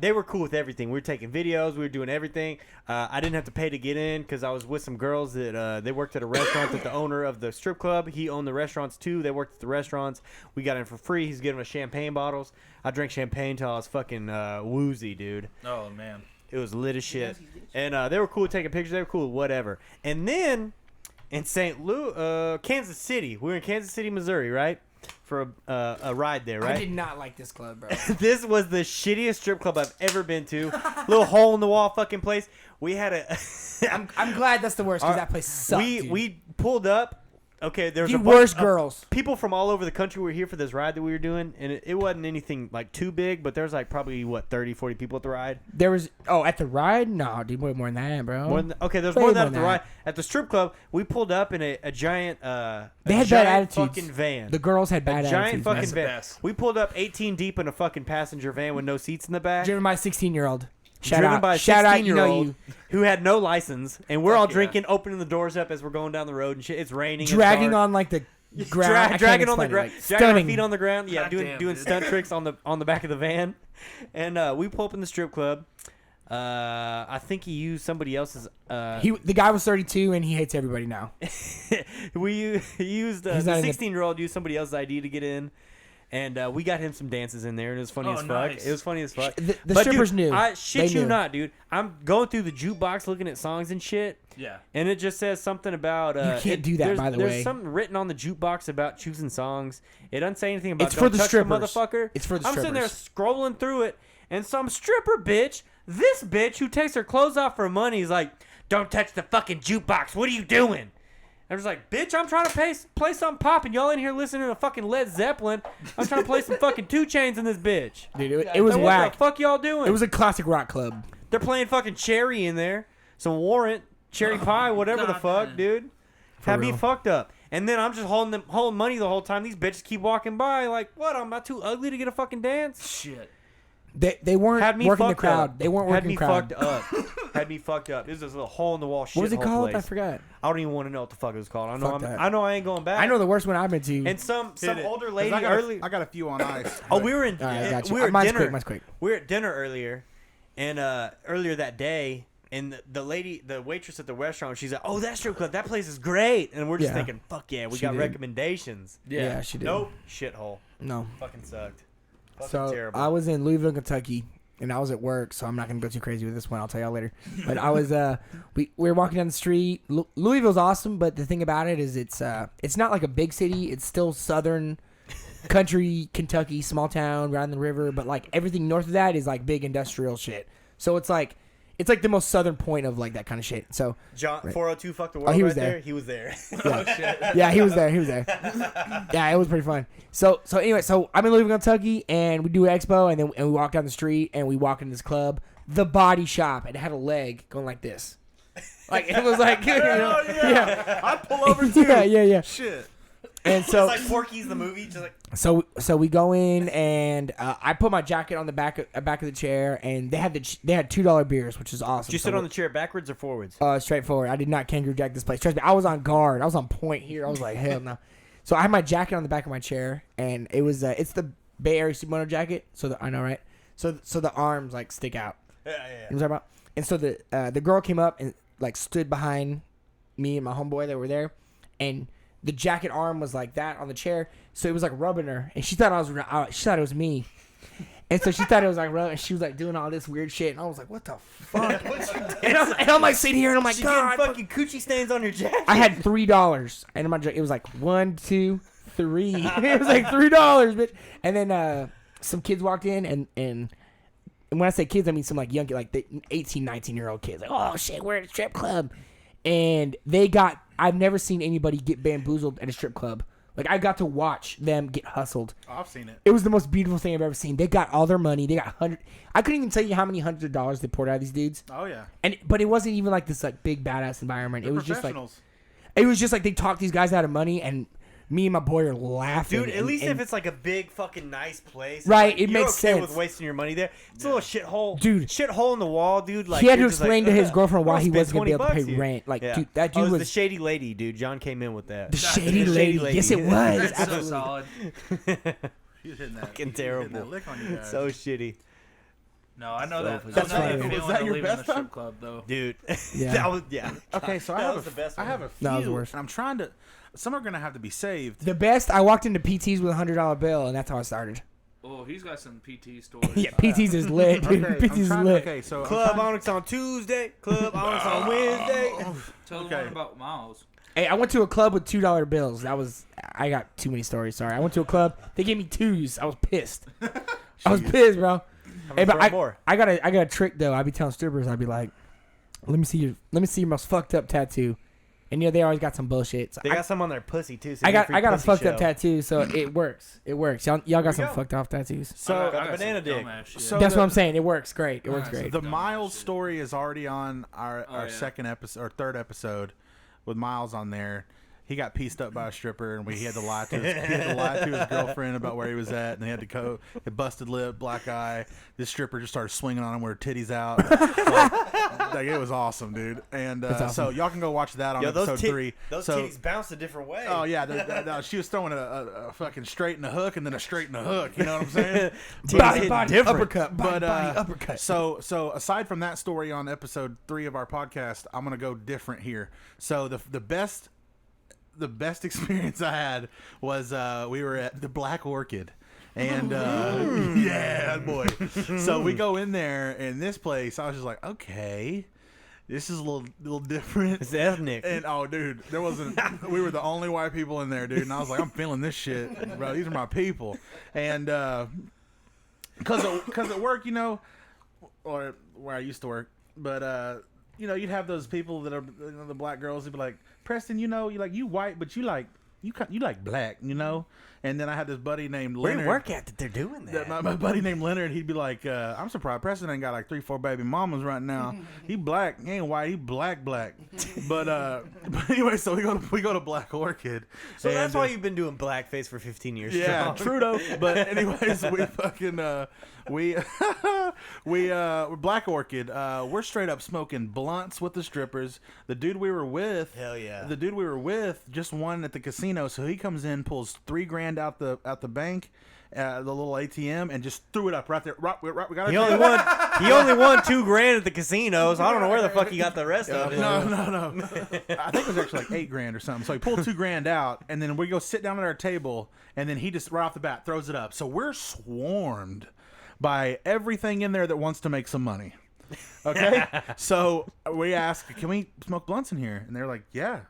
they were cool with everything. We were taking videos, we were doing everything. I didn't have to pay to get in because I was with some girls that they worked at a restaurant that the owner of the strip club, he owned the restaurants too. They worked at the restaurants. We got in for free. He's giving us champagne bottles. I drank champagne till I was fucking woozy, dude. Oh man. It was lit as shit. And they were cool with taking pictures. They were cool with whatever. And then in Kansas City, we were in Kansas City, Missouri, right? For a ride there, right? I did not like this club, bro. This was the shittiest strip club I've ever been to. Little hole in the wall fucking place. We had a. I'm glad that's the worst because that place sucked. we pulled up. Okay, there was the a bunch worst of girls. people from all over the country were here for this ride that we were doing, and it wasn't anything like too big, but there's like probably 30, 40 people at the ride. There was at the ride? No, dude, way more than that, bro. There's Way more than that more at the than ride. that. At the strip club, we pulled up in a giant They had bad attitudes. fucking van. The girls had bad a giant attitudes. fucking man. That's the van. best. We pulled up 18 deep in a fucking passenger van with no seats in the back. Driven by a 16-year-old. Shout Driven out. by a Shout out, you know 16-year-old you. who had no license, and we're all yeah. drinking, opening the doors up as we're going down the road and shit. It's raining. Dragging it's dark. on like the ground. I can't dragging on the explain it, ground, like, dragging our stunning. feet on the ground. Yeah, God doing damn, doing dude. stunt tricks on the back of the van, and we pull up in the strip club. I think he used somebody else's. The guy was 32 and he hates everybody now. He used the He's not in the- 16-year-old used somebody else's ID to get in, and we got him some dances in there, and it was funny Oh, as fuck. nice. It was funny as fuck. The But, strippers dude, knew. I shit They you knew. not, dude. I'm going through the jukebox looking at songs and shit. Yeah. And it just says something about You can't do that, there's- by the there's way. something written on the jukebox about choosing songs. It doesn't say anything about It's don't for the touch strippers. motherfucker. It's for the I'm sitting there strippers. scrolling through it, and some stripper bitch, this bitch who takes her clothes off for money, is like, "Don't touch the fucking jukebox. What are you doing?" I was like, "Bitch, I'm trying to play something poppin'. Y'all in here listening to fucking Led Zeppelin. I'm trying to play some fucking 2 Chainz in this bitch. Dude, it was Like, whack. What the fuck y'all doing? It was a classic rock club. They're playing fucking Cherry in there. Some Warrant, Cherry Pie, whatever the God, fuck, man. dude. Had me real. fucked up. And then I'm just holding money the whole time. These bitches keep walking by like, what? I'm not too ugly to get a fucking dance? Shit. They weren't Had me working the fucked crowd. up. They weren't Had working me the crowd. fucked up. Had me fucked up. It was this little hole in the wall shit. What was it called? Place. I forgot. I don't even want to know what the fuck it was called. I know Fuck that. I know I ain't going back. I know the worst one I've been to. And some Hit older it. 'Cause lady I got early. I got a few on ice. Oh, we were in. All right, I got you. We were at Mine's dinner. quick. Mine's quick. We were at dinner earlier, and earlier that day, and the waitress at the restaurant, she's like, "Oh, that strip club, that place is great," and we're just Yeah. thinking, "Fuck yeah, we She got did. recommendations." Yeah, she did. Nope, shithole, No. fucking sucked. Fucking So terrible. I was in Louisville, Kentucky, and I was at work, so I'm not gonna go too crazy with this one. I'll tell y'all later. But I was we were walking down the street. Louisville's awesome, but the thing about it is it's not like a big city. It's still southern country, Kentucky, small town, right on the river. But like everything north of that is like big industrial shit. So it's like the most southern point of like that kind of shit. So John right. 402 fucked the world. He was right there. He was there. Yeah. Yeah, he was there. Yeah, it was pretty fun. So anyway, so I'm in Louisville, Kentucky, and we do an expo, and we walk down the street, and we walk into this club, The Body Shop, and it had a leg going like this. Like it was like, yeah. I'd pull over too. Yeah. Shit. And so it's like Porky's the movie, just like. So we go in, and I put my jacket on the back of the chair, and they had $2 beers, which is awesome. Did you sit on the chair backwards or forwards? Straightforward. I did not kangaroo jack this place. Trust me, I was on guard. I was on point here. I was like, hell no. So I had my jacket on the back of my chair, and it was it's the Bay Area Supermoto jacket. So I know, right? So the arms like stick out. Yeah. You know what I'm talking about? And so the girl came up and like stood behind me and my homeboy that were there, and the jacket arm was like that on the chair, so it was like rubbing her, and she thought it was me, and so she thought it was like rubbing. And she was like doing all this weird shit, and I was like, "What the fuck?" and I'm like sitting here, and I'm like, She "God, getting fucking coochie stains on your jacket." I had $3, and my it was like 1, 2, 3. It was like $3, bitch. And then some kids walked in, and when I say kids, I mean some like young, like the 18, 19-year-old kids. Like, oh shit, we're at a strip club, and I've never seen anybody get bamboozled at a strip club. Like, I got to watch them get hustled. Oh, I've seen it. It was the most beautiful thing I've ever seen. They got all their money. They got I couldn't even tell you how many hundreds of dollars they poured out of these dudes. Oh yeah. But it wasn't even like this like big badass environment. They're It was just like professionals. they talked these guys out of money, and me and my boy are laughing. Dude, at and- least and- if it's like a big fucking nice place, Right, like, it you're makes okay sense. with wasting your money there. It's a little shithole, Dude. Shithole in the wall, dude. Like he had to you're just explain like, to his girlfriend why I'll he spend wasn't gonna be able to pay $20 here. rent. Like, Yeah. dude, that dude it was was the shady lady, dude. John came in with that. the shady lady. Yes, it was. That's so Absolutely. solid. He was hitting that. Fucking he was hitting terrible. that lick on you guys. So shitty, No, I know that. That's I know funny. that Was feeling that of your leaving best the strip time? club though. dude. Yeah. That was Okay, so I That have was the best I one. have a few, That was the worst. and I'm trying to. Some are gonna have to be saved. The best. I walked into PTs with a $100 bill, and that's how I started. Oh, he's got some PT stories. Yeah, PTs is lit, dude. Okay, PTs is I'm trying, lit. okay, so I'm Club trying- Onyx on Tuesday. Club Onyx on Wednesday. Tell the Okay. one about Miles. Hey, I went to a club with $2 bills. I got too many stories. Sorry. I went to a club. They gave me 2s. I was pissed. I was pissed, bro. Hey, but more. I got a trick though. I'd be telling strippers, I'd be like, let me see your most fucked up tattoo. And they always got some bullshit. So They got some on their pussy too. So I you get got a free fucked pussy up show. tattoo, so it works. It works. Y'all got we some go. fucked off tattoos. So I got the some banana dick. dumbass shit. So That's the- what I'm saying. It works great. It works Alright, great. The Dumbass Miles shit. story is already on our yeah. second episode or third episode with Miles on there. He got pieced up by a stripper, and he had to lie to his girlfriend about where he was at, and he had to go. A busted lip, black eye. This stripper just started swinging on him with her titties out. like, it was awesome, dude. And That's awesome. so y'all can go watch that on Yo, episode 3. Those so, titties bounce a different way. Oh yeah, no, she was throwing a fucking straight and a hook, and then a straight and a hook. You know what I'm saying? Titties Body, hit different. uppercut, body, But body, uppercut. so aside from that story on episode 3 of our podcast, I'm gonna go different here. So the best experience I had was we were at the Black Orchid. And yeah, boy. So we go in there, and this place, I was just like, okay, this is a little different. It's ethnic. And oh, dude, there wasn't. We were the only white people in there, dude. And I was like, I'm feeling this shit, bro. These are my people. And because at work, you know, or where I used to work, but you know, you'd have those people that are the black girls. They'd be like, Preston, you know, you white, but you like black, you know. And then I had this buddy named Where Leonard. do you work at that they're doing that? My buddy named Leonard, he'd be like, I'm surprised Preston ain't got like 3-4 baby mamas right now. He black, he ain't white, he black. But anyway, so we go to Black Orchid. So and, that's why you've been doing blackface for 15 years. yeah, strong. Trudeau. But anyways, we fucking we're Black Orchid. We're straight up smoking blunts with the strippers. The dude we were with, Hell yeah. The dude we were with just won at the casino, so he comes in, pulls $3,000 out the bank, the little ATM, and just threw it up right there. We got He only won $2,000 at the casino, so I don't know where the fuck he got the rest of it. No. I think it was actually like $8,000 or something. So he pulled $2,000 out, and then we go sit down at our table, and then he just right off the bat throws it up. So we're swarmed by everything in there that wants to make some money. Okay? So we ask, can we smoke blunts in here? And they're like, yeah,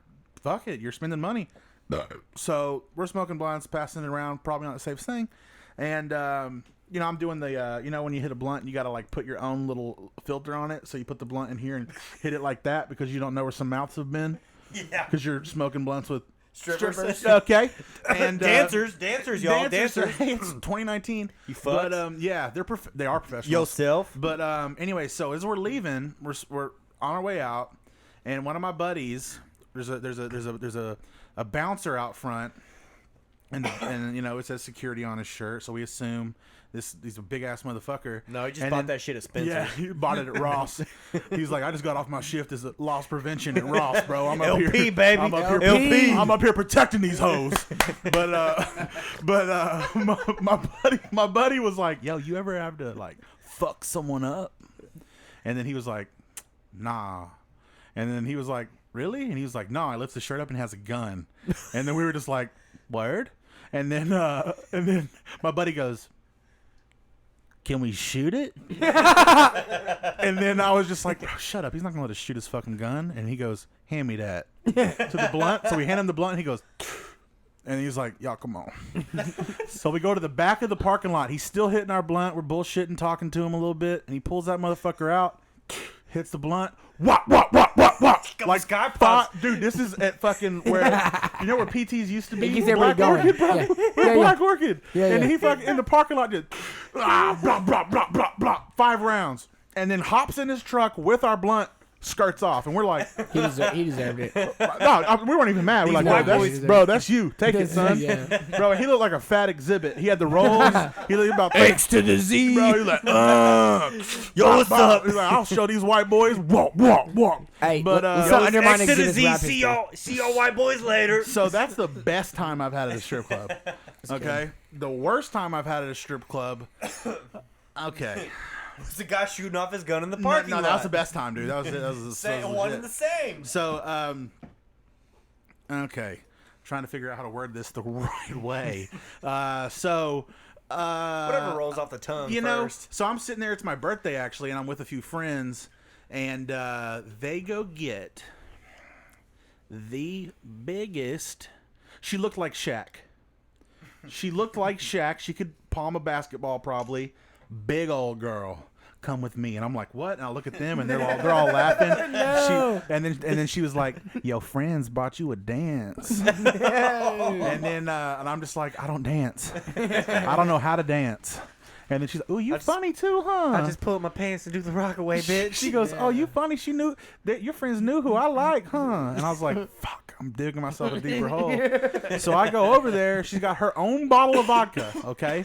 fuck it. You're spending money. So we're smoking blunts, passing it around, probably not the safest thing. And, you know, I'm doing the, you know, when you hit a blunt, you got to like put your own little filter on it. So you put the blunt in here and hit it like that because you don't know where some mouths have been. Yeah. Because you're smoking blunts with strippers. Okay. And dancers, y'all. Dancers. Hey, it's 2019. You fuck. But yeah, they are professionals. Yourself. But anyway, so as we're leaving, we're on our way out, and one of my buddies, there's a bouncer out front, and you know it says security on his shirt, so we assume he's a big ass motherfucker. No, he just bought that shit at Spencer's. Yeah, he bought it at Ross. He's like, I just got off my shift as a loss prevention at Ross, bro. I'm up LP, here, baby. I'm up here, LP. I'm up here protecting these hoes. But my buddy was like, yo, you ever have to like fuck someone up? And then he was like, nah. And then he was like, really? And he was like, no, he lifts his shirt up and has a gun. And then we were just like, word? And then my buddy goes, can we shoot it? And then I was just like, oh, shut up. He's not going to let us shoot his fucking gun. And he goes, hand me that. To the blunt. So we hand him the blunt and he goes, and he's like, y'all, come on. So we go to the back of the parking lot. He's still hitting our blunt. We're bullshitting, talking to him a little bit. And he pulls that motherfucker out, hits the blunt. Wop. Like Sky Pops. Dude, this is at fucking where, you know where PTs used to be? It keeps everybody going. Orchid, bro. Yeah. Black Orchid. Yeah, and yeah. he fucking in the parking lot did blah, 5 rounds. And then hops in his truck with our blunt, skirts off. And we're like, He deserved it. no, we weren't even mad. We're like, white bro, that's you. Take it, son. Yeah. Bro, he looked like a fat exhibit. He had the rolls. He looked about X to the Z. Bro, he's like, Yo, what's up? He's like, I'll show these white boys. Walk. Hey, But, let's yo, not undermine X to the exhibits Z. rap See history. y'all white boys later. So that's the best time I've had at a strip club. Okay? The worst time I've had at a strip club. Okay. It's the guy shooting off his gun in the parking lot. No, that was the best time, dude. That was one and the same. So, okay. Trying to figure out how to word this the right way. Whatever rolls off the tongue you know, first. so I'm sitting there. It's my birthday, actually, and I'm with a few friends. And they go get the biggest. She looked like Shaq. She could palm a basketball probably. Big old girl. Come with me. And I'm like, what? And I look at them and they're all laughing. No. And then she was like, yo, friends bought you a dance. And then and I'm just like, I don't dance. I don't know how to dance. And then she's like, "Ooh, you funny too, huh?" I just pull up my pants and do the rock away, bitch. She goes, "Oh, you funny." She knew that your friends knew who I like, huh? And I was like, "Fuck, I'm digging myself a deeper hole." So I go over there. She's got her own bottle of vodka, okay?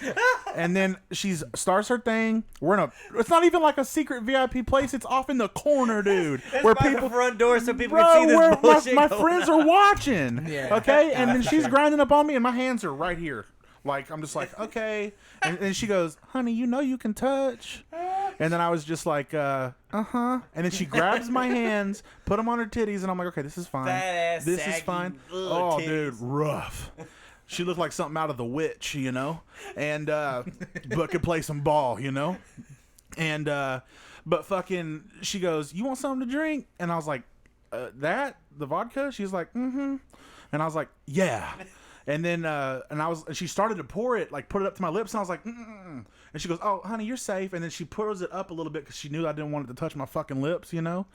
And then she starts her thing. It's not even like a secret VIP place. It's off in the corner, dude. It's where by people the front door so people Bro, can see this where bullshit. my going friends on. are watching, Yeah. okay? And then she's grinding up on me, and my hands are right here. Like, I'm just like, okay. And she goes, honey, you know you can touch. And then I was just like, uh-huh. And then she grabs my hands, put them on her titties, and I'm like, okay, this is fine. Fat ass, This is saggy, fine. ugh, Oh, titties. dude, rough. She looked like something out of The Witch, you know? And, but could play some ball, you know? And, but fucking, she goes, you want something to drink? And I was like, the vodka? She's like, mm-hmm. And I was like, yeah. And then, and she started to pour it, like put it up to my lips, and I was like, mm-mm. And she goes, oh, honey, you're safe. And then she pours it up a little bit because she knew I didn't want it to touch my fucking lips, you know?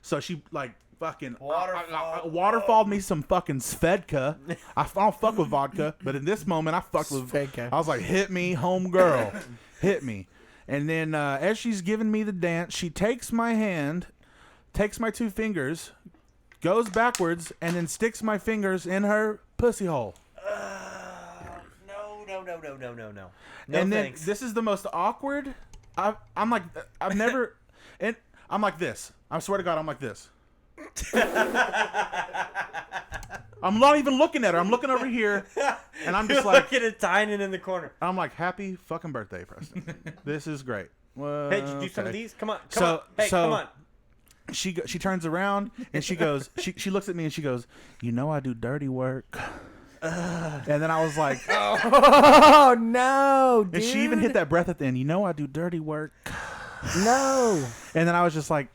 So she, like, fucking waterfalled me some fucking Svedka. I don't fuck with vodka, but in this moment, I fucked with Svedka. I was like, hit me, home girl. Hit me. And then, as she's giving me the dance, she takes my hand, takes my 2 fingers, goes backwards, and then sticks my fingers in her pussy hole. No. No, And then thanks. this is the most awkward. I've never. And I'm like this. I swear to God, I'm like this. I'm not even looking at her. I'm looking over here, and I'm just like, looking at Tynan in the corner. I'm like, happy fucking birthday, Preston. This is great. Well, Hey, did you do some of okay. these? Come on. Hey, come on. She turns around and she goes. She looks at me and she goes, you know I do dirty work. And then I was like, Oh no, dude. and she even hit that breath at the end. You know, I do dirty work. No. And then I was just like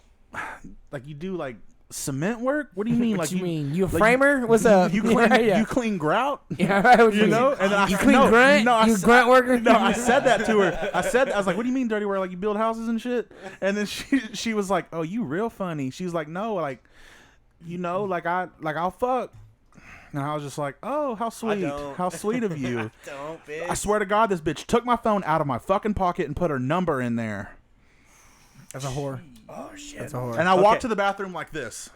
you do like cement work? What do you mean? What like you mean? You a like framer? What's up? You clean Yeah. you clean grout? Yeah, right. What You know? And then you clean no, grunt? No, You grunt worker? No, I said that to her. I was like, "What do you mean dirty work? Like you build houses and shit?" And then she was like, "Oh, you real funny." She was like, "No, like, you know, like I'll fuck." And I was just like, "Oh, how sweet, how sweet of you." Don't, bitch. I swear to God, this bitch took my phone out of my fucking pocket and put her number in there. That's a whore. Oh shit. That's a whore. And I walked to the bathroom like this.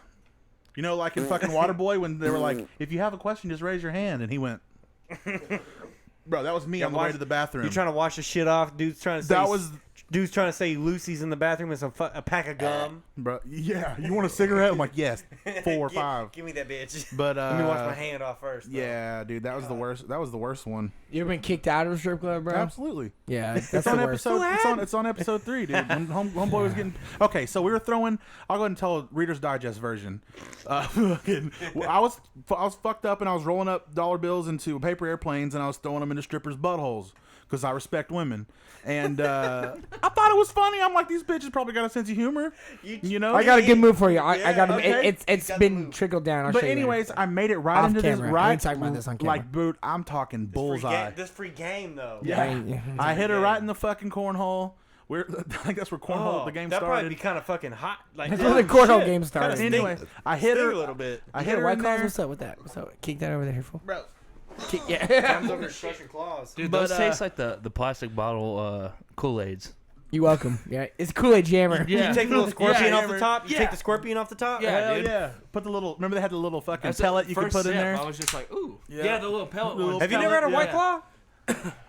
You know, like in fucking Waterboy when they were like, "If you have a question, just raise your hand." And he went, "Bro, that was me on the way to the bathroom." You trying to wash the shit off? Dude's trying to say dude's trying to say Lucy's in the bathroom with a pack of gum. Bro, yeah. You want a cigarette? I'm like, yes, 4 or 5. Give me that bitch. But Let me wash my hand off first. Though. yeah, dude, that was the worst. That was the worst one. You ever been kicked out of a strip club, bro? Absolutely. Yeah, that's It's the on worst. episode. It's on episode 3, dude. When homeboy was getting. Okay, so we were throwing. I'll go ahead and tell a Reader's Digest version. I was fucked up and I was rolling up dollar bills into paper airplanes and I was throwing them into strippers' buttholes because I respect women. And I thought it was funny. I'm like, these bitches probably got a sense of humor. You know. I got a good move for you. I got a, okay. It's been trickled down. I'll But show you anyways, later. I made it right Off into camera. this I right. ain't talking about this on camera. Like, dude, I'm talking bullseye. This free game though. Yeah. I hit her right in the fucking cornhole. I think that's where cornhole the game that'd probably started. be kind of fucking hot. Like That's where the cornhole game Kinda started. stink- Anyway, I hit her a little bit. I Hey, hit her White in Claws, there. what's up with that? What's up? Kick that over there, fool. Bro, Yeah. Comes over crushing claws. Dude, But, those taste like the plastic bottle Kool-Aids. You welcome. Yeah, it's Kool-Aid Jammer. Yeah. You take the little scorpion Yeah. off the top. You Yeah. take the scorpion off the top. Yeah. hell dude. yeah. Put the little. Remember they had the little fucking That's pellet the you could first put in sip, there. I was just like, ooh. Yeah. Yeah, the little pellet The little one. Have you never had a White Yeah. Claw?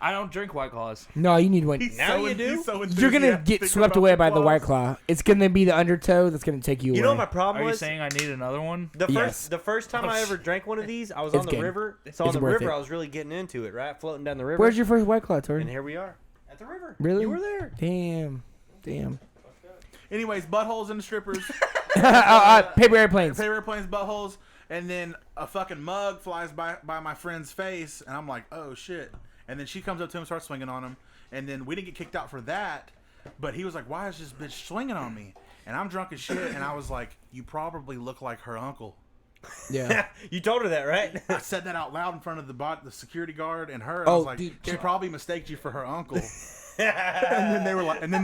I don't drink White Claws. No, you need one. Now you do? You're gonna get swept away by the White Claw. It's gonna be the undertow that's gonna take you away. You know what my problem Are you was? saying I need another one? Yes. The first time Oh, I ever shit. drank one of these, I was It's on the good. river. So on It's the worth river, it. I was really getting into it, right? Floating down the river. Where's your first White Claw, And Tori? here we are at the river. Really? You were there. Damn. Anyways, buttholes in the strippers. Paper airplanes. Paper airplanes, buttholes, and then a fucking mug flies by my friend's face, and I'm like, oh shit. And then she comes up to him, starts swinging on him, and then we didn't get kicked out for that, but he was like, why is this bitch swinging on me? And I'm drunk as shit, and I was like, you probably look like her uncle. Yeah. You told her that, right? I said that out loud in front of the security guard and her. And I Oh, was like, dude, she probably mistaked you for her uncle. And then they were like, and then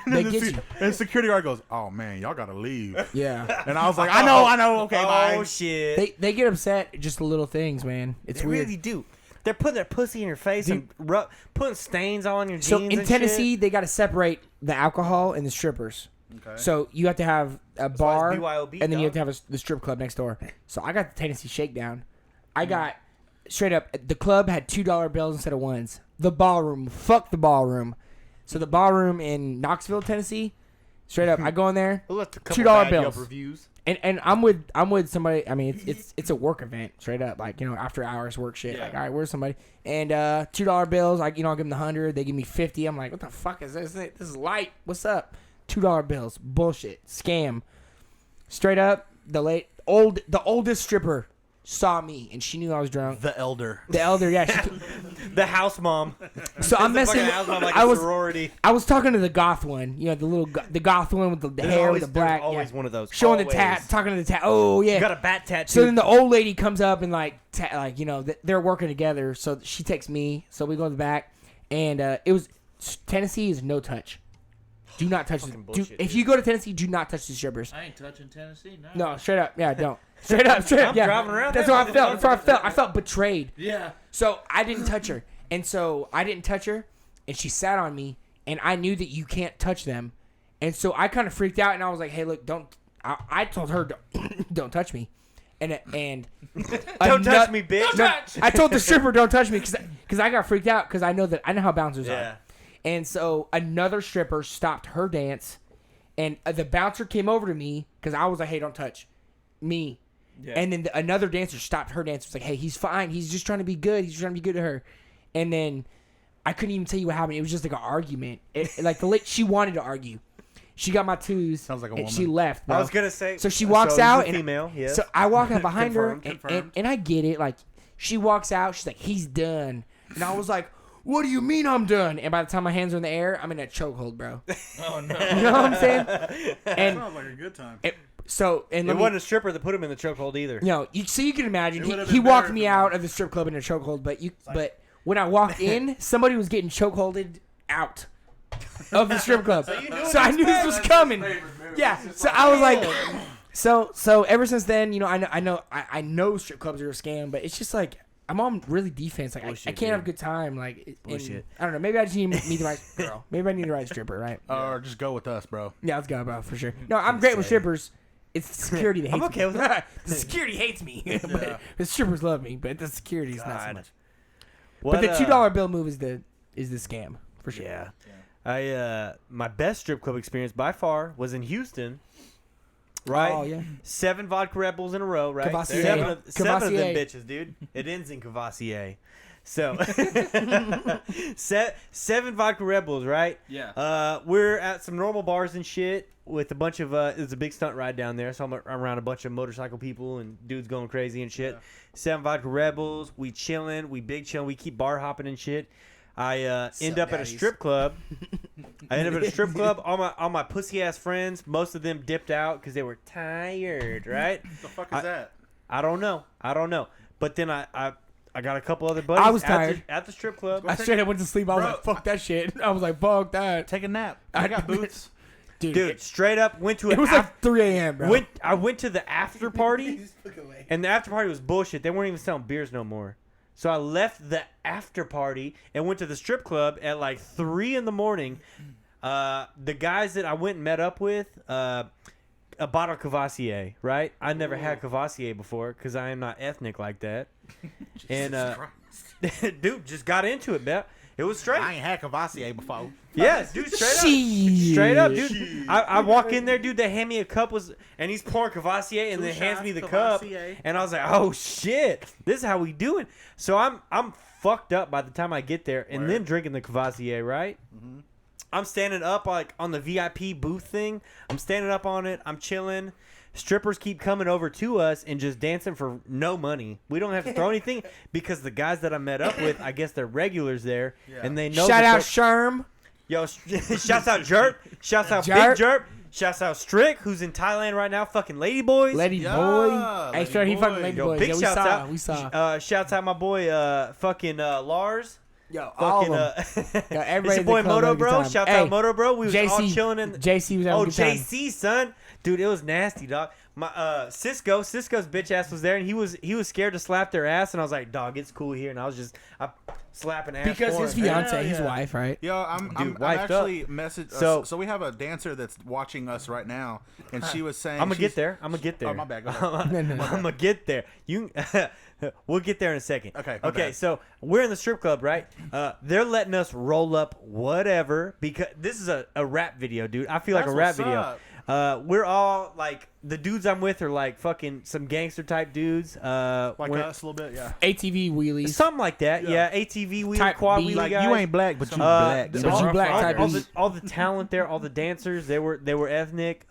They the get you. and the security guard goes, oh man, y'all gotta leave. Yeah. And I was like, I know, okay, bye. Oh shit. They get upset at just the little things, man. It's They weird. really do. They're putting their pussy in your face and putting stains all on your jeans. So in and Tennessee, shit. they got to separate the alcohol and the strippers. Okay. So you have to have a why it's bar, BYOB, and then you have dog. to have the strip club next door. So I got the Tennessee Shakedown. I got straight up. The club had $2 bills instead of ones. The ballroom, fuck the ballroom. So the ballroom in Knoxville, Tennessee, straight up. I go in there, We'll let the couple $2 bad bills. Yelp reviews. and I'm with somebody. I mean, it's a work event, straight up, like, you know, after hours work shit. Like, all right, where's somebody? And $2 bills. I'll give them the 100. They give me 50. I'm like, what the fuck is this? This is light. What's up? $2 bills. Bullshit. Scam. Straight up. The oldest stripper saw me and she knew I was drunk. The elder. The elder, yeah. She The house mom. so I'm messing. Fucking house mom like I a was sorority. I was talking to the goth one. You know, the little the goth one with the There's hair always, with the black. There's always yeah. one of those. Showing the Always. tat, talking to the tat. Oh yeah. You got a bat tattoo. So then the old lady comes up and like you know, they're working together. So she takes me. So we go in the back, and it was Tennessee is no touch. Do not touch Fucking it. bullshit, If dude. you go to Tennessee, do not touch the strippers. I ain't touching Tennessee. No. No, straight up, yeah, don't. Straight up, I'm yeah. driving around That's there, how I felt. That's how I motherfucker. felt. I felt betrayed. Yeah. So I didn't touch her, and so I didn't touch her, and she sat on me, and I knew that you can't touch them, and so I kind of freaked out, and I was like, "Hey, look, don't." I told her, "Don't touch me," and Don't touch me, bitch. No, I told the stripper, "Don't touch me," because I got freaked out because I know how bouncers Yeah. are, and so another stripper stopped her dance, and the bouncer came over to me because I was like, "Hey, don't touch me." Yeah. And then another dancer stopped her dance. Was like, "Hey, he's fine. He's just trying to be good. He's trying to be good to her." And then I couldn't even tell you what happened. It was just like an argument. Like she wanted to argue. She got my twos. Sounds like a and woman. She left. Bro. I was gonna say. So she walks she's out a and female. Yes. so I walk up behind her Confirmed, and I get it. Like She walks out. She's like, he's done. And I was like, what do you mean I'm done? And by the time my hands are in the air, I'm in a chokehold, bro. Oh no. You know what I'm saying? And Sounds like a good time. It let me, wasn't a stripper that put him in the chokehold either. so you can imagine It would've he been walked better me if it out of the strip club in a chokehold, but when I walked in, somebody was getting chokeholded out of the strip club. So I knew this was coming. Yeah. So I was like, so ever since then, you know, I know strip clubs are a scam, but it's just like I'm on really defense. Like Bullshit, I can't dude. have a good time. Like Bullshit. I don't know. Maybe I just need the right girl. Maybe I need the right stripper. Right? Or just go with us, bro. Yeah, let's go, bro, for sure. No, I'm great with strippers. It's the security that hates I'm okay me. with that. The security hates me. But the strippers love me, but the security is not so God. much. What, But the $2 bill move is the scam for sure. Yeah. My best strip club experience by far was in Houston. Right? Oh yeah. 7 vodka Red Bulls in a row, right? Cavassier. Seven of them Cavassier. bitches, dude. It ends in Cavassier. So, 7 vodka Red Bulls, right? Yeah. We're at some normal bars and shit with a bunch of, it's a big stunt ride down there. So I'm around a bunch of motorcycle people and dudes going crazy and shit. Yeah. 7 vodka Red Bulls. We chilling. We big chilling. We keep bar hopping and shit. I end up at a strip club. All my pussy ass friends. Most of them dipped out because they were tired. Right? What the fuck is that? I don't know. But then I got a couple other buddies. I was tired. At the strip club. I straight up went to sleep. I was like, fuck that shit. I was like, fuck that. Take a nap. I got boots. Dude, straight up went to It was like 3 a.m., bro. I went to the after party, and the after party was bullshit. They weren't even selling beers no more. So I left the after party and went to the strip club at like 3 in the morning. The guys that I went and met up with, a bottle of Cavassier, right? I never had Cavassier before because I am not ethnic like that. And dude, just got into it, man. It was straight. I ain't had Cavassier before. Yeah, dude, straight up, dude. I walk in there, dude. They hand me a cup, and he's pouring Cavassier, and then hands me the cup, and I was like, oh shit, this is how we doing. So I'm fucked up by the time I get there, and then drinking the Cavassier, right? Mm-hmm. I'm standing up like on the VIP booth thing. I'm standing up on it. I'm chilling. Strippers keep coming over to us and just dancing for no money. We don't have to throw anything because the guys that I met up with, I guess they're regulars there, and they know. Shout out Sherm. Yo, shouts out Jerp. Shouts out Big Jerp. Shouts out Strick, who's in Thailand right now, fucking Lady Boys. Lady Boy. Hey, straight, he fucking Lady Yo, Boy. big Yeah, shouts out. We saw. Shouts out my boy, fucking Lars. Yo, all Fucking, of them. Yo, it's everybody your at boy the club Moto had a good Bro. time. Shouts Hey, out Moto Bro. We was all JC chilling in. JC was having a good time. JC, son. Dude, it was nasty, dog. My Cisco's bitch ass was there, and he was scared to slap their ass, and I was like, dog, it's cool here, and I was just slapping ass Because for his him. fiance, his Yeah. wife, right? Yo, I'm wiped actually messaged. So- So we have a dancer that's watching us right now, and she was saying, I'm gonna get there. I'm gonna get there. Oh, my bad. Go ahead. No. I'm gonna get there. We'll get there in a second. Okay, my Okay. bad. So we're in the strip club, right? They're letting us roll up whatever because this is a rap video, dude. I feel like That's a rap what's video. up. We're all like the dudes I'm with are like fucking some gangster type dudes. Like we're- us a little bit, yeah. ATV wheelies. something like that. Yeah, ATV wheel, Type quad B. wheelie Like guys. you ain't black, but you Uh, black. But So you black type B. all the talent there, all the dancers, they were ethnic.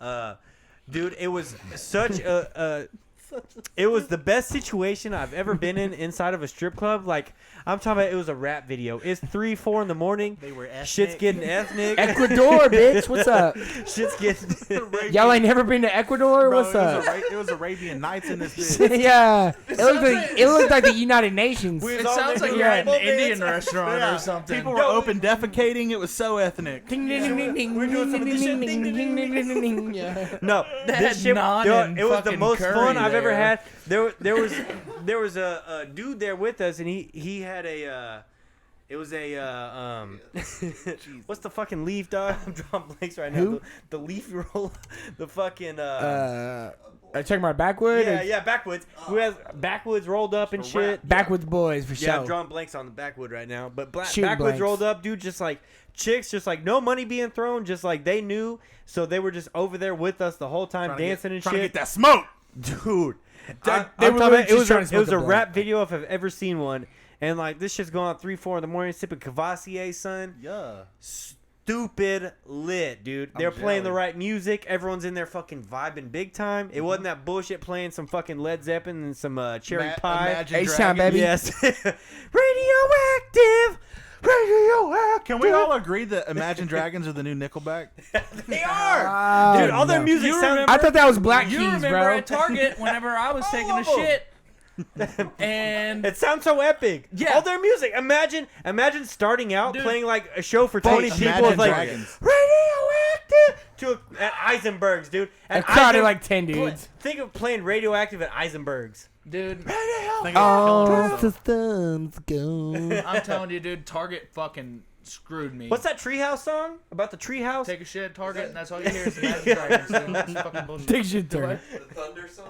Dude, it was such it was the best situation I've ever been in inside of a strip club. Like I'm talking about, it was a rap video. It's 3, 4 in the morning. They were ethnic. Shit's getting ethnic. Ecuador, bitch. What's up? Shit's getting. Y'all ain't never been to Ecuador? Bro, What's up? It was Arabian Nights in this bitch. Yeah. It looked like the United Nations. We was It all sounds like making you're at an rainbow Indian dance. restaurant or something. People were open defecating. It was so ethnic. Ding, ding, ding, ding, ding, We're doing some of this shit. ding, ding, ding, ding, ding, ding, ding. Yeah. No, They this had shit, naan yo, and it was the fucking most curry fun I've ever there. had. There was a dude there with us, and he had a it was a what's the fucking leaf, dog? I'm drawing blanks right now. Who? The leaf roll, the fucking Are you talking about Backwood? yeah, backwoods. Who has backwoods rolled up and shit? Backwoods boys, for Yeah, I'm sure. drawing blanks on the backwood right now. But Shooting backwoods blanks. rolled up, dude, just like chicks, just like no money being thrown, just like they knew. So they were just over there with us the whole time, dancing and trying to shit. get that smoke. Dude. They I'm were talking literally about, just trying to it smoke was the a blunt. rap video if I've ever seen one. And like this shit's going on 3, 4 in the morning, sipping Cavassier, son. Yeah. stupid lit, dude. They're playing the right music. Everyone's in there fucking vibing big time. It wasn't that bullshit playing some fucking Led Zeppelin and some cherry pie. Imagine H-Town, Dragons. baby. Yes. Radioactive. Radioactive. Can we all agree that Imagine Dragons are the new Nickelback? They are. Dude, all their no. music You sounds... remember- I thought that was Black You Keys, remember bro. at Target whenever I was taking a shit, and It sounds so epic. Yeah. All their music. Imagine starting out Dude. playing like a show for 20 people Imagine with like Dragons. Radioactive at Eisenberg's, dude. I At crowded Eisen- like 10 dudes. Think of playing Radioactive at Eisenberg's. dude, Think All about killing systems go. I'm telling you, dude, Target fucking screwed me. What's that Treehouse song about the treehouse? Take a shit at Target, and that's all you hear is Imagine Dragons. Dude. That's fucking bullshit. Take shit, turn. The Thunder song?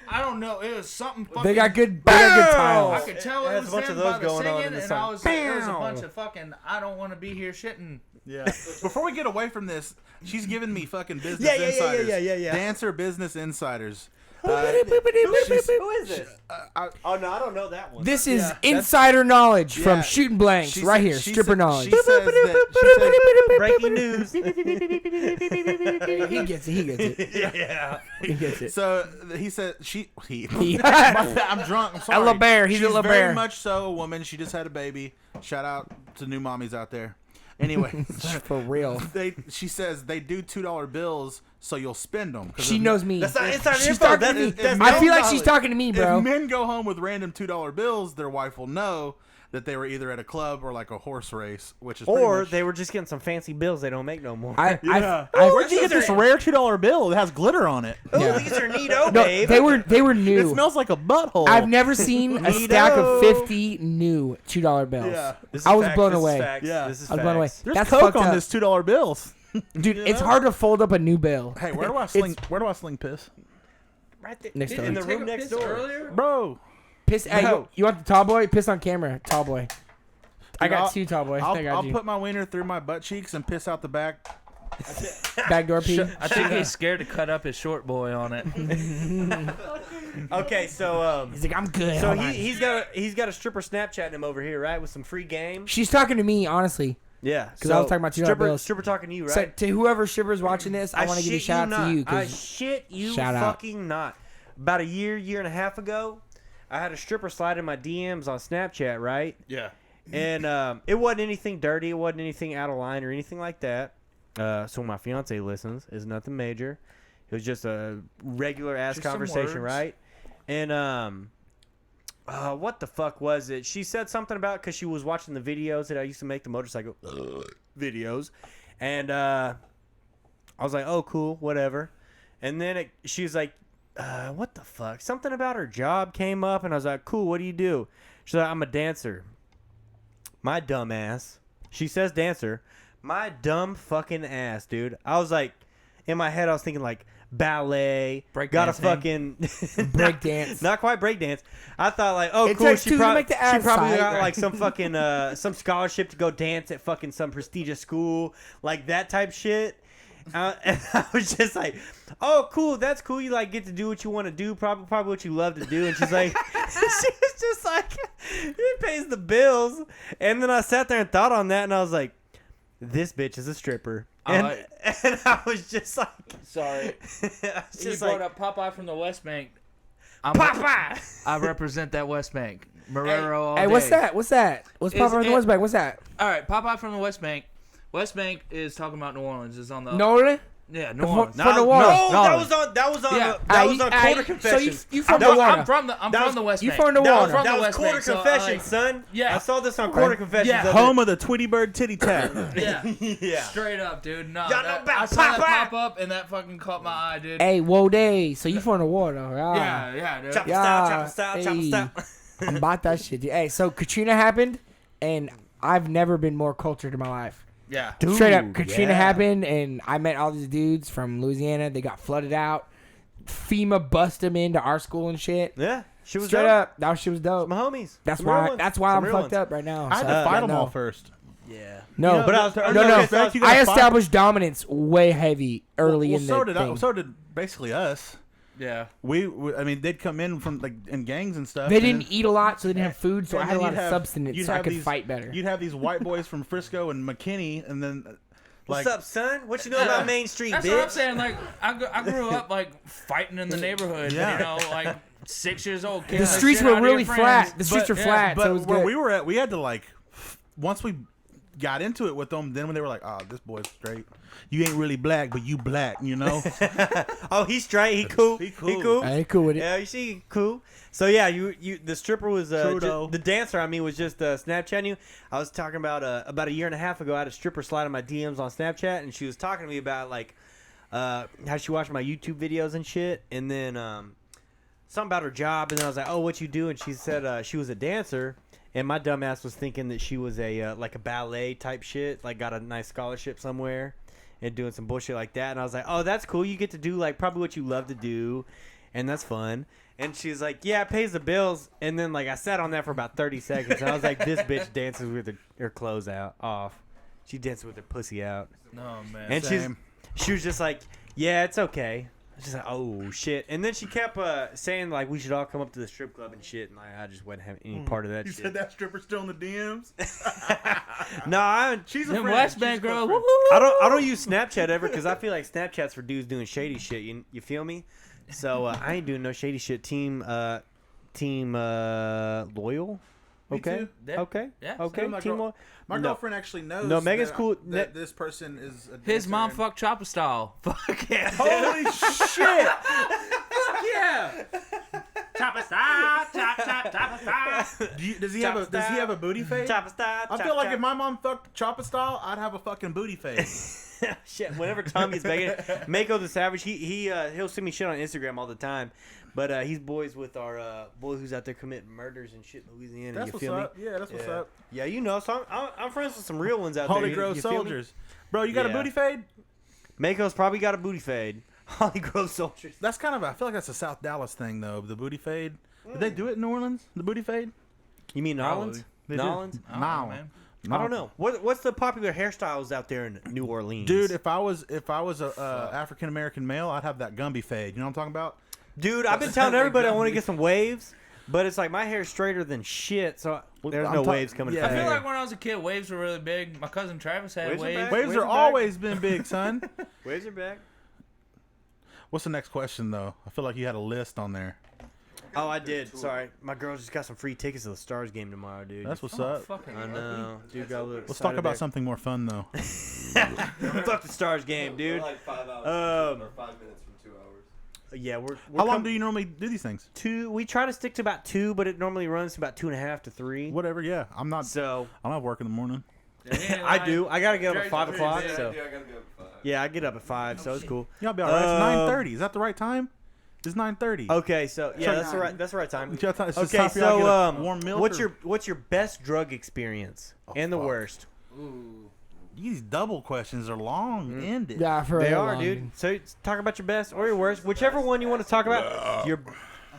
I don't know. It was something fucking. They got good I tiles. could tell It it has was a bunch them of those by the going on in singing, the and song. I was like, it was a Bam. bunch of fucking. I don't want to be here shitting. Yeah. Before we get away from this, she's giving me fucking business Yeah. insiders. Yeah. Dancer business insiders. Who is this? Oh no, I don't know that one. This is Yeah, insider knowledge Yeah. from Shooting Blanks She right said- here. she Stripper said- knowledge. She says that. Breaking news. He gets it. He gets it. Yeah. He gets She it. said, so he said he. He- I'm drunk. I'm sorry. A LeBear. He's a She's LeBear. very much so a woman. She just had a baby. Shout out to new mommies out there. Anyway, For real. she says they do $2 bills so you'll spend them. She knows me. That's not inside She's info. talking to me. That's I feel like knowledge. she's talking to me, bro. If men go home with random $2 bills, their wife will know that they were either at a club or like a horse race, which is pretty Or much, they were just getting some fancy bills they don't make no more. I Where'd you get this rare $2 bill? It has glitter on it. Ooh, Yeah. these are neato, No, babe. they were new. It smells like a butthole. I've never seen a stack of Neato. 50 new $2 bills. Yeah. This is I was facts. blown This is away. facts. Yeah. This is I was blown away. facts. There's That's Coke fucked on up. this $2 bills. Dude, it's hard to fold up a new bill. Hey, where do I sling piss, Right there. Next in door. the room next door. Earlier? bro? Piss. Hey, No. you want the tall boy? Piss on camera, tall boy. I Dude, got two tall boys. I got I'll you. put my wiener through my butt cheeks and piss out the back. Backdoor pee. I think he's scared to cut up his short boy on it. Okay, so He's like, I'm good. so hold on. he's got a stripper Snapchatting him over here, right, with some free game. She's talking to me, honestly. Yeah, 'Cause I was talking about $2 bills. Stripper talking to you, right? So to whoever strippers watching this, I want to give a shit shout out not. to you. I 'Cause shit you Shout out. fucking not. About a year and a half ago, I had a stripper slide in my DMs on Snapchat, right? Yeah. And it wasn't anything dirty. It wasn't anything out of line or anything like that. So when my fiance listens, it's nothing major. It was just a regular ass Just some conversation, words. right? And what the fuck was it? She said something about because she was watching the videos that I used to make, the motorcycle videos, and I was like, oh, cool, whatever. And then she was like, what the fuck? Something about her job came up, and I was like, cool, what do you do? She's like, I'm a dancer. My dumb ass. She says dancer. My dumb fucking ass, dude. I was like, in my head, I was thinking like ballet. Break Got a dancing. fucking break dance. Not quite break dance. I thought like, oh, It cool. takes She, two to make the she ass probably fight, got right? like some fucking some scholarship to go dance at fucking some prestigious school, like that type shit. And I was just like, oh, cool, that's cool. You like get to do what you want to do, probably what you love to do. And she's like, she was just like, it pays the bills. And then I sat there and thought on that, and I was like, this bitch is a stripper. And, and I was just like, Sorry. I was You just brought like, up Popeye from the West Bank. Popeye. I represent that West Bank. Marrero all Hey, day. what's that? What's that? What's Is popping on the it- West Bank? What's that? All right, Popeye from the West Bank. West Bank is talking about New Orleans. Is on the Northern? yeah New The Orleans. from the water. No, that No. was on. That was on. Yeah. That was on Aye, Quarter aye, Confessions. So you from That the was- water? I'm from the That was- from the West you Bank. from the That was, water? from that the was West Quarter Bank, so, Confessions, son. yeah. I saw this on Quarter Confessions. Yeah. the other- Home of the Tweety Bird Titty Tap. Yeah. Yeah. Straight up, dude. No, Y'all know that, about I saw that Popeye? pop up and that fucking caught my eye, dude. Hey, whoa, day. So you from the water? Ah. Yeah, dude. Chopper Yeah. style, chopper Hey. style. I'm about that shit, dude. Hey, so Katrina happened, and I've never been more cultured in my life. Yeah. Straight up, Katrina happened, and I met all these dudes from Louisiana. They got flooded out. FEMA bust them into our school and shit. Yeah, she was Straight dope. up, that shit was dope. My homies. That's Some real why. ones. That's why Some I'm real fucked ones. up right now. I had So, to fight them no. all first. Yeah. No, You know, But I was- no, no, no. in fact, you gotta I fight- established dominance way heavy early well, in so the did thing. so did basically us. Yeah. I mean, they'd come in from like in gangs and stuff. They and didn't then- eat a lot, so they didn't have food, so I and had a then lot you'd of have- substance, you'd so I have could these- fight better. You'd have these white boys from Frisco and McKinney, and then What's Like- up, son? What you know about Main Street, That's bitch? what I'm saying. Like, I grew up like fighting in the neighborhood. Yeah. You know, like 6 years old. The streets were really flat. The streets are flat, But so it was where good. we were at, we had to like, once we got into it with them, then when they were like, "Oh, this boy's straight. You ain't really black, but you black," you know. Oh, he's straight. He cool. He He cool. cool. I ain't cool with it. Yeah, you see, cool. So yeah, you the stripper was Trudeau. the dancer. I mean, was just Snapchatting you. I was talking about a year and a half ago. I had a stripper slide on my DMs on Snapchat, and she was talking to me about like how she watched my YouTube videos and shit, and then something about her job, and then I was like, "Oh, what you do?" And she said she was a dancer, and my dumbass was thinking that she was a like a ballet type shit, like got a nice scholarship somewhere, and doing some bullshit like that. And I was like, "Oh, that's cool. You get to do like probably what you love to do, and that's fun." And she's like, "Yeah, it pays the bills." And then like I sat on that for about 30 seconds, and I was like, "This bitch dances with her clothes off. She dances with her pussy out." No man. And Same. she was just like, "Yeah, it's okay." She's like, "Oh shit!" And then she kept saying like we should all come up to the strip club and shit, and I just wouldn't have any part of that You shit. said that stripper's still in the DMs. No, She's a Them friend. West She's Bank a close girls. friend. I don't use Snapchat ever because I feel like Snapchat's for dudes doing shady shit. You feel me? So I ain't doing no shady shit. Team loyal. Me Okay. too. Yeah. Okay. Yeah. Okay. Same, my Team girl- loyal. My No. girlfriend actually knows. No, Megan's that, cool. That this person is a His dancer mom and- fucked Chopper style. Fuck yeah. Holy shit! yeah. Chopper style. Chopper style. Does he have a booty fade? Chopper style. I feel like if my mom fucked Chopper style, I'd have a fucking booty fade. Shit, whenever Tom gets back, Mako the Savage, he'll send me shit on Instagram all the time. But he's boys with our boy who's out there committing murders and shit in Louisiana. That's you what's feel up. me? Yeah, that's what's Yeah. up. Yeah, you know. So I'm friends with some real ones out Holy there. Grove you feel me? soldiers, bro. You got a Yeah. booty fade? Mako's probably got a booty fade. Holy Grove soldiers. That's kind of. I feel like that's a South Dallas thing, though. The booty fade. Did they do it in New Orleans? The booty fade? You mean Nolans? They do. Nolans? I don't know, man. I don't know. What's the popular hairstyles out there in New Orleans? Dude, if I was a African American male, I'd have that Gumby fade. You know what I'm talking about? Dude, I've been telling everybody I want to get some waves, but it's like my hair's straighter than shit, so there's no waves coming. yeah. I from feel here. like when I was a kid, waves were really big. My cousin Travis had Waves are waves. back. Waves Waves are are back. always been big, son. waves are back. What's the next question, though? I feel like you had a list on there. Oh, I did. Sorry, my girl just got some free tickets to the Stars game tomorrow, dude. That's what's Oh, up. fucking I know, dude. Got a little Let's talk about something more fun, though. Fuck the Stars game, dude. We're like 5 hours or 5 minutes from 2 hours. Yeah, we're How long do you normally do these things? two? We try to stick to about 2, but it normally runs to about 2.5 to 3. Whatever. Yeah, I'm not. So I don't have work in the morning. I do. I gotta get up at Jerry's 5 pretty o'clock. busy. So I gotta go at 5. yeah, I get up at 5, so it's cool. Yeah, I'll be all right. It's 9:30. Is that the right time? It's 9:30. Okay, so yeah, that's the right. That's the right time. It's just time Okay, for y'all to so get a warm milk. what's your best drug experience and the fuck. worst? These double questions are long-ended. Yeah, for They real are, long. dude. So talk about your best or your worst, whichever one you want to talk about. Your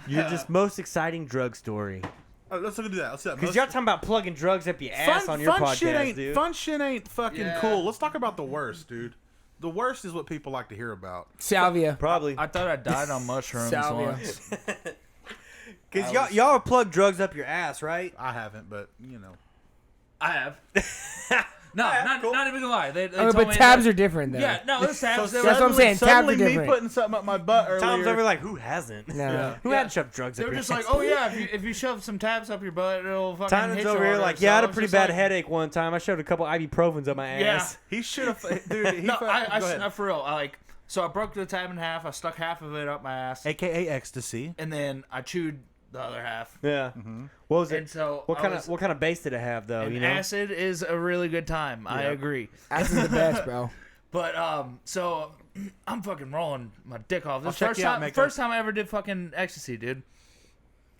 just most exciting drug story. Let's look at that. Let's do that. Because y'all talking about plugging drugs up your ass on your podcast, shit ain't, dude. Fun shit ain't fucking Yeah. cool. Let's talk about the worst, dude. The worst is what people like to hear about. Salvia. Probably. I thought I died on mushrooms Salvia. once. Because y'all have plugged drugs up your ass, right? I haven't, but you know. I have. No, not even gonna lie. They Oh, told but me tabs that- are different, though. Yeah, no, it's tabs. They That's were- what I'm saying. Tabs are Suddenly me different. putting something up my butt earlier. Tom's over like, who hasn't? No. Who Yeah. hadn't shoved drugs They up were your just ass? like, oh yeah, if you shove some tabs up your butt, it'll fucking Tynan's hit you over here harder. like, So yeah, I had a was pretty just bad like, headache one time. I shoved a couple ibuprofens up my ass. He should have, dude. He No, go ahead. for real. So I broke the tab in half. I stuck half of it up my ass, AKA ecstasy. and then I chewed the other half. Yeah. What was And it? so What I kind was- of base did it have though? and You know. acid is a really good time. I agree. Acid's the best, bro. But so I'm fucking rolling my dick off. This check first you out, time, Mako. first time I ever did fucking ecstasy, dude.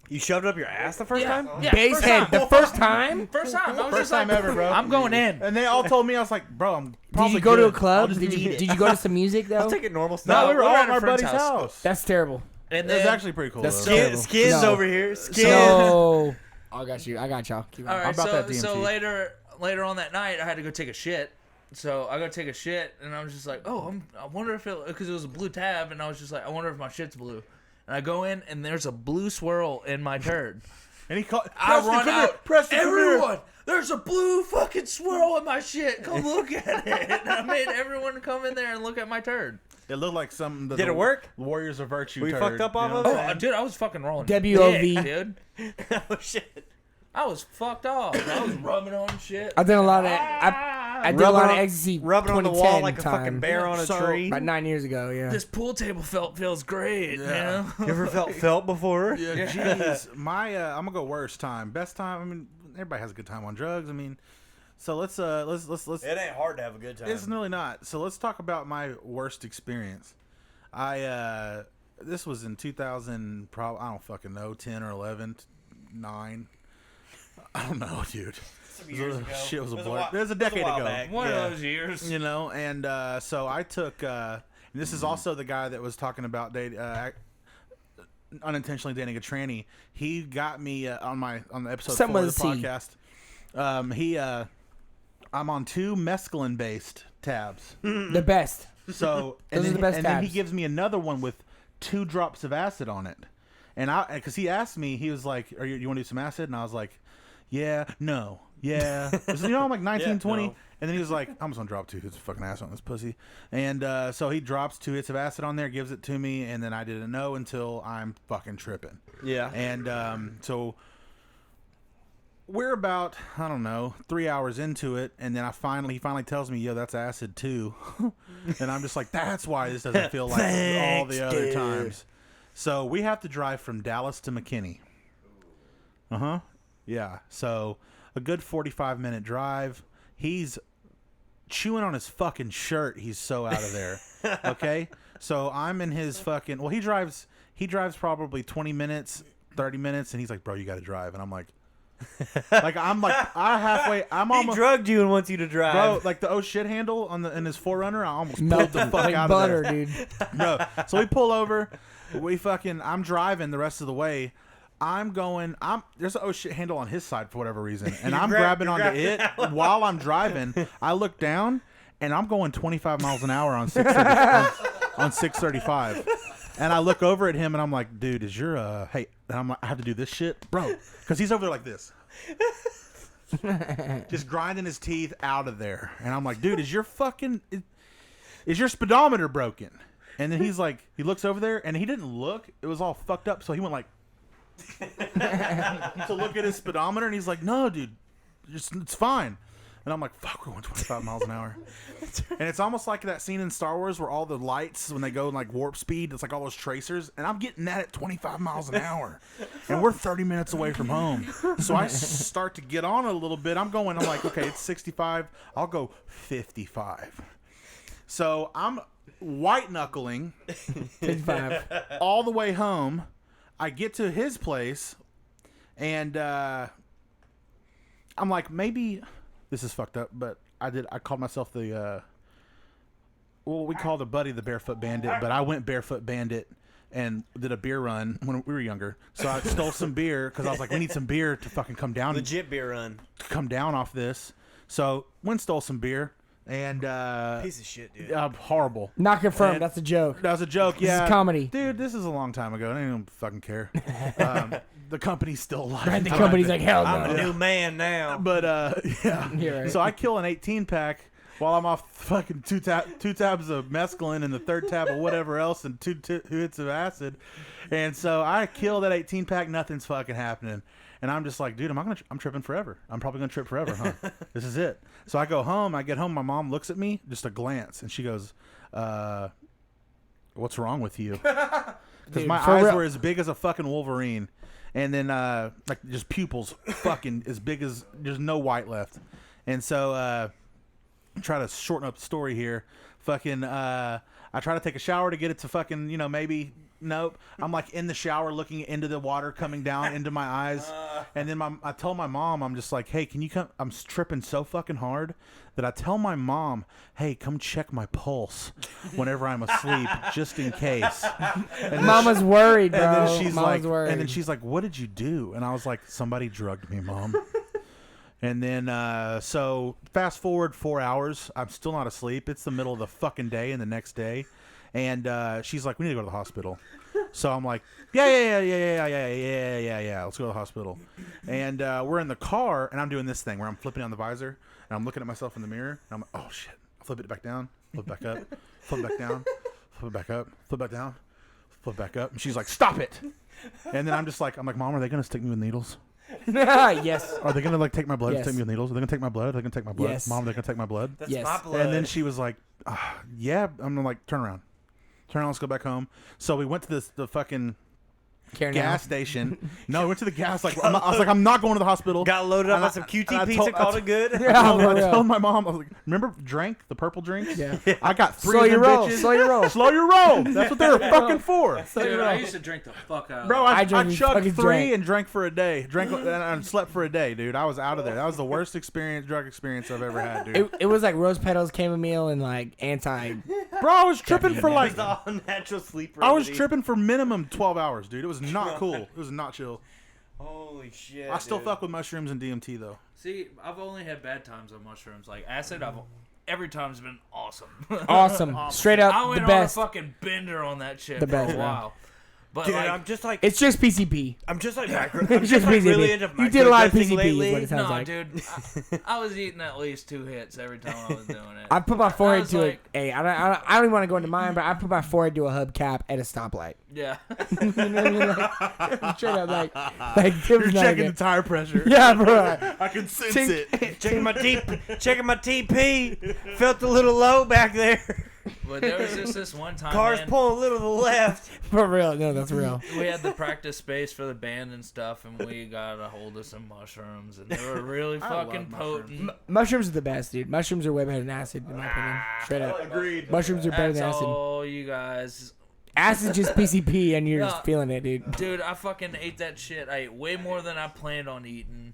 You shoved it up your ass the first time? Yeah, Base first head. time. The first time? First time. I was First just time like, ever, bro. I'm going in. And they all told me, I was like, bro, I'm Did probably you go to a good. I'll club? just Did eat you it. did you go to some music though? I'll take it normal No, style. we were we were all at at a our friend's buddy's house. house. That's terrible. And It was then, actually pretty cool. That's though. terrible. Skins No. over here. Skins. So I got you. I got y'all. Keep all going. right, about that so DMT. later on that night, I had to go take a shit. So I go take a shit, and I was just like, oh, I wonder if because it was a blue tab, and I was just like, I wonder if my shit's blue. And I go in, and there's a blue swirl in my turd. And he called. I run out. Preston, come here. Everyone, there's a blue fucking swirl in my shit. Come look at it. And I made everyone come in there and look at my turd. It looked like something. Did it work? Warriors of Virtue. Were you turd, fucked up off know of what it? I'm Oh, saying? dude, I was fucking rolling. WOV. Dick, dude. Oh shit. I was fucked off. I was rubbing on shit. I've done a lot of. I did a lot of ecstasy. Rubbing on the 2010 wall like a time. fucking bear on a So, tree. About 9 years ago. Yeah. This pool table feels great, Yeah. man. You ever felt before? Yeah, jeez. My I'm gonna go worst time. Best time. I mean, everybody has a good time on drugs. I mean, so let's. It ain't hard to have a good time. It's really not. So let's talk about my worst experience. This was in 2000. I don't fucking know. 10 or 11, 9. I don't know, dude. Some years ago. Shit was a It blur. while- It was a it decade while ago. back. One Yeah. of those years. You know, and so I took. And this is also the guy that was talking about unintentionally dating a tranny. He got me on the episode Something 4 of the with a C. podcast. I'm on 2 mescaline based tabs. The best. So Those are the best then he tabs. gives me another one with 2 drops of acid on it, and because he asked me, he was like, "Are you want to do some acid?" And I was like, "Yeah, no, yeah." So, I'm like 19, Yeah, 20, no. and then he was like, "I'm just gonna drop 2 hits of fucking acid on this pussy," and so he drops 2 hits of acid on there, gives it to me, and then I didn't know until I'm fucking tripping. Yeah. And so we're about, I don't know, 3 hours into it, and then he finally tells me, "Yo, that's acid too," and I'm just like, "That's why this doesn't feel like all the other times." So we have to drive from Dallas to McKinney. Yeah. So a good 45-minute drive. He's chewing on his fucking shirt. He's so out of there. Okay. So I'm in his fucking. Well, he drives probably 20 minutes, 30 minutes, and he's like, "Bro, you got to drive," and I'm like. I'm He almost, drugged you and wants you to drive. bro, like the oh shit handle in his 4Runner, I almost pulled Melt the fuck like out butter, of there. dude. Bro, so we pull over, I'm driving the rest of the way. There's an oh shit handle on his side for whatever reason, and I'm grabbing onto it while I'm driving. I look down, and I'm going 25 miles an hour on 635. And I look over at him, and I'm like, "Dude, is your hey?" And I'm like, "I have to do this shit, bro," because he's over there like this, just grinding his teeth out of there. And I'm like, "Dude, is your speedometer broken?" And then he's like, he looks over there, and he didn't look; it was all fucked up. So he went like to look at his speedometer, and he's like, "No, dude, it's fine." And I'm like, "Fuck, we're going 25 miles an hour." And it's almost like that scene in Star Wars where all the lights, when they go in like warp speed, it's like all those tracers. And I'm getting that at 25 miles an hour. And we're 30 minutes away from home. So I start to get on a little bit. I'm like, okay, it's 65. I'll go 55. So I'm white knuckling 55. all the way home. I get to his place, and I'm like, maybe this is fucked up, but I called myself the we called a buddy the Barefoot Bandit, but I went Barefoot Bandit and did a beer run when we were younger. So I stole some beer because I was like, we need some beer to fucking come down. Legit beer run. Come down off this. So went and stole some beer, and Piece of shit, dude. horrible. Not confirmed. And- That's a joke. That was a joke. This Yeah, is comedy. dude. This is a long time ago. I don't fucking care. The company's still alive. Right, the company's like, hell I'm a no. new man now. But yeah. You're right. So I kill an 18-pack while I'm off fucking two tabs of mescaline and the third tab of whatever else and two hits of acid, and so I kill that 18-pack. Nothing's fucking happening, and I'm just like, dude, I'm tripping forever. I'm probably gonna trip forever, huh? This is it. So I go home. I get home. My mom looks at me, just a glance, and she goes, "What's wrong with you?" Because Dude, my for eyes real. were as big as a fucking Wolverine. And then, like, just pupils fucking as big as there's no white left. And so, try to shorten up the story here. Fucking, I try to take a shower to get it to fucking, maybe, nope. I'm like in the shower looking into the water coming down into my eyes. And then I tell my mom, I'm just like, hey, can you come? I'm tripping so fucking hard that I tell my mom, hey, come check my pulse whenever I'm asleep, just in case. And Mama's worried, bro. and then she's Mama's like, worried. "What did you do?" And I was like, "Somebody drugged me, Mom." And then, so fast forward 4 hours, I'm still not asleep. It's the middle of the fucking day, and the next day, and she's like, "We need to go to the hospital." So I'm like, yeah. Let's go to the hospital. And we're in the car, and I'm doing this thing where I'm flipping down the visor, and I'm looking at myself in the mirror, and I'm like, oh shit. I flip it back down, flip back up, flip back down, flip back up, flip back down, flip back up. And she's like, stop it. And then I'm like, Mom, are they gonna stick me with needles? Yes. Are they gonna like take my blood and Yes. stick me with needles? Are they gonna take my blood? Are they gonna take my blood? Yes. Mom, they're gonna take my blood? That's Yes. my blood. And then she was like, yeah. I'm like, turn around, let's go back home. So we went to the fucking gas station. No, we went to the gas. I was like, I'm not going to the hospital. Got loaded up And on some QT and pizza, called it good. Yeah, I told my mom, I was like, remember the purple drink? Yeah. I got 3 Slow of them your roll. bitches. Slow your roll. Slow your roll. That's what they were fucking for. Dude, I used to drink the fuck out of Bro, it. I drank and chugged fucking 3 drank. and drank for a day. And slept for a day, dude. I was out of there. That was the worst drug experience I've ever had, dude. It was like rose petals, chamomile, and like anti. Bro, I was tripping for It like was the all-natural sleep I was remedy. tripping for minimum 12 hours, dude. It was not cool. It was not chill. Holy shit. I still dude. fuck with mushrooms and DMT though. See, I've only had bad times on mushrooms. Like acid, every time's been awesome. Awesome. Straight up I went the on a best. fucking bender on that shit The for best, a man. while. But Dude, like, I'm just like It's just PCP. micro. It's I'm just just like PCP. really into You did a lot of microdosing PCP is lately. what it sounds no, like. dude, I was eating at least 2 hits every time I was doing it. I put my forehead was to like- it. Hey, I don't even want to go into mine, but I put my forehead to a hubcap at a stoplight. Yeah. You know what I mean? Like, straight up, like it You're was not checking the good. tire pressure. Yeah, bro. I can sense Tink. it. Checking my TP. Felt a little low back there. But there was just this one time, Car's man, pulling a little to the left. For real. No, that's real. we had the practice space for the band and stuff, and we got a hold of some mushrooms, and they were really I love fucking mushrooms. potent. Mushrooms are the best, dude. Mushrooms are way better than acid, in my opinion. Straight up. Agreed. Mushrooms are better That's than acid. all you guys. Acid's just PCP, and you're No. just feeling it, dude. Dude, I fucking ate that shit. I ate way more than I planned on eating.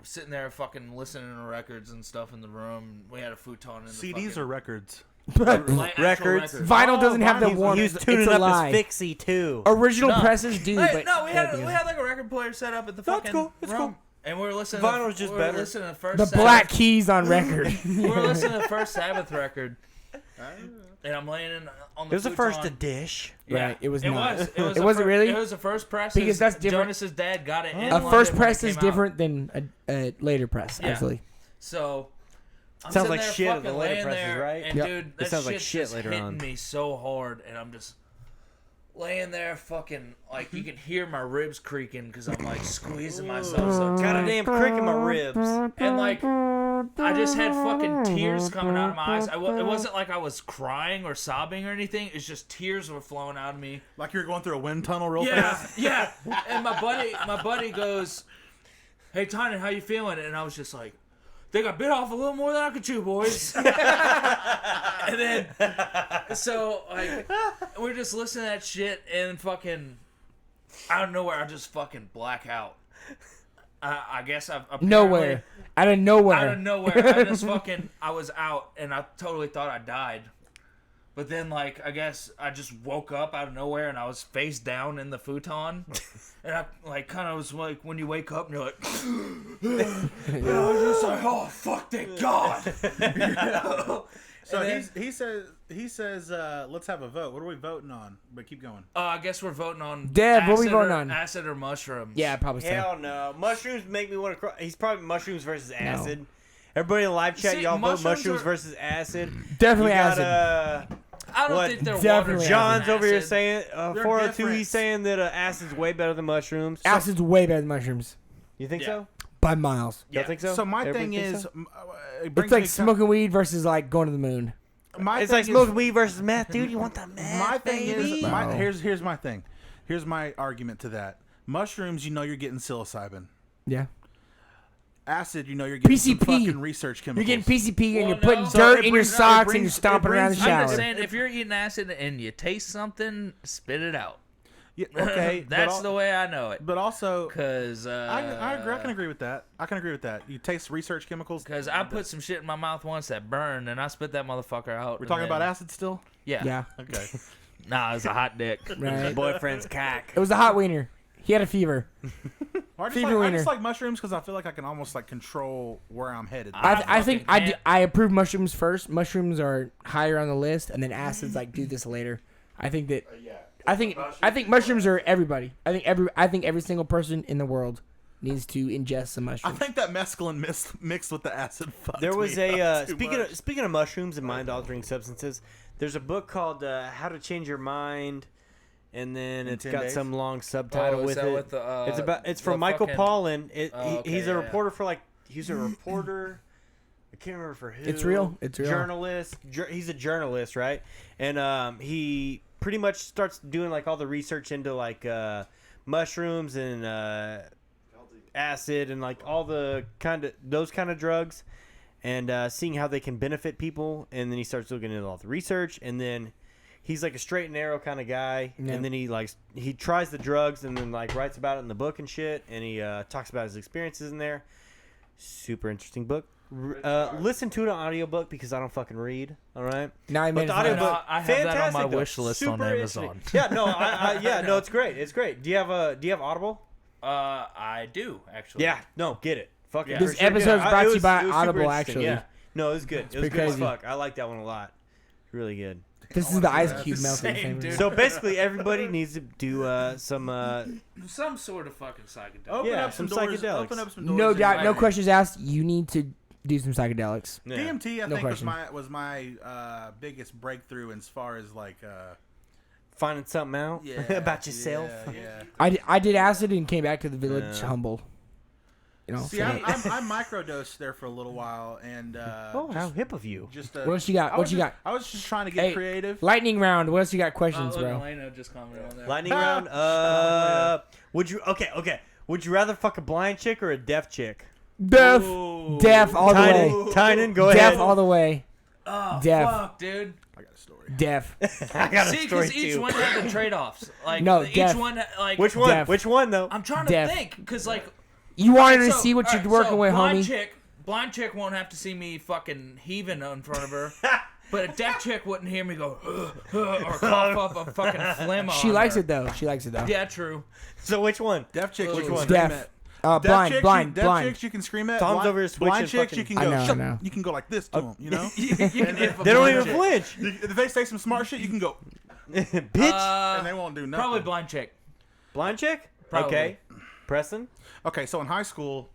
Sitting there fucking listening to records and stuff in the room. We had a futon in the CDs fucking, or records? like, actual Records. Vinyl doesn't have the vinyl. warmth. He was It's tuning a up lie. his fixie too. Original No. presses do, Hey, but no, we had like a record player set up at the That's fucking cool. It's room, cool. and we were listening. Vinyl's to, just we were better. listening to the first. the Sabbath, black keys on record. We were listening to the first Sabbath record, and I'm laying on the. It was the first to futon. dish. Yeah, Right, it was It not. was. It the wasn't really? It was the first press. Because that's different. Jonas's dad got it. In A London first when press it is came out. different than a later press, Yeah. absolutely. So. I'm Sounds sitting like there shit at the fucking later laying presses, there, right? And Yep. dude, that sounds like shit's shit just later hitting on. me so hard, and I'm just laying there, fucking like you can hear my ribs creaking because I'm like squeezing myself so Got a tight, damn crick in my ribs. and like I just had fucking tears coming out of my eyes. It wasn't like I was crying or sobbing or anything. It's just tears were flowing out of me. Like you're going through a wind tunnel real Yeah, fast? yeah. And my buddy goes, "Hey, Tynan, how you feeling?" And I was just like, "Think I bit off a little more than I could chew, boys." And then, so like, we're just listening to that shit, and fucking out of nowhere, I just fucking black out. I guess I've apparently, Nowhere. Out of nowhere. Out of nowhere, I just fucking, I was out, and I totally thought I died. But then, like, I guess I just woke up out of nowhere, and I was face down in the futon. And I, like, kind of was like, when you wake up, and you're like, and I was just like, oh, fuck, thank God. You know? So And then, he says let's have a vote. What are we voting on? But keep going. I guess we're voting on Deb, what we acid voting or- on? Acid or mushrooms. Yeah, probably so. Hell no. Mushrooms make me want to cry. He's probably mushrooms versus acid. Everybody in the live chat, See, y'all vote mushrooms mushrooms are- versus acid. Definitely You got, acid. I don't What? think they're Definitely water. John's over here acid. saying, They're 402, different. he's saying that acid's way better than mushrooms. Acid's way better than mushrooms. You think Yeah. so? By miles. Y'all think so? So my Everybody thing think is, so? it brings It's like me to- smoking weed versus like going to the moon. My It's thing like is- smoking weed versus meth, dude. You want that meth, My thing baby? is, No. here's my thing. Here's my argument to that. Mushrooms, you know you're getting psilocybin. Yeah. Acid, you know you're getting some PCP. fucking research chemicals. You're getting PCP and Well, you're putting no. dirt So it in your brings- it socks and brings- you're stomping it around the brings- I'm shower. just saying, if you're eating acid and you taste something, spit it out. Yeah, okay, That's the way I know it. But also, Cause I can agree with that. I can agree with that. You taste research chemicals. Cause I put some shit in my mouth once that burned, and I spit that motherfucker out. We're and talking then- about acid still. Yeah. Yeah. Okay. Nah, it was a hot dick. Right. Boyfriend's cock. It was a hot wiener. He had a fever. I just, Fever like, I wiener. just like mushrooms because I feel like I can almost like control where I'm headed. I think fucking can't. I approve mushrooms first. Mushrooms are higher on the list, and then acid's like do this later. I think that I think mushrooms are everybody. I think every single person in the world needs to ingest some I mushrooms. think that mescaline mixed with the acid fucked There was me a up too speaking much. of, speaking of mushrooms and mind-altering substances. There's a book called How to Change Your Mind, and then it's 10 got days? some long subtitle is with that it. with the, It's from the Michael fucking- Pollan. Okay, He's a yeah, reporter for he's a reporter. I can't remember for who. It's real. It's real. Journalist. He's a journalist, right? And he pretty much starts doing like all the research into like mushrooms and acid and like all the those kind of drugs, and seeing how they can benefit people. And then he starts looking into all the research, and then he's like a straight and narrow kind of guy. Yeah. And then he tries the drugs and then like writes about it in the book and shit, and he talks about his experiences in there. Super interesting book. Listen to it on audiobook because I don't fucking read. All right. Now I But made the it fun. audiobook, I have that on my fantastic, though. wish list on Super Amazon. interesting. Yeah, no, it's great. It's great. Do you have Audible? I do actually. Yeah, no, get it. Fuck it. Yeah. This For sure, get episode's it. brought It to you was- by it was super Audible, interesting, actually. Yeah. No, it was good. It was pretty good as crazy. fuck. I like that one a lot. Really good. This is the ice cube melting. Same, dude. So basically, everybody needs to do some. Some sort of fucking psychedelic. Open Yeah, up some some doors. psychedelics. Open up some doors. No and doubt, no like- questions asked. You need to do some psychedelics. Yeah. DMT, I No think question. was my biggest breakthrough as far as like Finding something out about yourself. Yeah. I did acid and came back to the village Yeah. humble. You know. See, so- I microdosed there for a little while, and Oh, how hip of you! just what else you got? What you got? I was just trying to get Hey, creative. Lightning round. What else you got? Questions, Look, bro? Elena just commented on that. Lightning round. Would you? Okay. Would you rather fuck a blind chick or a deaf chick? Deaf. Ooh. Deaf all the way. Tynan, go Deaf ahead. all the way. Oh, Deaf. fuck, dude. I got a story. Deaf. I got a See, story because each too. one had the trade-offs. Like, No, each deaf. one, like... Which one? Deaf. Which one though? I'm trying to Deaf. think, because, like... You wanted to so- see what you're alright, working so with, blind homie. Blind chick won't have to see me fucking heaving in front of her. But a deaf chick wouldn't hear me go, or cough up a fucking phlegm on She likes her. it though. She likes it though. Yeah, true. So which one? Deaf chicks, you Which can one? scream Deaf. at. Blind, Deaf blind, chicks, blind. Deaf chicks, you can scream at. Tom's blind, over here switching blind chicks, you fucking- can go. I know, I "Shut-" know. You can go like this to them. You know. You can if a They don't blind even chick. flinch. If they say some smart shit, you can go, Bitch. and they won't do nothing. Probably blind chick. Blind chick? Probably. Okay. Preston? Okay, so in high school,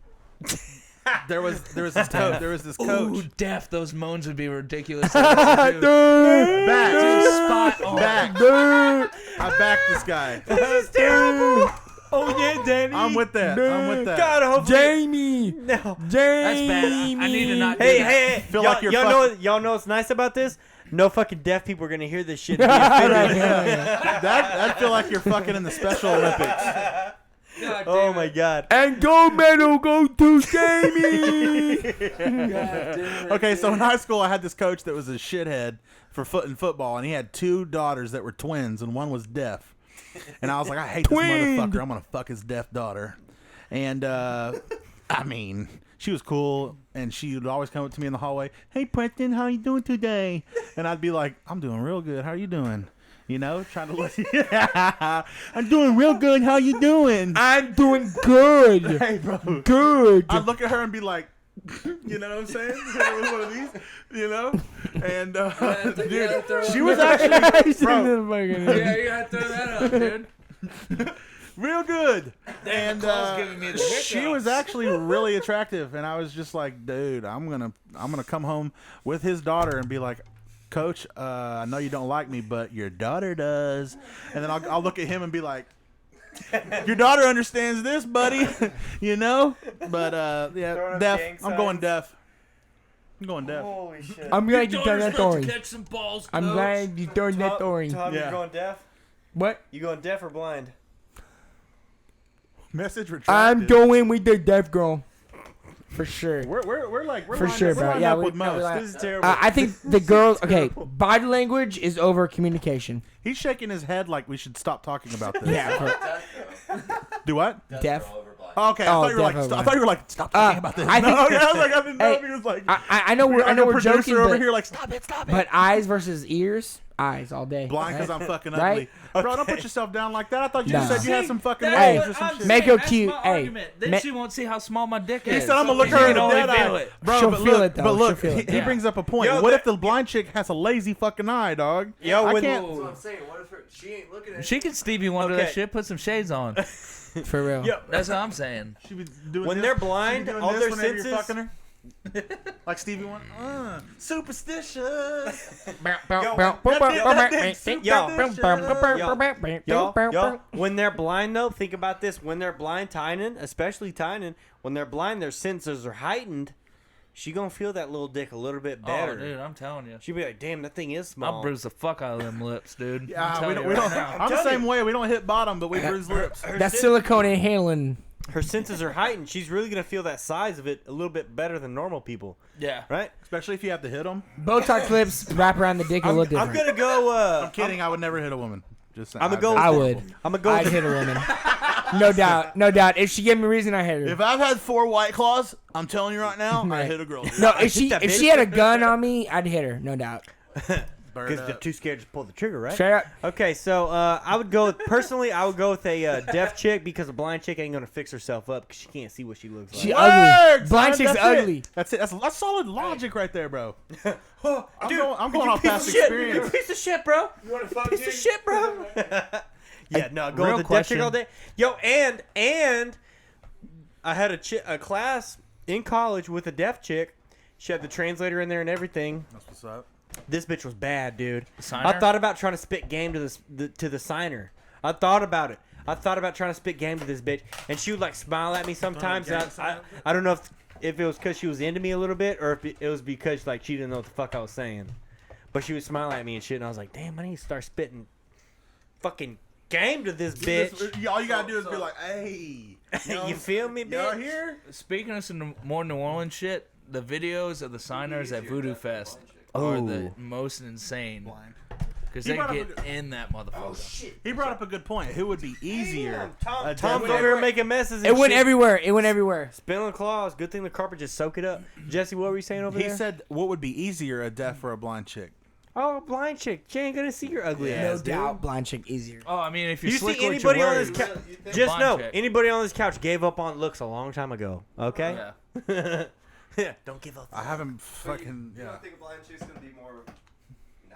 there was this coach. There was this coach. Ooh, deaf. Those moans would be ridiculous. Back, Spot on. back. I backed this guy. This is terrible. Oh yeah, Danny. I'm with that. I'm with that. God, hopefully. Jamie. No. Jamie. That's bad. I need to not do Hey, that. hey, Feel y'all, like you're y'all know what's nice about this? No fucking deaf people are gonna hear this shit and be offended. I'd feel like you're fucking in the Special Olympics. God Oh damn my it. god. And gold medal go to Jamie. God damn it, Okay, so in dude. high school, I had this coach that was a shithead for football, and he had two daughters that were twins, and one was deaf. And I was like, I hate this Twin. motherfucker. I'm gonna fuck his deaf daughter. And I mean, she was cool, and she would always come up to me in the hallway. Hey, Preston, how you doing today? And I'd be like, I'm doing real good. How are you doing? You know, trying to listen. I'm doing real good. How you doing? I'm doing good. Hey, bro. Good. I'd look at her and be like, you know what I'm saying? One of these, you know? And, dude, she was actually, bro, Yeah, you gotta throw that up, dude. real good. And Nicole's giving me the she hiccups. was actually really attractive. And I was just like, dude, I'm gonna come home with his daughter and be like, Coach, I know you don't like me, but your daughter does. And then I'll look at him and be like, your daughter understands this, buddy. You know? But yeah, Throwing up deaf. gang I'm going signs. deaf. I'm going deaf. Holy shit. I'm glad you turned Daughter's that about to story. catch some balls, I'm Coach. glad you turned that story. Tom, Yeah. you going deaf? What? You going deaf or blind? Message retracted. I'm going with the deaf girl. For sure. We're For sure, bro. We're Yeah, up we- with no, we most. like- This is terrible. I think the girls. Okay, body language is over communication. He's shaking his head like we should stop talking about this. Yeah. Death, though. Do what? Death Deaf. girl over blind. Okay, I Oh, thought you were like, definitely. I thought you were like, stop talking about this. I think- No, okay, I was like, I didn't know Hey, if he was like, I know we're like a joking, producer over but, here, like, stop it. but eyes versus ears, eyes all day. Blind because I'm fucking Right? ugly. Bro, don't put yourself down like that. I thought you Nah. said you had some fucking That's waves what or some I'm shit. Make saying. her cute. That's my Hey, argument. Then ma- she won't see how small my dick is. He said, I'm going to look She her in can the only dead feel eye. it. Bro, She'll but feel look, it, though. but look, She'll feel it. he Yeah. brings up a point. Yo, What that- if the blind chick has a lazy fucking eye, dog? Yo, I when- can't. That's what I'm saying. What if she ain't looking at She can Stevie Wonder that Okay. shit. Put some shades on. For real. Yo, That's what I'm saying. She be doing When this, they're she be blind, doing all this their whenever you're senses- fucking her. Like Stevie Wonder. Superstitious. Y'all, when they're blind though, think about this. When they're blind, Tynan, especially Tynan, when they're blind, their senses are heightened. She gonna feel that little dick a little bit better. Oh, dude, I'm telling you. She'll be like, damn, that thing is small. I'll bruise the fuck out of them lips, dude. I'm Yeah, telling we you don't. right now. I'm the telling same way. We don't hit bottom, but we bruise lips. That silicone ain't handling. Her senses are heightened. She's really gonna feel that size of it a little bit better than normal people, Yeah. right? Especially if you have to hit them. Botox lips wrap around the dick a I'm, little I'm different. gonna go. I'm kidding. I would never hit a woman. Just saying. I'm gonna go. With I the- would. I'm gonna go. I'd With hit a woman. No doubt. No doubt. If she gave me a reason, I hit her. If I've had 4 White Claws, I'm telling you right now, I Right. hit a girl. No, if she that if bitch. she had a gun on me, I'd hit her. No doubt. Because they're too scared to pull the trigger, right? Straight up. Okay, so I would go with, personally, I would go with a deaf chick because a blind chick ain't gonna fix herself up because she can't see what she looks like. She ugly. Words, Blind son, chick's that's ugly. It. That's it. That's solid logic right there, bro. Oh, dude, I'm going you off piece past of shit. You're a experience. piece of shit, bro. You want to fuck Piece of shit, bro. Yeah, no, go real with the deaf chick question. all day. Yo, and I had a class in college with a deaf chick. She had the translator in there and everything. That's what's up. This bitch was bad, dude. Signer? I thought about trying to spit game to the signer. I thought about it. I thought about trying to spit game to this bitch, and she would like smile at me sometimes. And I don't know if it was because she was into me a little bit, or if it was because like she didn't know what the fuck I was saying. But she would smile at me and shit, and I was like, damn, I need to start spitting fucking game to this bitch. All you gotta do is be like, hey. You feel me, Y'all bitch? here? Speaking of some more New Orleans shit, the videos of the signers at Voodoo Fest are the most insane. Because He they brought up get a good- in that motherfucker. He brought up a good point. Who would be easier? A Tom's deaf- over here making messes. And It went shit. everywhere. It went everywhere. Spilling claws. Good thing the carpet just soak it up. Jesse, what were you saying over He there? said, "What would be easier, a deaf or a blind chick?" Oh, a blind chick. She ain't gonna see your ugly No ass, doubt. dude. Blind chick easier. Oh, I mean, if you You slick see what anybody you're on this wearing- couch? You think- Just Blind know, chick. anybody on this couch gave up on looks a long time ago. Okay? Yeah. Yeah. Don't give up. I haven't fucking. You Yeah. don't think a blind chick's gonna be more? No.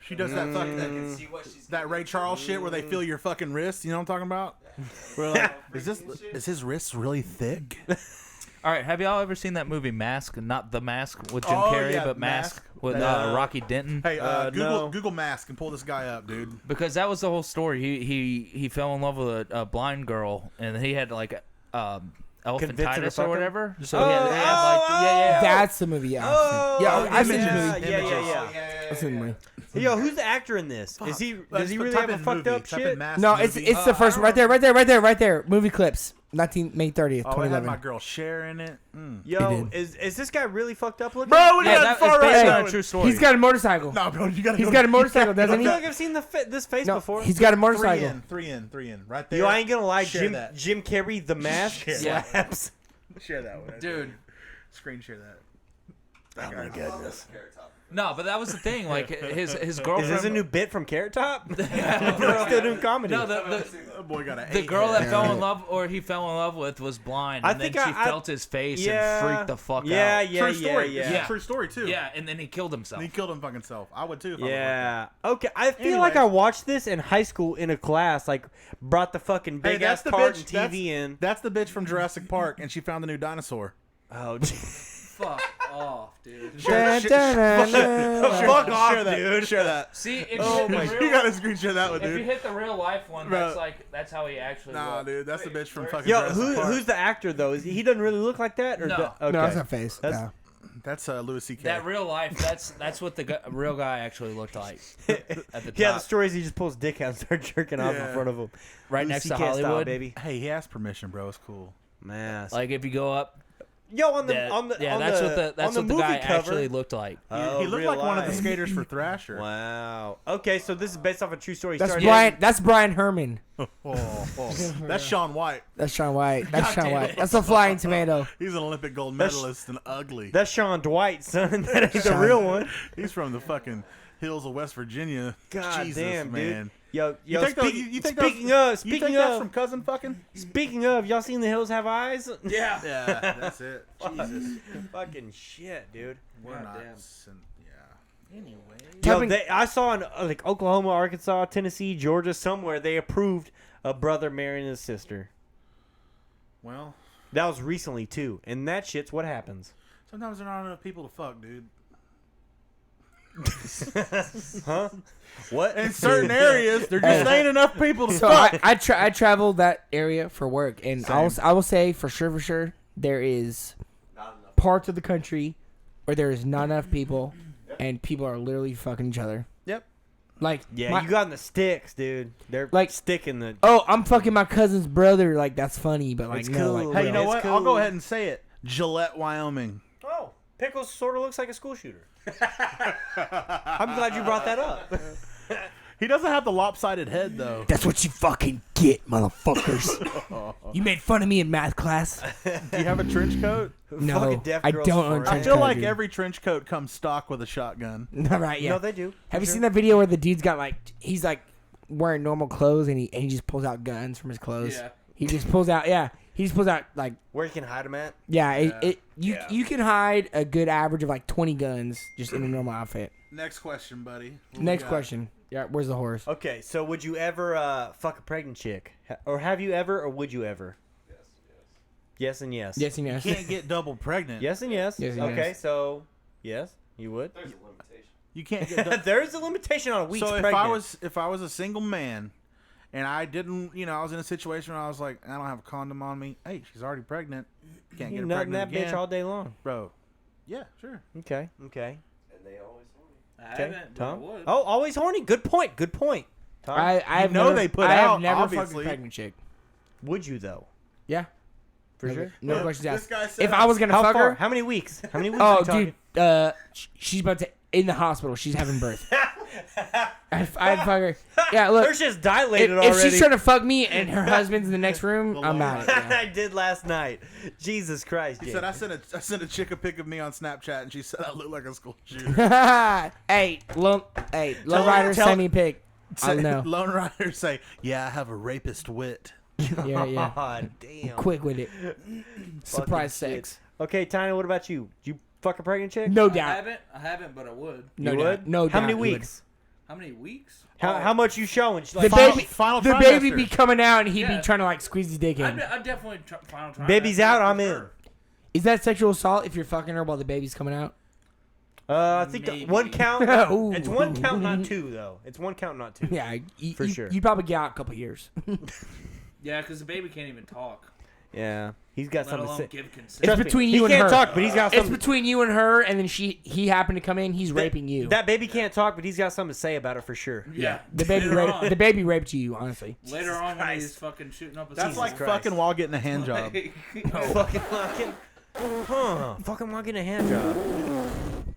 She does that That fucking can see what she's. that Ray Charles shit where they feel your fucking wrist. You know what I'm talking about? We're like, is his wrist really thick? All right, have y'all ever seen that movie Mask? Not The Mask with Jim Oh, Carrey, yeah, but Mask with No. Rocky Denton. Hey, no. Google mask and pull this guy up, dude. Because that was the whole story. He fell in love with a blind girl, and he had like Convince her to elephantitis fuck or her? whatever. So he had yeah. That's the movie. Yeah. Oh, Yeah, I've seen the yeah, movie. yeah. I've seen the movie. Yo, who's the actor in this? Is he? Does he really have a fucked up shit? No, it's the first one. Right there. Movie clips. May 30th, Oh, it had my 2011. girl Cher in it. Yo, It is this guy really fucked up looking? Bro, look Yeah, at that that far is based right. on a true story. He's got a motorcycle. No, bro, you gotta. He's go got a to- motorcycle, I doesn't he? feel like I've seen this face No, before. he's got a Three motorcycle. in, right there. Yo, I ain't gonna lie, Share that. Jim Carrey, The Mask Share slaps. Share that one, Dude. Screen share that. Oh my goodness. No, but that was the thing. Like his Is girlfriend. this a new bit from Carrot Top? We're still doing comedy. No, That boy got a the girl that Yeah. fell in love, or he fell in love with, was blind, I and then think she I- felt his face yeah, and freaked the fuck yeah, out. yeah, True story. yeah, It's a yeah. true story too. Yeah, and then he killed himself. He killed him fucking self. I would too. If I was Yeah. Okay. I feel Anyway. like I watched this in high school in a class. Like, brought the fucking Hey, big that's ass the cart bitch. and TV in. That's the bitch from Jurassic Park, and she found the new dinosaur. Oh, Fuck off, dude. Dun, dun, dun, dun. fuck off, share that, dude. Share that. See, if Oh you my- hit the You real, gotta screen share that one, if you dude. hit the real life one, Bro. that's how he actually Nah, looked. dude, that's the bitch from fucking Yo, Jurassic Park. who's the actor though? He doesn't really look like that, or No. okay. No, it's not face. That's- No. That's Louis C.K. That real life, that's what the real guy actually looked like at the top. Yeah, the story is he just pulls dick out and starts jerking off in Yeah. front of him. right Louis next to CK style, Hollywood. baby. Hey, he asked permission, bro. It's cool. Man, Like if you go up Yo, on the that's what the movie guy cover, actually looked like. Oh, He looked real like one of the life. skaters for Thrasher. Wow. Okay, so this is based off a true story. That's Started- Brian. That's Brian Herman. That's Shaun White. That's Shaun White. That's Shaun White. That's a flying tomato. He's an Olympic gold medalist and ugly. That's Sean Dwight, son. That ain't the Sean- real one. He's from the fucking hills of West Virginia. God Jesus, damn, man. dude. Yo, You think speaking that's from of, Cousin fucking? speaking of, y'all seen The Hills Have Eyes? Yeah. Yeah, that's it. Jesus. Fucking shit, dude. We're not. damn. Yeah. Anyway. Yo, I saw in like Oklahoma, Arkansas, Tennessee, Georgia, somewhere they approved a brother marrying his sister. Well, That was recently too, and that shit's what happens. sometimes there aren't enough people to fuck, dude. Huh? What? In certain areas, there just ain't enough people to So fuck. I traveled that area for work, and Same. I will say for sure there is parts of the country where there is not enough people, and people are literally fucking each other. Yep. Like Yeah, you got in the sticks, dude. They're Like- sticking the. oh, I'm fucking my cousin's brother. Like that's funny, but like It's no, cool. like Hey, you know It's what? I'll cool. go ahead and say it. Gillette, Wyoming. Oh, Pickles sort of looks like a school shooter. I'm glad you brought that up. He doesn't have the lopsided head, though. that's what you fucking get, motherfuckers. You made fun of me in math class. Do you have a trench coat? No, Fucking deaf I girls don't for own it. trench I feel coat, like dude. every trench coat comes stock with a shotgun. All right, yeah. No, they do. Have you seen that video where the dude's got like he's like wearing normal clothes and he just pulls out guns from his clothes? Yeah. He just pulls out he just pulls out like Where you can hide them at? you can hide a good average of like 20 guns just in a normal outfit. Next question, buddy. What we Next got? question. Yeah, where's the horse? Okay, so would you ever fuck a pregnant chick, or have you ever, or would you ever? Yes and yes. Yes and yes. You can't get double pregnant. Yes and yes. Yes and okay, yes. so yes, you would. There's a limitation. You can't get double. There is a limitation on a week's So if pregnant. I was a single man, and I didn't, I was in a situation where I was like, I don't have a condom on me. Hey, she's already pregnant. Can't you get her nutting pregnant that again, bitch all day long. bro. Yeah, sure. Okay. And they always horny. I Okay. haven't, but I Tom. would. Oh, always horny. Good point. Good point. Tom, I have know never, they put I have out, never fucked a obviously. pregnant chick. would you though? Yeah. For sure. No questions This asked. guy said, If I was gonna How fuck far? her, How many weeks? How many weeks? oh are we talking? dude, she's about to in the hospital. She's having birth. I'd fuck her. Yeah, look. They're just dilated If already. she's trying to fuck me and her husband's in the next room, I'm out. Yeah. I did last night. Jesus Christ. He Jake. said, I sent a chick a pic of me on Snapchat, and she said I look like a school shooter. hey, low rider, tell- send me a pic. I Say- know. Lone Riders say, yeah, I have a rapist wit. Yeah. God damn. Quick with it. Surprise Fucking shit. sex. Okay, Tiny, what about you? You fuck a pregnant chick? No I doubt. haven't, but I would. No You doubt. would? No doubt. How many you would. weeks? How many weeks? How much you showing? She's The like, Final- baby, final the baby trimester. be coming out and he'd Yeah. be trying to like squeeze his dick in. I'd definitely final try. baby's out, I'm in. Is that sexual assault if you're fucking her while the baby's coming out? I think Maybe. one count. Ooh. It's one count, not two, though. It's one count, not two. Yeah, For sure. You probably get out a couple years. Yeah, because the baby can't even talk, Yeah, he's got let something to alone say. give consent. It's Trust me, between he you and can't her. talk, but he's got It's something. between you and her, and then he happened to come in. He's raping you. That baby can't talk, but he's got something to say about it for sure. Yeah, the baby later on. The baby raped you, honestly. Later on when Christ. he's fucking shooting up a That's Jesus like Christ. fucking while getting a hand job. Fucking fucking. Fucking walking a hand job.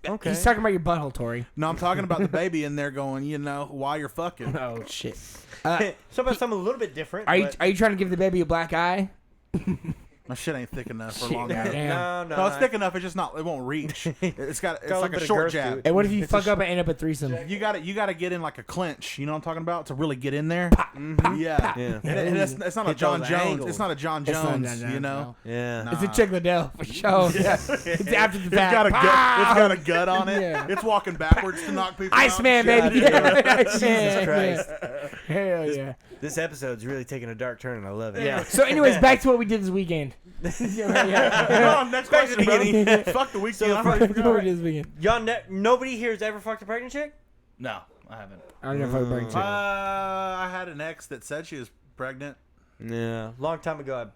Okay. He's talking about your butthole, Tori. No, I'm talking about the baby in there going, while you're fucking. Oh shit. So about something a little bit different. Are you but- are you trying to give the baby a black eye? My shit ain't thick enough for Shit, long goddamn. enough. No, No, it's thick enough. It's just not. It won't reach. It's Got a like little a bit of short girth to jab. it. And what if you It's a fuck up and end up a threesome? You got to get in like a clinch. You know what I'm talking about? To really get in there. Yeah. Yeah. And it's not a Hit John those Jones. angles. It's not a John It's not Jones. John Jones, You know. no. Yeah. Nah. It's a Chick Liddell for sure. It's after the It's fact. got a gut. Pow! It's got a gut on it. Yeah. It's walking backwards to knock people out. Iceman, and baby. shit. Yeah, Jesus Iceman, Christ. yeah. Hell yeah. This episode's really taking a dark turn, and I love it. Yeah. So, anyways, back to what we did this weekend. Come on, next Back to the question, beginning. bro. Fuck the weekend. So I for- already Back to what we forgot. did this weekend. Y'all, nobody here has ever fucked a pregnant chick? No, I haven't. I never fucking pregnant chick. I had an ex that said she was pregnant. Yeah. Long time ago,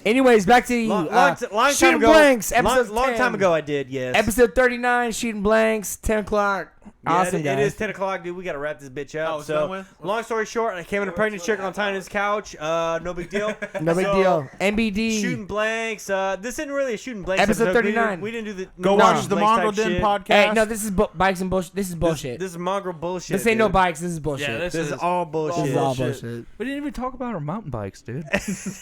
Anyways, back to you. long time Shooting ago. Blanks, episode long 10. time ago, I did. Yes. Episode 39, Shooting Blanks, 10 o'clock. Awesome, it guys. is 10 o'clock, dude. We got to wrap this bitch up. Oh, it's done So, with? long story short, I came in a pregnant chick on time his couch. No big deal. No big So, deal. NBD. Shooting blanks. This isn't really a shooting blanks Episode 39. We didn't do the Go no watch the blanks Mongrel type Den shit. podcast. Hey, no, this is bikes and bullshit. This is bullshit. This is Mongrel bullshit. This ain't no dude. bikes. This is bullshit. Yeah, This is all bullshit. This is all bullshit. bullshit. We didn't even talk about our mountain bikes, dude.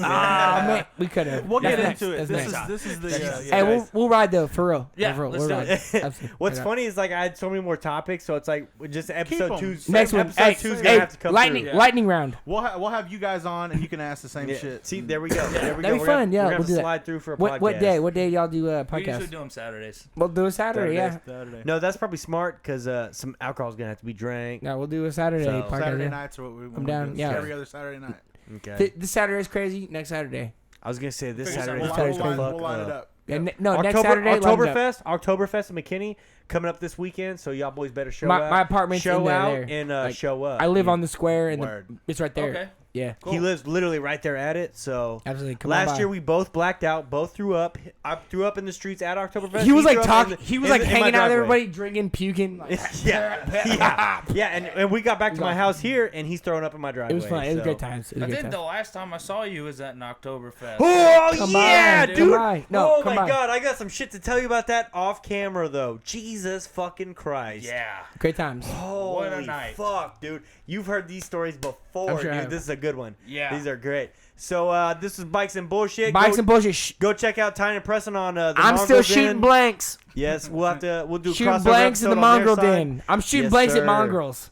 Ah, man, we could have. We'll get into it. That's This is the. Hey, we'll ride though, for real. Yeah, for real. let's We'll do ride. it. Absolutely. What's I got- funny is like I had so many more topics, so it's like just episode 2. Next one. Episode Hey, 2 is gonna hey, have to come lightning, through. Yeah. lightning round. We'll have you guys on, and you can ask the same Yeah. shit. See, there we go. There we That'd go. be fun. Yeah, we're we'll gonna do that. slide through for a What podcast. day? What day y'all do We usually podcast? do them Saturdays. We'll do a Saturday. Yeah. No, that's probably smart because some alcohol's gonna have to be drank. No, we'll do a Saturday So- podcast. Saturday yeah. nights are what we. I'm down, yeah. Every other Saturday night. Okay. This Saturday's crazy. Next Saturday. I was gonna say this Figure Saturday. We'll, Saturday's line, crazy. we'll line it up. Yeah, Yep. no, next Saturday. line it up. Oktoberfest in McKinney coming up this weekend, so y'all boys better show My- out. my apartment's show in there, out there. and Like, show up. I live on the square, and Word. it's right there. Okay. Yeah, He lives literally right there at it. So absolutely. Come on last by. year we both blacked out, both threw up. I threw up in the streets at Oktoberfest. He was like threw up talking. in the- He was in like the- in hanging my out with driveway. everybody, drinking, puking. Like, yeah, and we got back to my house here, and he's throwing up in my driveway. it was fun. It was so. great times. It was I great think times. the last time I saw you was at an Oktoberfest. Oh Come yeah, by, dude! come by. No, oh come my by. god, I got some shit to tell you about that off camera though. Jesus fucking Christ! Yeah. Great times. Holy What a night. fuck, dude! You've heard these stories before, I'm sure I dude. have. This is a good one. Yeah. These are great. So this is Bikes and Bullshit. Bikes Go- and bullshit. Go check out Tyne and Preston on the I'm Mongrel still Den. shooting blanks. Yes, we'll do a Shooting crossover blanks in the episode on their Mongrel side. Den. I'm shooting Yes, blanks sir. at mongrels.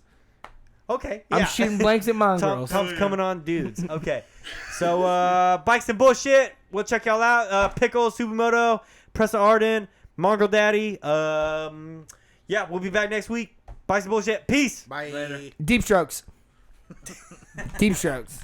Okay, I'm yeah. shooting blanks at mongrels. Tom's coming on dudes. Okay. So Bikes and Bullshit. We'll check y'all out. Pickles, Supermoto, Preston Arden, Mongrel Daddy. Yeah, we'll be back next week. Bikes and Bullshit. Peace. Bye. Deep strokes. Deep strokes.